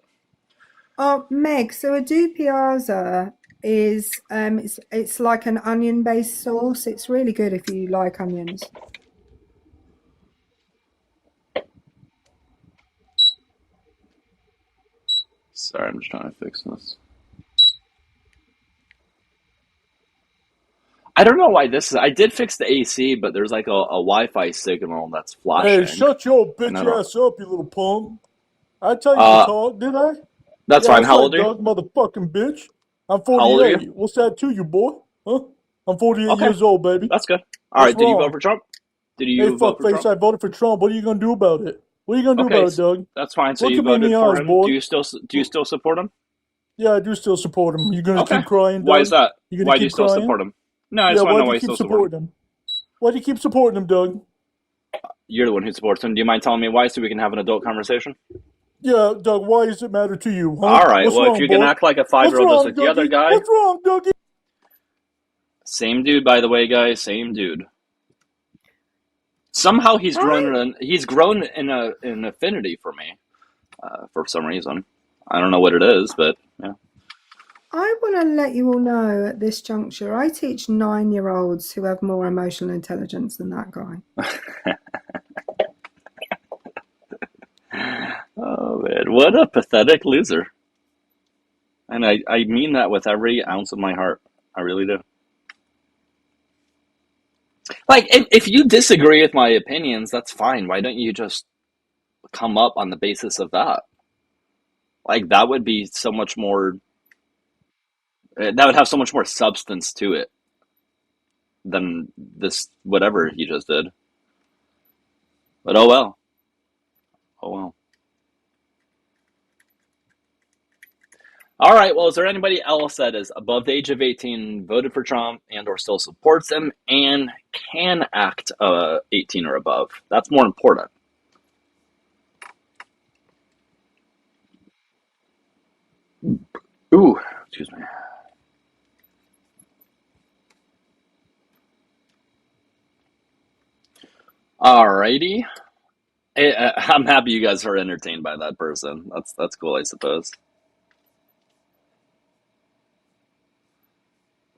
Oh, Meg, so a dupiaza is it's like an onion-based sauce. It's really good if you like onions. Sorry, I'm just trying to fix this. I don't know why this is. I did fix the AC, but there's like a Wi-Fi signal that's flashing. Hey, shut your And bitch I don't. ass up, you little punk. I tell you to Uh, talk, did I? that's Yeah, fine. that's How right, old are you? Doug, motherfucking bitch. I'm How old are you? 48. What's that to you, boy? Huh? I'm 48 Okay, years old, baby. that's good. All What's right. Did you vote wrong? for Trump? Did Hey, you vote for fuckface, Trump? I voted for Trump. What are you gonna do about it? What are you gonna do Okay, about it, Doug? that's fine. So Look you at me in voted the for eyes, him. boy. Do you still support him? Yeah, I do still support him. You gonna Okay. keep crying, Why is Doug? that? You gonna Why do you keep still crying? support him? No, I Yeah, just want to why know do why you you keep still support him. supporting him? Why do you keep supporting him, Doug? You're the one who supports him. Do you mind telling me why so we can have an adult conversation? Yeah, Doug, why does it matter to you, huh? All right. What's Well, if wrong, you can boy? act like a What's 5-year-old just wrong, like the other Dougie? guy. What's wrong, Dougie? Same dude, by the way, guys. Same dude. Somehow he's grown in an affinity for me, for some reason. I don't know what it is, but yeah. I want to let you all know at this juncture, I teach 9-year-olds who have more emotional intelligence than that guy. Oh man, what a pathetic loser. And I mean that with every ounce of my heart. I really do. Like, if you disagree with my opinions, that's fine. Why don't you just come up on the basis of that? Like, that would be so much more, that would have so much more substance to it than this, whatever he just did. But oh well. Oh well. All right. Well, is there anybody else that is above the age of 18, voted for Trump, and or still supports him, and can act 18 or above? That's more important. Ooh, excuse me. Alrighty. I'm happy you guys are entertained by that person. That's cool, I suppose.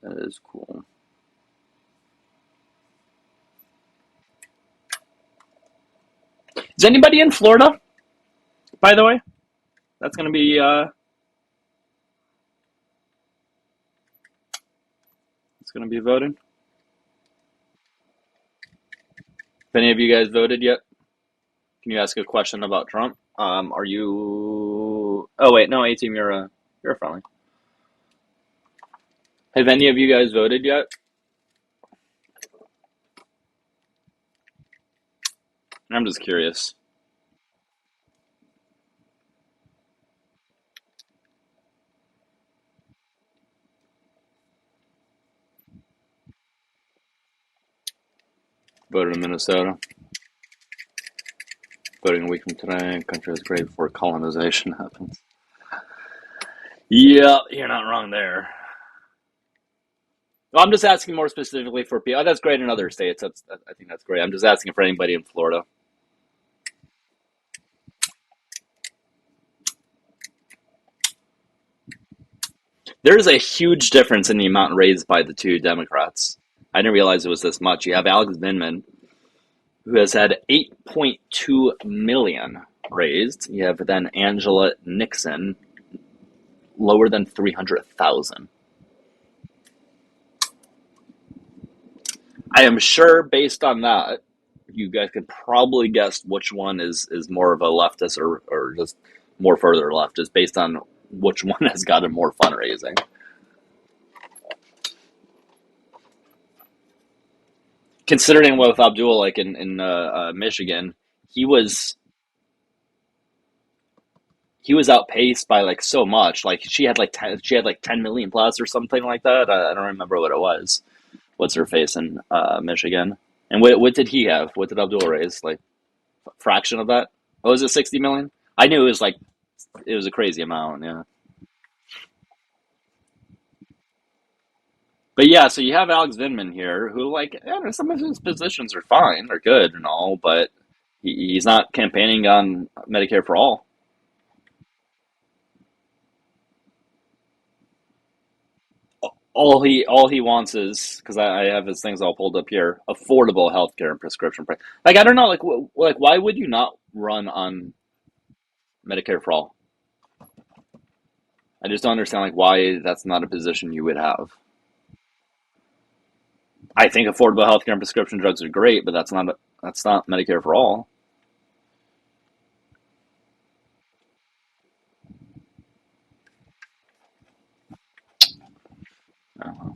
That is cool. Is anybody in Florida, by the way? That's gonna be it's gonna be voting. If any of you guys voted yet, can you ask a question about Trump? Are you? Oh wait, no, A-Team, you're a felon. Have any of you guys voted yet? I'm just curious. Voted in Minnesota. Voting a week from today. Country is great before colonization happens. Yeah, you're not wrong there. Well, I'm just asking more specifically for people. Oh, that's great in other states. I think that's great. I'm just asking for anybody in Florida. There's a huge difference in the amount raised by the two Democrats. I didn't realize it was this much. You have Alex Vindman, who has had 8.2 million raised. You have then Angela Nixon, lower than 300,000. I am sure, based on that, you guys could probably guess which one is more of a leftist or just more further left, just based on which one has gotten more fundraising. Considering with Abdul, like in Michigan, he was outpaced by like so much. Like she had like 10 million plus or something like that. I don't remember what it was, what's her face in Michigan. And what did he have? What did Abdul raise? Like a fraction of that? Oh, was it 60 million? I knew it was a crazy amount. Yeah. But yeah, so you have Alex Vindman here, who some of his positions are fine, they're good and all, but he's not campaigning on Medicare for all. All he wants is, because I have his things all pulled up here, affordable healthcare and prescription price. Like I don't know, why would you not run on Medicare for all? I just don't understand why that's not a position you would have. I think affordable healthcare and prescription drugs are great, but that's not Medicare for all. Uh,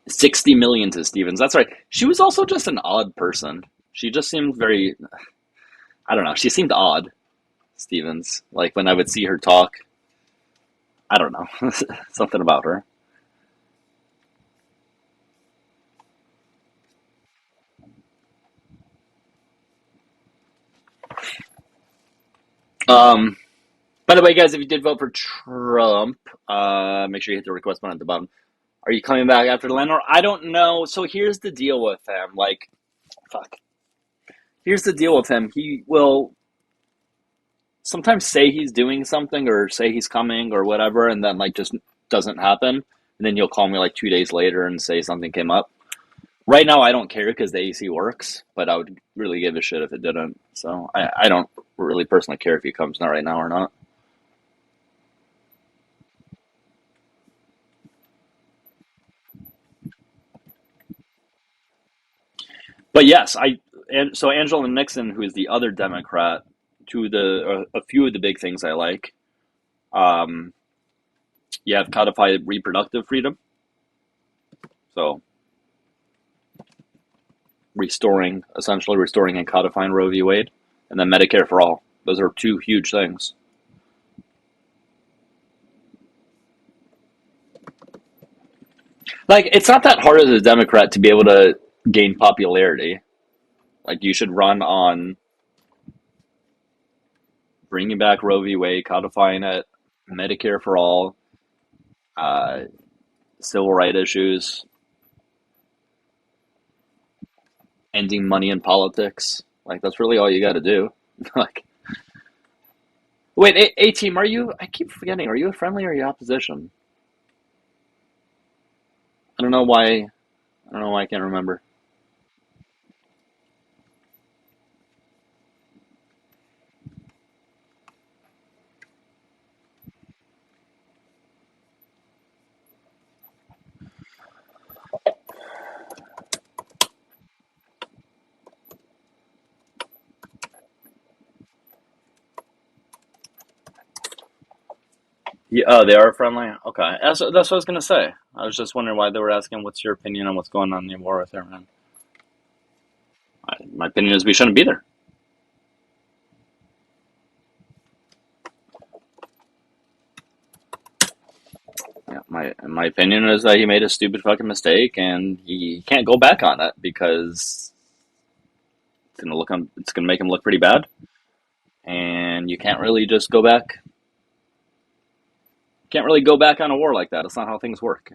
60 million to Stevens. That's right. She was also just an odd person. She just seemed very, I don't know. She seemed odd, Stevens. Like when I would see her talk, I don't know, something about her. By the way, guys, if you did vote for Trump, make sure you hit the request button at the bottom. Are you coming back after the landlord? I don't know. So here's the deal with him. Fuck. Here's the deal with him. He will sometimes say he's doing something or say he's coming or whatever, and then just doesn't happen. And then he'll call me 2 days later and say something came up. Right now, I don't care because the AC works, but I would really give a shit if it didn't. So I don't really personally care if he comes not right now or not. But yes, so Angela Nixon, who is the other Democrat, a few of the big things I like. You have codified reproductive freedom, so essentially restoring and codifying Roe v. Wade, and then Medicare for all. Those are two huge things. It's not that hard as a Democrat to be able to gain popularity. You should run on bringing back Roe v. Wade, codifying it, Medicare for all, civil rights issues, ending money in politics. That's really all you got to do. Wait, A-Team, I keep forgetting, are you a friendly or are you opposition? I don't know why I can't remember. Yeah, oh, they are friendly? Okay. That's what I was going to say. I was just wondering why they were asking what's your opinion on what's going on in the war with Iran. My opinion is we shouldn't be there. Yeah, my opinion is that he made a stupid fucking mistake and he can't go back on it because it's gonna make him look pretty bad. And you can't really just go back. Can't really go back on a war like that. That's not how things work.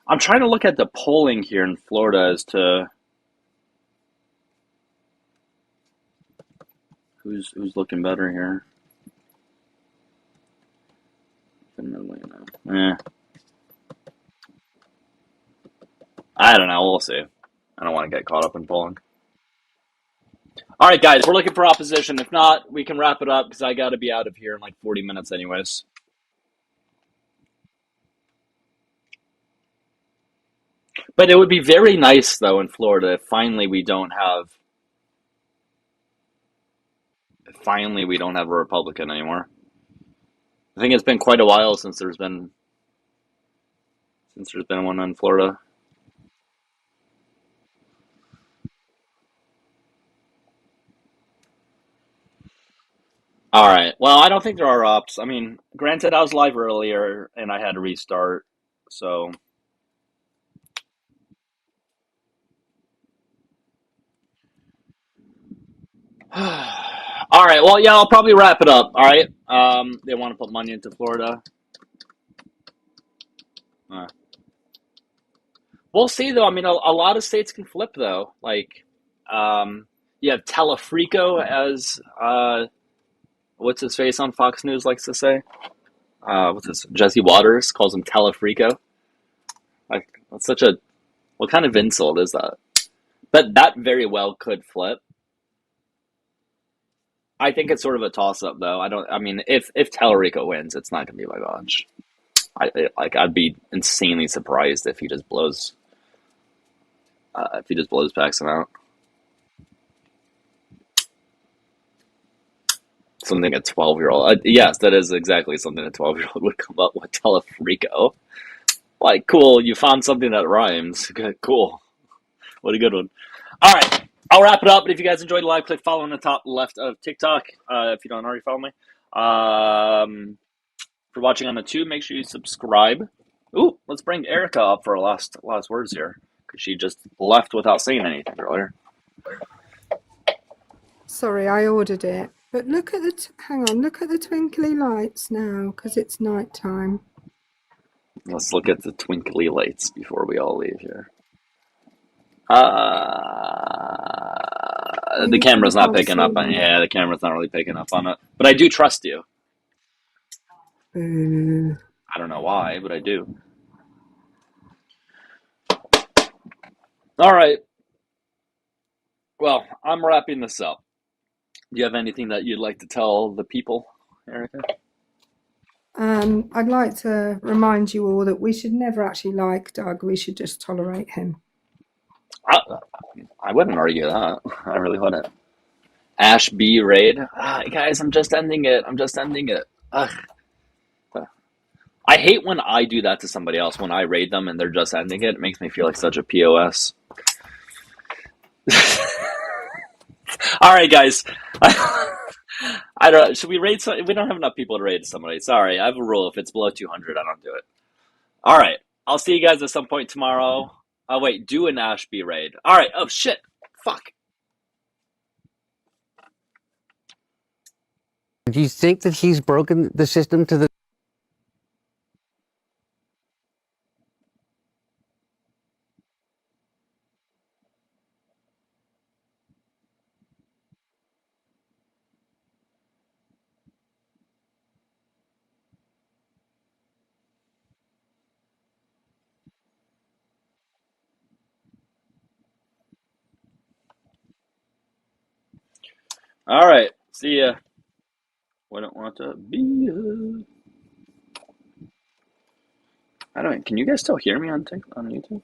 I'm trying to look at the polling here in Florida as to who's looking better here. Eh. I don't know. We'll see. I don't want to get caught up in polling. All right, guys, we're looking for opposition. If not, we can wrap it up because I got to be out of here in 40 minutes anyways. But it would be very nice, though, in Florida if finally we don't have a Republican anymore. I think it's been quite a while since there's been one in Florida. All right. Well, I don't think there are ups. I mean, granted, I was live earlier and I had to restart. So, all right. Well, yeah, I'll probably wrap it up. All right. They want to put money into Florida. Uh, we'll see, though. I mean, a lot of states can flip, though. Like, you have Telefrico as what's his face on Fox News likes to say. What's this? Jesse Waters calls him Telefrico. Like, that's such a what kind of insult is that? But that very well could flip. I think it's sort of a toss up, though. I don't. I mean, if Telerico wins, it's not going to be like Vaj. I'd be insanely surprised if he just blows. If he just blows Paxson out. Something a 12-year-old. Yes, that is exactly something a 12-year-old would come up with. Telefrico. Like, cool. You found something that rhymes. Okay, cool. What a good one. All right. I'll wrap it up. But if you guys enjoyed the live, click follow on the top left of TikTok. If you don't already follow me. For watching on the tube, make sure you subscribe. Ooh, let's bring Erica up for our last words here, because she just left without saying anything earlier. Sorry, I ordered it. But look at the hang on, look at the twinkly lights now, because it's night time. Let's look at the twinkly lights before we all leave here. The camera's not picking up on. Yeah, the camera's not really picking up on it. But I do trust you. I don't know why, but I do. All right. Well, I'm wrapping this up. Do you have anything that you'd like to tell the people, Erica? I'd like to remind you all that we should never actually like Doug. We should just tolerate him. I wouldn't argue that. I really wouldn't. Ash B raid. Guys, I'm just ending it. Ugh. I hate when I do that to somebody else, when I raid them and they're just ending it. It makes me feel like such a POS. All right, guys. I don't. Should we raid? We don't have enough people to raid somebody. Sorry, I have a rule. If it's below 200, I don't do it. All right. I'll see you guys at some point tomorrow. Oh wait, do an Ashby raid. All right. Oh shit. Fuck. Do you think that he's broken the system to the? All right. See ya. Wouldn't want to be. I don't. Can you guys still hear me on YouTube?